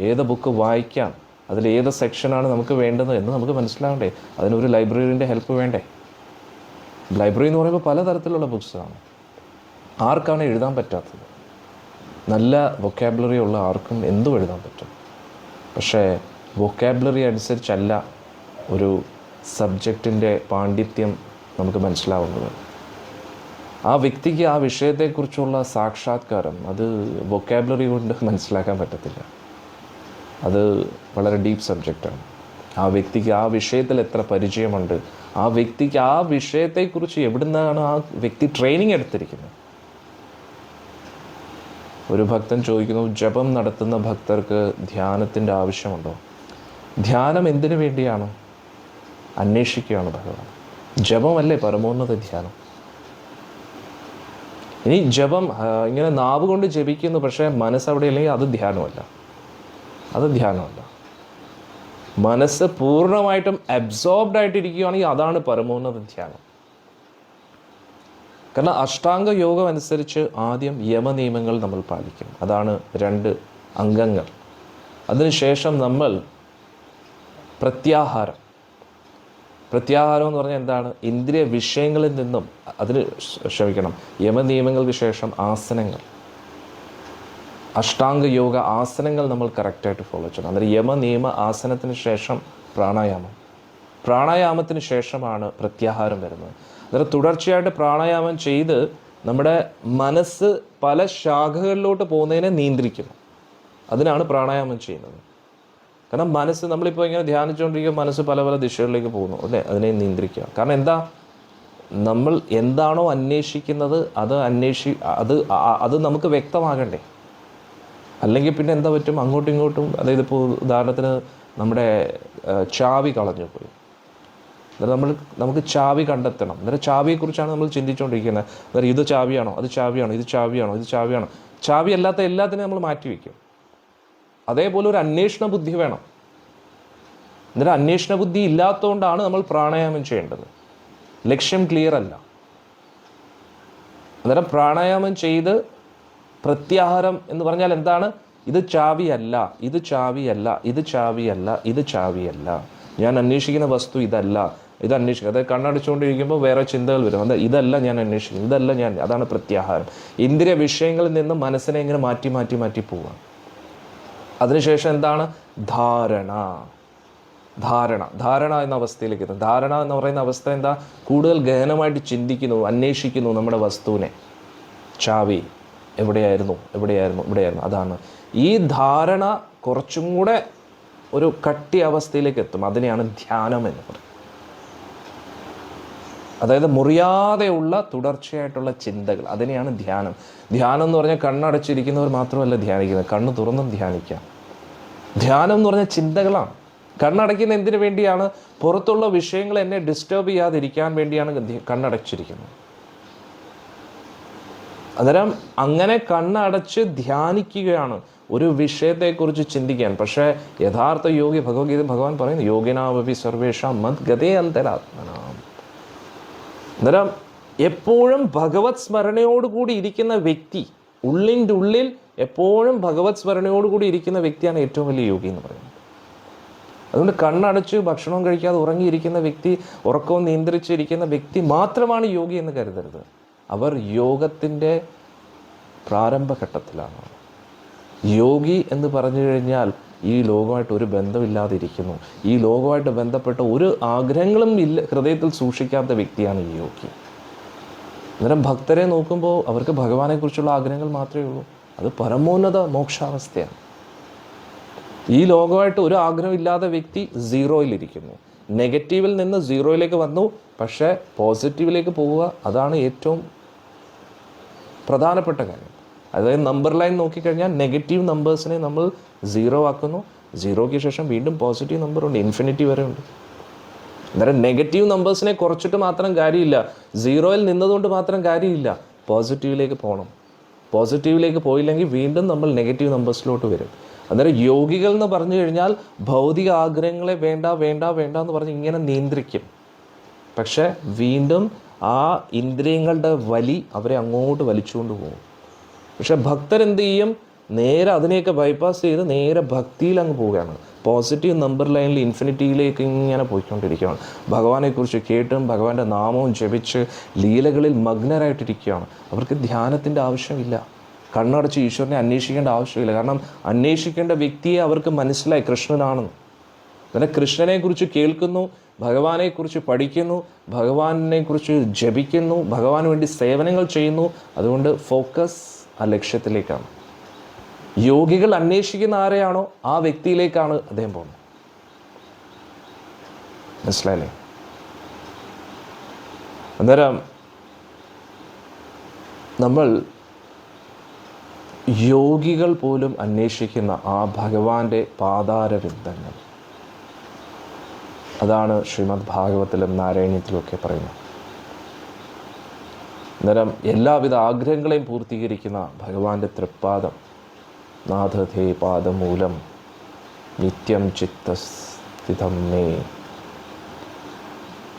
ഏത് ബുക്ക് വായിക്കാം, അതിൽ ഏത് സെക്ഷനാണ് നമുക്ക് വേണ്ടത് എന്ന് നമുക്ക് മനസ്സിലാവണ്ടേ? അതിനൊരു ലൈബ്രറിൻ്റെ ഹെൽപ്പ് വേണ്ടേ? ലൈബ്രറി എന്ന് പറയുമ്പോൾ പലതരത്തിലുള്ള ബുക്സാണ്. ആർക്കാണ് എഴുതാൻ പറ്റാത്തത്? നല്ല വൊക്കാബുലറി ഉള്ള ആർക്കും എന്തും എഴുതാൻ പറ്റും. പക്ഷേ വൊക്കാബുലറി അനുസരിച്ചല്ല ഒരു സബ്ജക്റ്റിൻ്റെ പാണ്ഡിത്യം നമുക്ക് മനസ്സിലാവുന്നത്. ആ വ്യക്തിക്ക് ആ വിഷയത്തെക്കുറിച്ചുള്ള സാക്ഷാത്കാരം അത് വൊക്കാബുലറി കൊണ്ട് മനസ്സിലാക്കാൻ പറ്റത്തില്ല. അത് വളരെ ഡീപ്പ് സബ്ജക്റ്റാണ്. ആ വ്യക്തിക്ക് ആ വിഷയത്തിൽ എത്ര പരിചയമുണ്ട്, ആ വ്യക്തിക്ക് ആ വിഷയത്തെക്കുറിച്ച് എവിടുന്നാണ് ആ വ്യക്തി ട്രെയിനിങ് എടുത്തിരിക്കുന്നത്. ഒരു ഭക്തൻ ചോദിക്കുന്നു, ജപം നടത്തുന്ന ഭക്തർക്ക് ധ്യാനത്തിൻ്റെ ആവശ്യമുണ്ടോ? ധ്യാനം എന്തിനു വേണ്ടിയാണ്? അന്വേഷിക്കുകയാണ് ഭഗവാൻ. ജപമല്ലേ പരമോന്നത ധ്യാനം. ഇനി ജപം ഇങ്ങനെ നാവ് കൊണ്ട് ജപിക്കുന്നു, പക്ഷേ മനസ്സവിടെ ഇല്ലെങ്കിൽ അത് ധ്യാനമല്ല. മനസ്സ് പൂർണ്ണമായിട്ടും അബ്സോർബ്ഡ് ആയിട്ടിരിക്കുകയാണെങ്കിൽ അതാണ് പരമോന്നത ധ്യാനം. കാരണം അഷ്ടാംഗ യോഗം അനുസരിച്ച് ആദ്യം യമനിയമങ്ങൾ നമ്മൾ പാലിക്കും. അതാണ് 2 അംഗങ്ങൾ. അതിനുശേഷം നമ്മൾ പ്രത്യാഹാരം എന്ന് പറഞ്ഞാൽ എന്താണ്? ഇന്ദ്രിയ വിഷയങ്ങളിൽ നിന്നും യമനിയമങ്ങൾക്ക് ശേഷം ആസനങ്ങൾ, അഷ്ടാംഗ യോഗ ആസനങ്ങൾ നമ്മൾ കറക്റ്റായിട്ട് ഫോളോ ചെയ്യണം. അന്നേരം യമനിയമ ആസനത്തിന് ശേഷം പ്രാണായാമത്തിന് ശേഷമാണ് പ്രത്യാഹാരം വരുന്നത്. അന്നേരം തുടർച്ചയായിട്ട് പ്രാണായാമം ചെയ്ത് നമ്മുടെ മനസ്സ് പല ശാഖകളിലോട്ട് പോകുന്നതിനെ നിയന്ത്രിക്കുന്നു. അതിനാണ് പ്രാണായാമം ചെയ്യുന്നത്. കാരണം മനസ്സ് നമ്മളിപ്പോൾ ഇങ്ങനെ ധ്യാനിച്ചുകൊണ്ടിരിക്കുക, മനസ്സ് പല പല ദിശകളിലേക്ക് പോകുന്നു അല്ലേ? അതിനെ നിയന്ത്രിക്കുക. കാരണം നമ്മൾ എന്താണോ അന്വേഷിക്കുന്നത് അത് നമുക്ക് വ്യക്തമാകണ്ടേ? അല്ലെങ്കിൽ പിന്നെ എന്താ പറ്റും? അങ്ങോട്ടും ഇങ്ങോട്ടും. അതായത് ഇപ്പോൾ ഉദാഹരണത്തിന് നമ്മുടെ ചാവി കളഞ്ഞു പോയി, അന്നേരം നമുക്ക് ചാവി കണ്ടെത്തണം. അന്നേരം ചാവിയെക്കുറിച്ചാണ് നമ്മൾ ചിന്തിച്ചുകൊണ്ടിരിക്കുന്നത്. അന്നേരം ഇത് ചാവിയാണോ, അത് ചാവിയാണോ, ഇത് ചാവിയാണോ, ഇത് ചാവിയാണോ. ചാവി അല്ലാത്ത എല്ലാത്തിനും നമ്മൾ മാറ്റിവെക്കും. അതേപോലെ ഒരു അന്വേഷണ ബുദ്ധി വേണം. അന്നേരം അന്വേഷണ ബുദ്ധി ഇല്ലാത്തതുകൊണ്ടാണ് നമ്മൾ പ്രാണായാമം ചെയ്യേണ്ടത്. ലക്ഷ്യം ക്ലിയർ അല്ല. അന്നേരം പ്രാണായാമം ചെയ്ത് പ്രത്യാഹാരം എന്ന് പറഞ്ഞാൽ എന്താണ്? ഇത് ചാവിയല്ല, ഇത് ചാവിയല്ല, ഇത് ചാവിയല്ല, ഇത് ചാവിയല്ല, ഞാൻ അന്വേഷിക്കുന്ന വസ്തു ഇതല്ല, ഇത് അന്വേഷിക്കുക. അതായത് കണ്ണടച്ചുകൊണ്ടിരിക്കുമ്പോൾ വേറെ ചിന്തകൾ വരും. അത് ഇതല്ല ഞാൻ അന്വേഷിക്കുന്നത്, ഇതല്ല ഞാൻ. അതാണ് പ്രത്യാഹാരം. ഇന്ദ്രിയ വിഷയങ്ങളിൽ നിന്ന് മനസ്സിനെ ഇങ്ങനെ മാറ്റി മാറ്റി മാറ്റി പോവുക. അതിനുശേഷം എന്താണ്? ധാരണ. ധാരണ ധാരണ എന്ന അവസ്ഥയിലേക്ക് എത്തും. ധാരണ എന്ന് പറയുന്ന അവസ്ഥ എന്താ? കൂടുതൽ ഗഹനമായിട്ട് ചിന്തിക്കുന്നു, അന്വേഷിക്കുന്നു നമ്മുടെ വസ്തുവിനെ. ചാവി എവിടെയായിരുന്നു, എവിടെയായിരുന്നു, എവിടെയായിരുന്നു. അതാണ് ഈ ധാരണ കുറച്ചും കൂടെ ഒരു കട്ടി അവസ്ഥയിലേക്ക് എത്തും. അതിനെയാണ് ധ്യാനം എന്ന് പറയുന്നത്. അതായത് മുറിയാതെയുള്ള തുടർച്ചയായിട്ടുള്ള ചിന്തകൾ, അതിനെയാണ് ധ്യാനം. ധ്യാനം എന്ന് പറഞ്ഞാൽ കണ്ണടച്ചിരിക്കുന്നവർ മാത്രമല്ല ധ്യാനിക്കുന്നത്, കണ്ണ് തുറന്നും ധ്യാനിക്കാം. ധ്യാനം എന്ന് പറഞ്ഞാൽ ചിന്തകളാണ്. കണ്ണടയ്ക്കുന്ന എന്തിനു വേണ്ടിയാണ്? പുറത്തുള്ള വിഷയങ്ങൾ എന്നെ ഡിസ്റ്റർബ് ചെയ്യാതിരിക്കാൻ വേണ്ടിയാണ് കണ്ണടച്ചിരിക്കുന്നത്. അന്നേരം അങ്ങനെ കണ്ണടച്ച് ധ്യാനിക്കുകയാണ് ഒരു വിഷയത്തെക്കുറിച്ച് ചിന്തിക്കാൻ. പക്ഷേ യഥാർത്ഥ യോഗി, ഭഗവത്ഗീത ഭഗവാൻ പറയുന്നു, യോഗിനാവപി സർവേഷാം മത് ഗതേ അന്തരാത്മനാം. അന്നേരം എപ്പോഴും ഭഗവത് സ്മരണയോടുകൂടി ഇരിക്കുന്ന വ്യക്തി, ഉള്ളിൻ്റെ ഉള്ളിൽ എപ്പോഴും ഭഗവത് സ്മരണയോടുകൂടി ഇരിക്കുന്ന വ്യക്തിയാണ് ഏറ്റവും വലിയ യോഗി എന്ന് പറയുന്നത്. അതുകൊണ്ട് കണ്ണടച്ച് ഭക്ഷണവും കഴിക്കാതെ ഉറങ്ങിയിരിക്കുന്ന വ്യക്തി, ഉറക്കവും നിയന്ത്രിച്ചിരിക്കുന്ന വ്യക്തി മാത്രമാണ് യോഗി എന്ന് കരുതരുത്. അവർ യോഗത്തിൻ്റെ പ്രാരംഭഘട്ടത്തിലാണ്. യോഗി എന്ന് പറഞ്ഞു കഴിഞ്ഞാൽ ഈ ലോകമായിട്ട് ഒരു ബന്ധമില്ലാതിരിക്കുന്നു, ഈ ലോകമായിട്ട് ബന്ധപ്പെട്ട ഒരു ആഗ്രഹങ്ങളും ഹൃദയത്തിൽ സൂക്ഷിക്കാത്ത വ്യക്തിയാണ് ഈ യോഗി. അന്നേരം ഭക്തരെ നോക്കുമ്പോൾ അവർക്ക് ഭഗവാനെക്കുറിച്ചുള്ള ആഗ്രഹങ്ങൾ മാത്രമേ ഉള്ളൂ. അത് പരമോന്നത മോക്ഷാവസ്ഥയാണ്. ഈ ലോകമായിട്ട് ഒരു ആഗ്രഹമില്ലാത്ത വ്യക്തി സീറോയിലിരിക്കുന്നു. നെഗറ്റീവിൽ നിന്ന് സീറോയിലേക്ക് വന്നു, പക്ഷേ പോസിറ്റീവിലേക്ക് പോവുക, അതാണ് ഏറ്റവും പ്രധാനപ്പെട്ട കാര്യം. അതായത് നമ്പർ ലൈൻ നോക്കിക്കഴിഞ്ഞാൽ നെഗറ്റീവ് നമ്പേഴ്സിനെ നമ്മൾ സീറോ ആക്കുന്നു, സീറോയ്ക്ക് ശേഷം വീണ്ടും പോസിറ്റീവ് നമ്പർ ഉണ്ട്, ഇൻഫിനിറ്റി വരെ ഉണ്ട്. അന്നേരം നെഗറ്റീവ് നമ്പേഴ്സിനെ കുറച്ചിട്ട് മാത്രം കാര്യമില്ല, സീറോയിൽ നിന്നതുകൊണ്ട് മാത്രം കാര്യമില്ല, പോസിറ്റീവിലേക്ക് പോകണം. പോസിറ്റീവിലേക്ക് പോയില്ലെങ്കിൽ വീണ്ടും നമ്മൾ നെഗറ്റീവ് നമ്പേഴ്സിലോട്ട് വരും. അന്നേരം യോഗികൾ എന്ന് പറഞ്ഞു കഴിഞ്ഞാൽ ഭൗതിക ആഗ്രഹങ്ങളെ വേണ്ട വേണ്ട വേണ്ട എന്ന് പറഞ്ഞ് ഇങ്ങനെ നിയന്ത്രിക്കും. പക്ഷെ വീണ്ടും ആ ഇന്ദ്രിയങ്ങളുടെ വലി അവരെ അങ്ങോട്ട് വലിച്ചുകൊണ്ട് പോകും. പക്ഷെ ഭക്തരെന്ത് ചെയ്യും? നേരെ അതിനെയൊക്കെ ബൈപ്പാസ് ചെയ്ത് നേരെ ഭക്തിയിൽ അങ്ങ് പോവുകയാണ്. പോസിറ്റീവ് നമ്പർ ലൈനിൽ ഇൻഫിനിറ്റിയിലേക്ക് ഇങ്ങനെ പോയിക്കൊണ്ടിരിക്കുകയാണ്. ഭഗവാനെക്കുറിച്ച് കേട്ടും ഭഗവാന്റെ നാമവും ജപിച്ച് ലീലകളിൽ മഗ്നരായിട്ടിരിക്കുകയാണ്. അവർക്ക് ധ്യാനത്തിൻ്റെ ആവശ്യമില്ല, കണ്ണടച്ച് ഈശ്വരനെ അന്വേഷിക്കേണ്ട ആവശ്യമില്ല. കാരണം അന്വേഷിക്കേണ്ട വ്യക്തിയെ അവർക്ക് മനസ്സിലായി കൃഷ്ണനാണെന്ന്. അങ്ങനെ കൃഷ്ണനെക്കുറിച്ച് കേൾക്കുന്നു, ഭഗവാനെക്കുറിച്ച് പഠിക്കുന്നു, ഭഗവാനെക്കുറിച്ച് ജപിക്കുന്നു, ഭഗവാന് വേണ്ടി സേവനങ്ങൾ ചെയ്യുന്നു. അതുകൊണ്ട് ഫോക്കസ് ആ ലക്ഷ്യത്തിലേക്കാണ്. യോഗികൾ അന്വേഷിക്കുന്ന ആരെയാണോ ആ വ്യക്തിയിലേക്കാണ് അദ്ദേഹം പോകുന്നത്. മനസ്സിലായില്ലേ? അന്നേരം നമ്മൾ യോഗികൾ പോലും അന്വേഷിക്കുന്ന ആ ഭഗവാന്റെ പാതാരവിന്ദങ്ങൾ, അതാണ് ശ്രീമദ് ഭാഗവത്തിലും നാരായണീയത്തിലുമൊക്കെ പറയുന്നത്. അന്നേരം എല്ലാവിധ ആഗ്രഹങ്ങളെയും പൂർത്തീകരിക്കുന്ന ഭഗവാന്റെ തൃപ്പാദം, നാഥേ പാദമൂലം നിത്യം ചിത്തസ്ഥിതം മേ,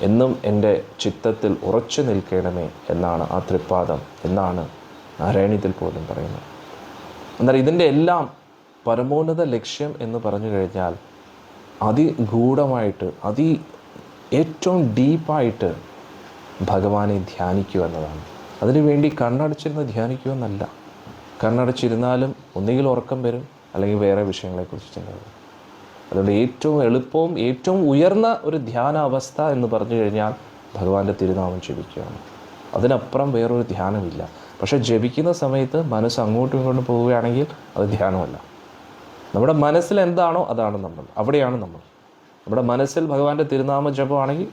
എന്നും എൻ്റെ ചിത്തത്തിൽ ഉറച്ചു നിൽക്കണമേ എന്നാണ് ആ തൃപ്പാദം എന്നാണ് നാരായണീയത്തിൽ പോലും പറയുന്നത്. എന്നാൽ ഇതിൻ്റെ എല്ലാം പരമോന്നത ലക്ഷ്യം എന്ന് പറഞ്ഞു കഴിഞ്ഞാൽ അതിഗൂഢമായിട്ട് ഏറ്റവും ഡീപ്പായിട്ട് ഭഗവാനെ ധ്യാനിക്കുക എന്നതാണ്. അതിനുവേണ്ടി കണ്ണടച്ചിരുന്ന് ധ്യാനിക്കുക എന്നല്ല. കണ്ണടച്ചിരുന്നാലും ഒന്നുകിൽ ഉറക്കം വരും, അല്ലെങ്കിൽ വേറെ വിഷയങ്ങളെക്കുറിച്ച് ചിന്ത വരും. അതുകൊണ്ട് ഏറ്റവും എളുപ്പവും ഏറ്റവും ഉയർന്ന ഒരു ധ്യാന അവസ്ഥ എന്ന് പറഞ്ഞു കഴിഞ്ഞാൽ ഭഗവാന്റെ തിരുനാമം ജപിക്കുകയാണ്. അതിനപ്പുറം വേറൊരു ധ്യാനമില്ല. പക്ഷെ ജപിക്കുന്ന സമയത്ത് മനസ്സ് അങ്ങോട്ടും ഇങ്ങോട്ടും പോവുകയാണെങ്കിൽ അത് ധ്യാനമല്ല. നമ്മുടെ മനസ്സിൽ എന്താണോ അതാണ് നമ്മൾ, അവിടെയാണ് നമ്മൾ. നമ്മുടെ മനസ്സിൽ ഭഗവാന്റെ തിരുനാമ ജപമാണെങ്കിൽ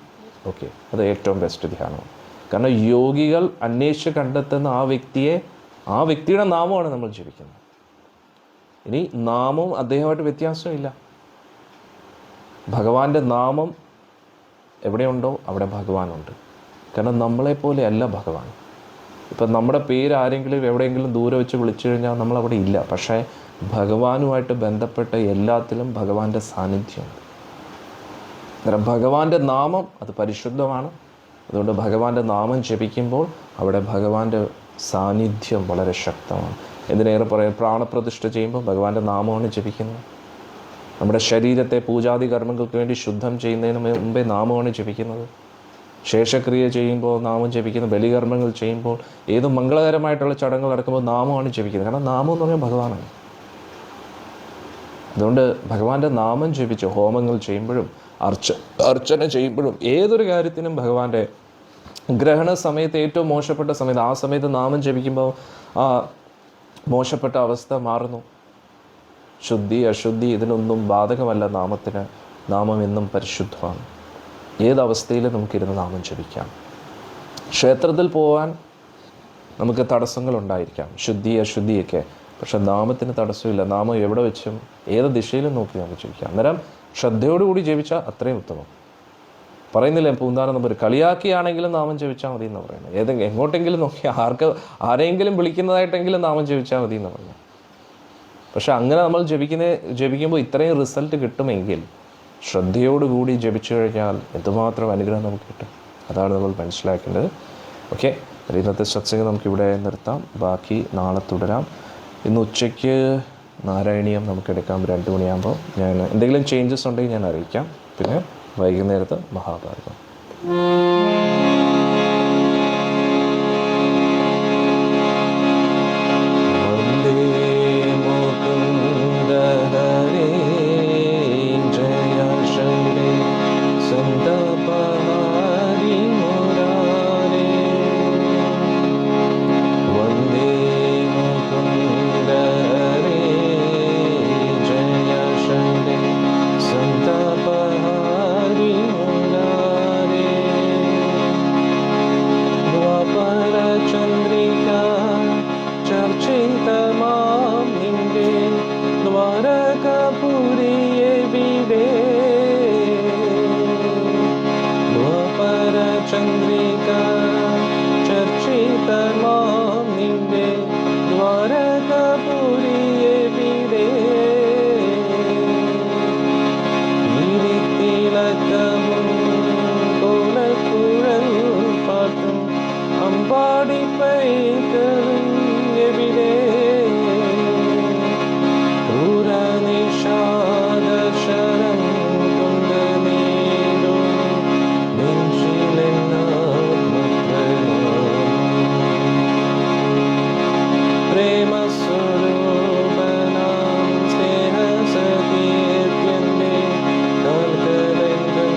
ഓക്കെ, അത് ഏറ്റവും ബെസ്റ്റ് ധ്യാനമാണ്. കാരണം യോഗികൾ അന്വേഷിച്ച് കണ്ടെത്തുന്ന ആ വ്യക്തിയുടെ നാമമാണ് നമ്മൾ ജപിക്കുന്നത്. ഇനി നാമവും അദ്ദേഹമായിട്ട് വ്യത്യാസമില്ല. ഭഗവാന്റെ നാമം എവിടെയുണ്ടോ അവിടെ ഭഗവാനുണ്ട്. കാരണം നമ്മളെപ്പോലെ അല്ല ഭഗവാൻ. ഇപ്പം നമ്മുടെ പേര് ആരെങ്കിലും എവിടെയെങ്കിലും ദൂരെ വെച്ച് വിളിച്ചു കഴിഞ്ഞാൽ നമ്മളവിടെ ഇല്ല. പക്ഷേ ഭഗവാനുമായിട്ട് ബന്ധപ്പെട്ട എല്ലാത്തിലും ഭഗവാന്റെ സാന്നിധ്യമുണ്ട്. അന്നേരം ഭഗവാന്റെ നാമം അത് പരിശുദ്ധമാണ്. അതുകൊണ്ട് ഭഗവാന്റെ നാമം ജപിക്കുമ്പോൾ അവിടെ ഭഗവാന്റെ സാന്നിധ്യം വളരെ ശക്തമാണ്. എന്തിനേറെ പറയാം, പ്രാണപ്രതിഷ്ഠ ചെയ്യുമ്പോൾ ഭഗവാന്റെ നാമമാണ് ജപിക്കുന്നത്. നമ്മുടെ ശരീരത്തെ പൂജാതി കർമ്മങ്ങൾക്ക് വേണ്ടി ശുദ്ധം ചെയ്യുന്നതിന് മുമ്പേ നാമമാണ് ജപിക്കുന്നത്. ശേഷക്രിയ ചെയ്യുമ്പോൾ നാമം ജപിക്കുന്നത്. ബലികർമ്മങ്ങൾ ചെയ്യുമ്പോൾ ഏത് മംഗളകരമായിട്ടുള്ള ചടങ്ങുകൾ നടക്കുമ്പോൾ നാമമാണ് ജപിക്കുന്നത്. കാരണം നാമം എന്ന് പറഞ്ഞാൽ ഭഗവാനാണ്. അതുകൊണ്ട് ഭഗവാന്റെ നാമം ജപിച്ച് ഹോമങ്ങൾ ചെയ്യുമ്പോഴും അർച്ചന ചെയ്യുമ്പോഴും ഏതൊരു കാര്യത്തിനും ഭഗവാന്റെ ഗ്രഹണ സമയത്ത് ഏറ്റവും മോശപ്പെട്ട സമയത്ത് ആ സമയത്ത് നാമം ജപിക്കുമ്പോൾ ആ മോശപ്പെട്ട അവസ്ഥ മാറുന്നു. ശുദ്ധി അശുദ്ധി ഇതിനൊന്നും ബാധകമല്ല നാമത്തിന്. നാമം എന്നും പരിശുദ്ധമാണ്. ഏതവസ്ഥയിലും നമുക്കിരുന്ന് നാമം ജപിക്കാം. ക്ഷേത്രത്തിൽ പോകാൻ നമുക്ക് തടസ്സങ്ങളുണ്ടായിരിക്കാം, ശുദ്ധി അശുദ്ധിയൊക്കെ. പക്ഷെ നാമത്തിന് തടസ്സമില്ല. നാമം എവിടെ വെച്ചും ഏത് ദിശയിലും നോക്കി നമുക്ക് ജപിക്കാം. അന്നേരം ശ്രദ്ധയോടുകൂടി ജപിച്ചാൽ അത്രയും ഉത്തമം. പറയുന്നില്ല പൂന്താനം നമ്പർ കളിയാക്കിയാണെങ്കിലും നാമം ജപിച്ചാൽ മതി എന്ന് പറയുന്നത്. എങ്ങോട്ടെങ്കിലും നോക്കി ആരെങ്കിലും വിളിക്കുന്നതായിട്ടെങ്കിലും നാമം ജപിച്ചാൽ മതി എന്ന് പറയുന്നത്. പക്ഷെ അങ്ങനെ നമ്മൾ ജപിക്കുമ്പോൾ ഇത്രയും റിസൾട്ട് കിട്ടുമെങ്കിൽ ശ്രദ്ധയോടുകൂടി ജപിച്ചു കഴിഞ്ഞാൽ എന്തുമാത്രം അനുഗ്രഹം നമുക്ക് കിട്ടും. അതാണ് നമ്മൾ മനസ്സിലാക്കേണ്ടത്. ഓക്കെ, ഇന്നത്തെ സത്സംഗം നമുക്കിവിടെ നിർത്താം. ബാക്കി നാളെ തുടരാം. ഇന്ന് ഉച്ചയ്ക്ക് നാരായണീയം നമുക്ക് എടുക്കാം 2 മണിയാകുമ്പോൾ. ഞാൻ എന്തെങ്കിലും ചേഞ്ചസ് ഉണ്ടെങ്കിൽ ഞാൻ അറിയിക്കാം. പിന്നെ വൈകുന്നേരത്ത് മഹാഭാരതം. ചന്ദ്രിക ചർച്ചിതമാം നിന്റെ ദ്വാരകപുരിയെ വിടേ തിലക്കവും കോലക്കുഴൽ പാട്ടും അമ്പാടി പൈകളും എവിടെ ക്രൂരനിഷാദ ശരം കൊണ്ട് നീടു പ്രേമസ്വരൂപനാം സ്നേഹസതീർത്യന്റെ കാൽക്കലെങ്കും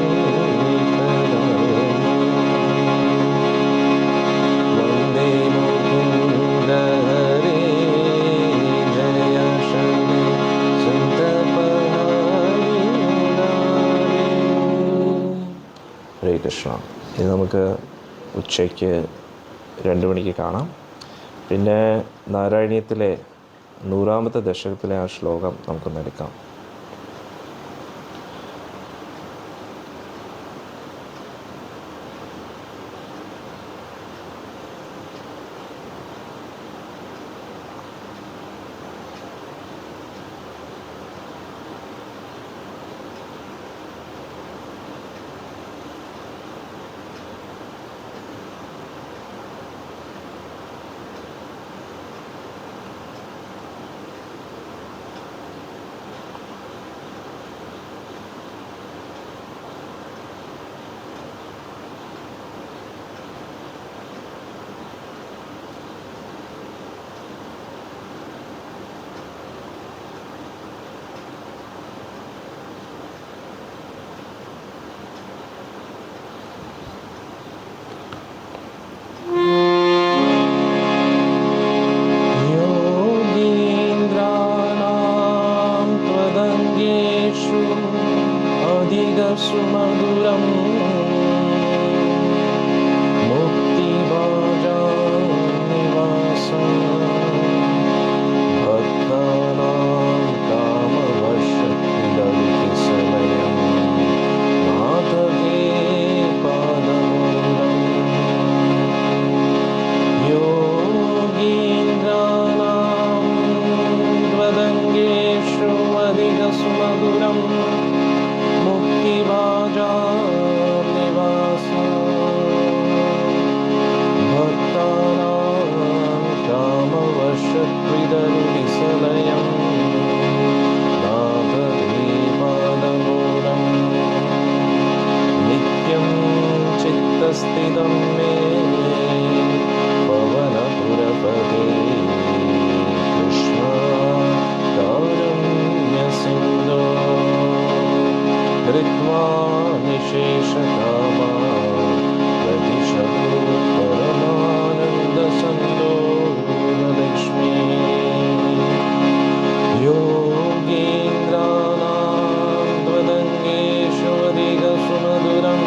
വന്ദേ മുകുന്ദ ഹരേ ജയ ശരേ സുന്ദരപഹാരി മുരാരേ. ഹരേ കൃഷ്ണ. ഇത് നമുക്ക് ഉച്ചയ്ക്ക് 2 മണിക്ക് കാണാം. പിന്നെ നാരായണീയത്തിലെ 100-ാമത്തെ ദശകത്തിലെ ആ ശ്ലോകം നമുക്കൊന്ന് എടുക്കാം. സുമധുരം മുക്തിഭാജാനിവാസം ഭക്താനാം കാമവശത്തിലവിസലയം മാധവേ चित्तस्थितं मे पवनपुरपते कृष्ण कारुण्यसिन्धो कृत्वा निशेषकामा प्रतिशतु परमानन्दसन्दोहलक्ष्मी योगीन्द्राणां त्वदङ्गेश्वरिगसुमधुरं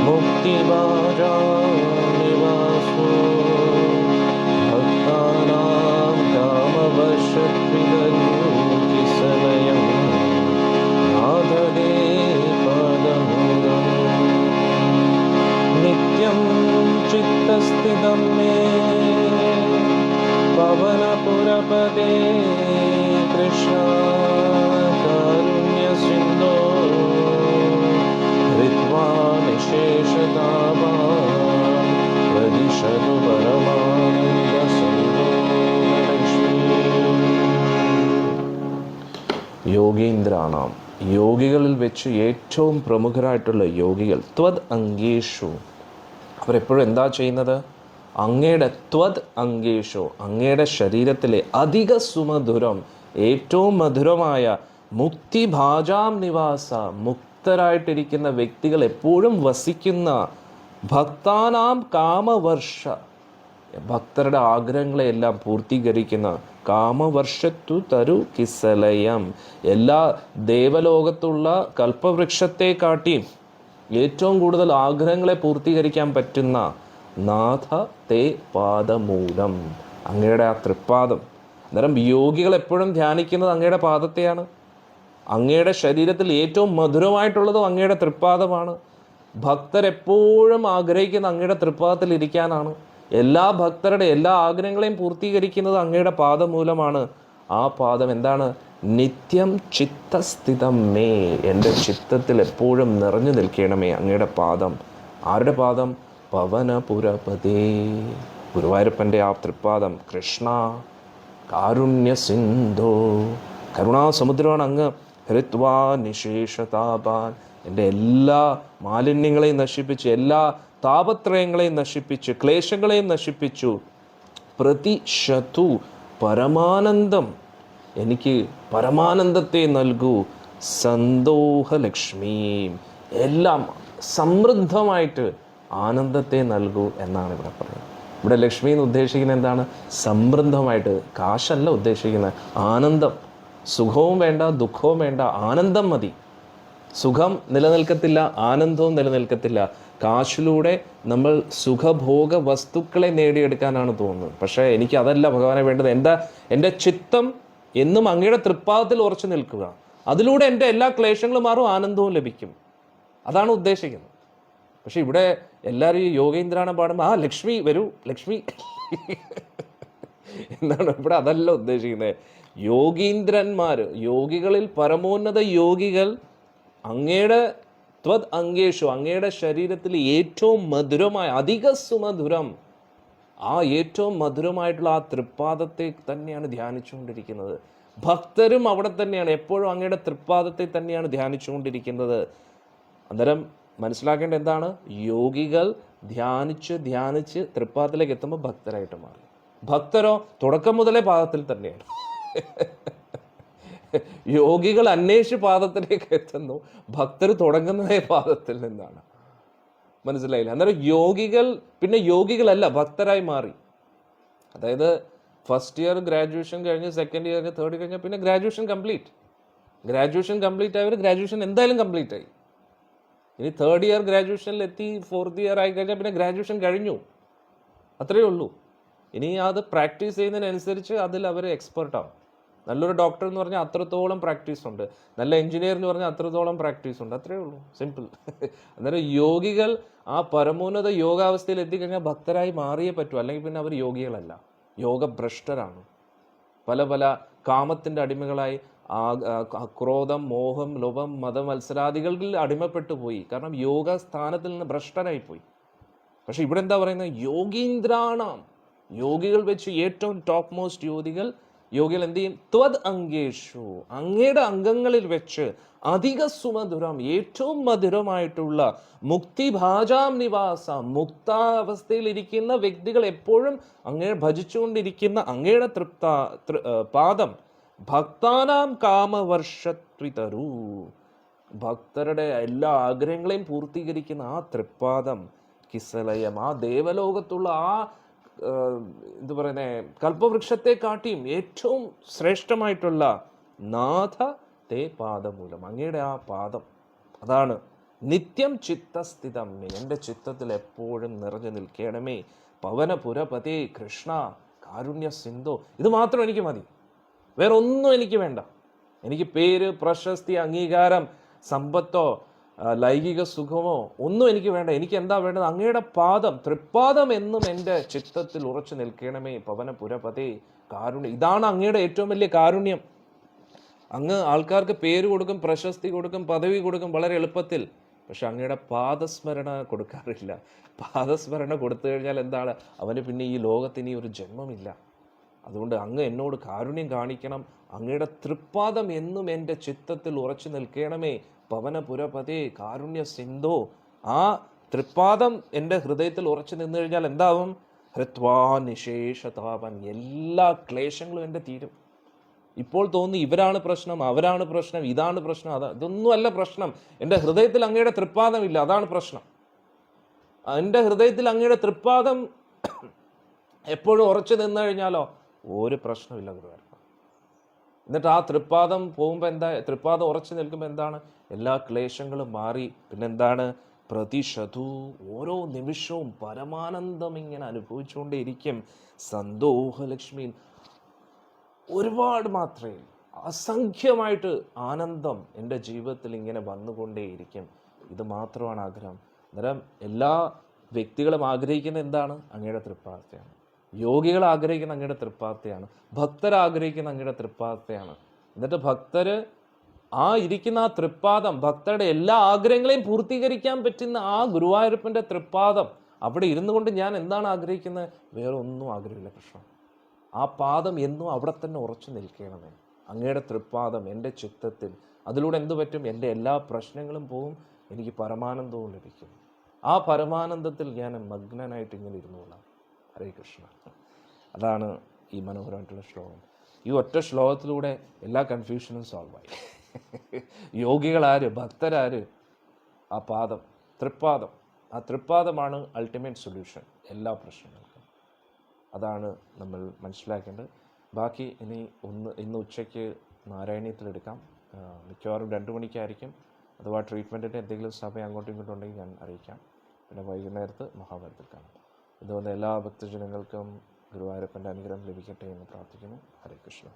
मुक्तिभाजानिवासो भक्तानां कामवशत्विदरूकिसलयं नाददे पदमूलम् नित्यं चित्तस्थितं मे पवनपुरपते कृष्ण कारुण्यसिन्धो कृत्वा निशेषतावान् प्रदिशतु परमानन्दसन्दोहलक्ष्मी യോഗീന്ദ്രാണാം, യോഗികളിൽ വെച്ച് ഏറ്റവും പ്രമുഖരായിട്ടുള്ള യോഗികൾ, ത്വദ് അംഗേഷു, അവരെപ്പോഴും എന്താ ചെയ്യുന്നത്? അങ്ങയുടെ ത്വദ് അംഗേഷു, അങ്ങയുടെ ശരീരത്തിലെ അധിക സുമധുരം, ഏറ്റവും മധുരമായ മുക്തിഭാജാം നിവാസ, മുക്തരായിട്ടിരിക്കുന്ന വ്യക്തികൾ എപ്പോഴും വസിക്കുന്ന ഭക്താനാം കാമവർഷ, ഭക്തരുടെ ആഗ്രഹങ്ങളെയെല്ലാം പൂർത്തീകരിക്കുന്ന കാമവർഷത്തു തരു കിസലയം, എല്ലാ ദേവലോകത്തുള്ള കൽപ്പവൃക്ഷത്തെ കാട്ടിയും ഏറ്റവും കൂടുതൽ ആഗ്രഹങ്ങളെ പൂർത്തീകരിക്കാൻ പറ്റുന്ന നാഥ തേ പാദമൂലം, അങ്ങയുടെ ആ തൃപ്പാദം. അന്നേരം യോഗികൾ എപ്പോഴും ധ്യാനിക്കുന്നത് അങ്ങയുടെ പാദത്തെയാണ്. അങ്ങയുടെ ശരീരത്തിൽ ഏറ്റവും മധുരമായിട്ടുള്ളതും അങ്ങയുടെ തൃപ്പാദമാണ്. ഭക്തരെപ്പോഴും ആഗ്രഹിക്കുന്ന അങ്ങയുടെ തൃപ്പാദത്തിൽ ഇരിക്കാനാണ്. എല്ലാ ഭക്തരുടെ എല്ലാ ആഗ്രഹങ്ങളെയും പൂർത്തീകരിക്കുന്നത് അങ്ങയുടെ പാദം മൂലമാണ്. ആ പാദം എന്താണ്? നിത്യം ചിത്തസ്ഥിതം മേ, എൻ്റെ ചിത്തത്തിൽ എപ്പോഴും നിറഞ്ഞു നിൽക്കണമേ അങ്ങയുടെ പാദം. ആരുടെ പാദം? പവനപുരപതേ, ഗുരുവായൂരപ്പൻ്റെ ആ തൃപ്പാദം. കൃഷ്ണ കാരുണ്യ സിന്ധോ, കരുണാസമുദ്രമാണ് അങ്ങ്. ഹൃത്വാ നിശേഷതാപാൻ, എൻ്റെ എല്ലാ മാലിന്യങ്ങളെയും നശിപ്പിച്ച്, എല്ലാ താപത്രയങ്ങളെയും നശിപ്പിച്ച്, ക്ലേശങ്ങളെയും നശിപ്പിച്ചു. പ്രതിശതു പരമാനന്ദം, എനിക്ക് പരമാനന്ദത്തെ നൽകൂ. സന്തോഹലക്ഷ്മി, എല്ലാം സമൃദ്ധമായിട്ട് ആനന്ദത്തെ നൽകൂ എന്നാണ് ഇവിടെ പറയുന്നത്. ഇവിടെ ലക്ഷ്മി എന്ന് ഉദ്ദേശിക്കുന്നത് എന്താണ്? സമൃദ്ധമായിട്ട്, കാശല്ല ഉദ്ദേശിക്കുന്നത്, ആനന്ദം. സുഖവും വേണ്ട, ദുഃഖവും വേണ്ട, ആനന്ദം മതി. സുഖം നിലനിൽക്കത്തില്ല, ആനന്ദവും നിലനിൽക്കത്തില്ല. കാശിലൂടെ നമ്മൾ സുഖഭോഗ വസ്തുക്കളെ നേടിയെടുക്കാനാണ് തോന്നുന്നത്. പക്ഷേ എനിക്ക് അതല്ല ഭഗവാനെ വേണ്ടത്. എൻ്റെ ചിത്തം എന്നും അങ്ങയുടെ തൃപ്പാദത്തിൽ ഉറച്ചു നിൽക്കുക. അതിലൂടെ എൻ്റെ എല്ലാ ക്ലേശങ്ങളും മാറും, ആനന്ദവും ലഭിക്കും. അതാണ് ഉദ്ദേശിക്കുന്നത്. പക്ഷെ ഇവിടെ എല്ലാവരും ഈ യോഗീന്ദ്രാണം പാടുമ്പോൾ ആ ലക്ഷ്മി വരൂ, ലക്ഷ്മി എന്നാണ്. ഇവിടെ അതല്ല ഉദ്ദേശിക്കുന്നത്. യോഗീന്ദ്രന്മാർ, യോഗികളിൽ പരമോന്നത യോഗികൾ അങ്ങയുടെ ത്വദ് അംഗേഷു, അങ്ങയുടെ ശരീരത്തിൽ ഏറ്റവും മധുരമായ, അധിക സുമധുരം, ആ ഏറ്റവും മധുരമായിട്ടുള്ള ആ തൃപ്പാദത്തെ തന്നെയാണ് ധ്യാനിച്ചുകൊണ്ടിരിക്കുന്നത്. ഭക്തരും അവിടെ തന്നെയാണ്, എപ്പോഴും അങ്ങയുടെ തൃപ്പാദത്തെ തന്നെയാണ് ധ്യാനിച്ചുകൊണ്ടിരിക്കുന്നത്. അന്നേരം മനസ്സിലാക്കേണ്ട എന്താണ്? യോഗികൾ ധ്യാനിച്ച് തൃപ്പാദത്തിലേക്ക് എത്തുമ്പോൾ ഭക്തരായിട്ട് മാറി. ഭക്തരോ തുടക്കം മുതലേ പാദത്തിൽ തന്നെയാണ്. യോഗികൾ അന്വേഷിച്ച് പാദത്തിലേക്ക് എത്തുന്നു, ഭക്തർ തുടങ്ങുന്നതേ പാദത്തിൽ നിന്നാണ്. മനസ്സിലായില്ല? അന്നേരം യോഗികൾ പിന്നെ യോഗികളല്ല, ഭക്തരായി മാറി. അതായത് ഫസ്റ്റ് ഇയർ ഗ്രാജുവേഷൻ കഴിഞ്ഞ്, സെക്കൻഡ് ഇയർ കഴിഞ്ഞ്, തേർഡ് ഇയർ കഴിഞ്ഞാൽ പിന്നെ ഗ്രാജുവേഷൻ കംപ്ലീറ്റ് ആയവർ ഗ്രാജുവേഷൻ എന്തായാലും കംപ്ലീറ്റ് ആയി. ഇനി തേർഡ് ഇയർ ഗ്രാജുവേഷനിൽ എത്തി, ഫോർത്ത് ഇയർ ആയി കഴിഞ്ഞാൽ പിന്നെ ഗ്രാജുവേഷൻ കഴിഞ്ഞു, അത്രയേ ഉള്ളൂ. ഇനി അത് പ്രാക്ടീസ് ചെയ്യുന്നതിനനുസരിച്ച് അതിൽ അവർ എക്സ്പെർട്ടാവും. നല്ലൊരു ഡോക്ടർ എന്ന് പറഞ്ഞാൽ അത്രത്തോളം പ്രാക്ടീസ് ഉണ്ട്, നല്ല എഞ്ചിനീയർ എന്ന് പറഞ്ഞാൽ അത്രത്തോളം പ്രാക്ടീസ് ഉണ്ട്, അത്രയേ ഉള്ളൂ, സിമ്പിൾ. അന്നേരം യോഗികൾ ആ പരമോന്നത യോഗാവസ്ഥയിൽ എത്തിക്കഴിഞ്ഞാൽ ഭക്തരായി മാറിയേ പറ്റൂ, അല്ലെങ്കിൽ പിന്നെ അവർ യോഗികളല്ല, യോഗഭ്രഷ്ടരാണ്. പല പല കാമത്തിൻ്റെ അടിമകളായി, ക്രോധം, മോഹം, ലോഭം, മതമത്സരാദികളിൽ അടിമപ്പെട്ടു പോയി. കാരണം യോഗ സ്ഥാനത്തിൽ നിന്ന് ഭ്രഷ്ടനായി പോയി. പക്ഷെ ഇവിടെ എന്താ പറയുന്നത്? യോഗീന്ദ്രാണാം, യോഗികൾ വെച്ച് ഏറ്റവും ടോപ്പ് മോസ്റ്റ് യോഗികൾ യോഗികൾ എന്ത് ചെയ്യും? ത്വത് അംഗേഷു, അങ്ങയുടെ അംഗങ്ങളിൽ വെച്ച് അധിക സുമധുരം, ഏറ്റവും മധുരമായിട്ടുള്ള മുക്തിഭാജാം നിവാസ, മുക്താവസ്ഥയിൽ ഇരിക്കുന്ന വ്യക്തികൾ എപ്പോഴും അങ്ങയെ ഭജിച്ചുകൊണ്ടിരിക്കുന്ന അങ്ങയുടെ പാദം ഭക്താനാം കാമവർഷത്വിതരൂ, ഭക്തരുടെ എല്ലാ ആഗ്രഹങ്ങളെയും പൂർത്തീകരിക്കുന്ന ആ തൃപ്പാദം കിസലയം, ആ ദേവലോകത്തുള്ള ആ എന്തു പറയുന്നത്, കൽപ്പവൃക്ഷത്തെ കാട്ടിയും ഏറ്റവും ശ്രേഷ്ഠമായിട്ടുള്ള നാഥ തേ പാദമൂലം, അങ്ങയുടെ ആ പാദം, അതാണ് നിത്യം ചിത്തസ്ഥിതം, എൻ്റെ ചിത്തത്തിൽ എപ്പോഴും നിറഞ്ഞു നിൽക്കണമേ. പവനപുരപതേ കൃഷ്ണ കാരുണ്യ സിന്ധു. ഇത് മാത്രം എനിക്ക് മതി, വേറെ ഒന്നും എനിക്ക് വേണ്ട. എനിക്ക് പേര്, പ്രശസ്തി, അംഗീകാരം, സമ്പത്തോ ലൈംഗിക സുഖമോ ഒന്നും എനിക്ക് വേണ്ട. എനിക്ക് എന്താ വേണ്ടത്? അങ്ങയുടെ പാദം, തൃപ്പാദം എന്നും എൻ്റെ ചിത്തത്തിൽ ഉറച്ചു നിൽക്കണമേ. പവനപുരപതേ കാരുണ്യം. ഇതാണ് അങ്ങയുടെ ഏറ്റവും വലിയ കാരുണ്യം. അങ്ങ് ആൾക്കാർക്ക് പേര് കൊടുക്കും, പ്രശസ്തി കൊടുക്കും, പദവി കൊടുക്കും വളരെ എളുപ്പത്തിൽ. പക്ഷെ അങ്ങയുടെ പാദസ്മരണ കൊടുക്കാറില്ല. പാദസ്മരണ കൊടുത്തു കഴിഞ്ഞാൽ എന്താണ്? അവന് പിന്നെ ഈ ലോകത്തിന് ഒരു ജന്മമില്ല. അതുകൊണ്ട് അങ്ങ് എന്നോട് കാരുണ്യം കാണിക്കണം. അങ്ങയുടെ തൃപ്പാദം എന്നും എൻ്റെ ചിത്തത്തിൽ ഉറച്ചു നിൽക്കണമേ. പവനപുരപതേ കാരുണ്യ സിന്ധോ. ആ തൃപ്പാദം എൻ്റെ ഹൃദയത്തിൽ ഉറച്ചു നിന്നു കഴിഞ്ഞാൽ എന്താവും? ഹൃത്വാ നിശേഷതാപൻ, എല്ലാ ക്ലേശങ്ങളും എൻ്റെ തീരും. ഇപ്പോൾ തോന്നി ഇവരാണ് പ്രശ്നം, അവരാണ് പ്രശ്നം, ഇതാണ് പ്രശ്നം, ഇതൊന്നും അല്ല പ്രശ്നം. എൻ്റെ ഹൃദയത്തിൽ അങ്ങയുടെ തൃപ്പാദമില്ല, അതാണ് പ്രശ്നം. എൻ്റെ ഹൃദയത്തിൽ അങ്ങയുടെ തൃപ്പാദം എപ്പോഴും ഉറച്ചു നിന്നു കഴിഞ്ഞാലോ ഒരു പ്രശ്നമില്ല ഗുരുവായൂരപ്പ. എന്നിട്ട് ആ തൃപ്പാദം പോകുമ്പോൾ എന്താ? തൃപ്പാദം ഉറച്ചു നിൽക്കുമ്പോൾ എന്താണ്? എല്ലാ ക്ലേശങ്ങളും മാറി. പിന്നെന്താണ്? പ്രതിശതു, ഓരോ നിമിഷവും പരമാനന്ദം ഇങ്ങനെ അനുഭവിച്ചുകൊണ്ടേയിരിക്കും. സന്തോഹലക്ഷ്മി, ഒരുപാട് മാത്രമേ, അസംഖ്യമായിട്ട് ആനന്ദം എൻ്റെ ജീവിതത്തിൽ ഇങ്ങനെ വന്നുകൊണ്ടേയിരിക്കും. ഇത് മാത്രമാണ് ആഗ്രഹം. അന്നേരം എല്ലാ വ്യക്തികളും ആഗ്രഹിക്കുന്നത് എന്താണ്? അങ്ങയുടെ തൃപ്പാദത്തെയാണ്. യോഗികൾ ആഗ്രഹിക്കുന്ന അങ്ങയുടെ തൃപ്പാദത്തെയാണ്. ഭക്തർ ആഗ്രഹിക്കുന്ന അങ്ങയുടെ തൃപ്പാദത്തെയാണ്. എന്നിട്ട് ഭക്തര് ആ ഇരിക്കുന്ന ആ തൃപ്പാദം, ഭക്തരുടെ എല്ലാ ആഗ്രഹങ്ങളെയും പൂർത്തീകരിക്കാൻ പറ്റുന്ന ആ ഗുരുവായൂരപ്പൻ്റെ തൃപ്പാദം, അവിടെ ഇരുന്നു കൊണ്ട് ഞാൻ എന്താണ് ആഗ്രഹിക്കുന്നത്? വേറെ ഒന്നും ആഗ്രഹമില്ല കൃഷ്ണ. ആ പാദം എന്നും അവിടെ തന്നെ ഉറച്ചു നിൽക്കണമേ. അങ്ങയുടെ തൃപ്പാദം എൻ്റെ ചിത്തത്തിൽ. അതിലൂടെ എന്തു പറ്റും? എൻ്റെ എല്ലാ പ്രശ്നങ്ങളും പോവും, എനിക്ക് പരമാനന്ദവും ലഭിക്കും. ആ പരമാനന്ദത്തിൽ ഞാൻ മഗ്നനായിട്ട് ഇങ്ങനെ ഇരുന്നോളാം. ഹരേ കൃഷ്ണ. അതാണ് ഈ മനോഹരമായിട്ടുള്ള ശ്ലോകം. ഈ ഒറ്റ ശ്ലോകത്തിലൂടെ എല്ലാ കൺഫ്യൂഷനും സോൾവായി. യോഗികളാര്, ഭക്തരാര്? ആ പാദം, തൃപ്പാദം. ആ തൃപ്പാദമാണ് അൾട്ടിമേറ്റ് സൊല്യൂഷൻ എല്ലാ പ്രശ്നങ്ങൾക്കും. അതാണ് നമ്മൾ മനസ്സിലാക്കേണ്ടത്. ബാക്കി ഇന്ന് ഉച്ചയ്ക്ക് നാരായണീയത്തിലെടുക്കാം. മിക്കവാറും 2 മണിക്കായിരിക്കും. അഥവാ ട്രീറ്റ്മെൻറ്റിൻ്റെ എന്തെങ്കിലും സമയം അങ്ങോട്ടും ഇങ്ങോട്ടും ഉണ്ടെങ്കിൽ ഞാൻ അറിയിക്കാം. പിന്നെ വൈകുന്നേരത്ത് മഹാഭാരതത്തിൽ കാണാം. ഇതുപോലെ എല്ലാ ഭക്തജനങ്ങൾക്കും ഗുരുവായൂരപ്പൻ്റെ അനുഗ്രഹം ലഭിക്കട്ടെ എന്ന് പ്രാർത്ഥിക്കുന്നു. ഹരേ കൃഷ്ണ.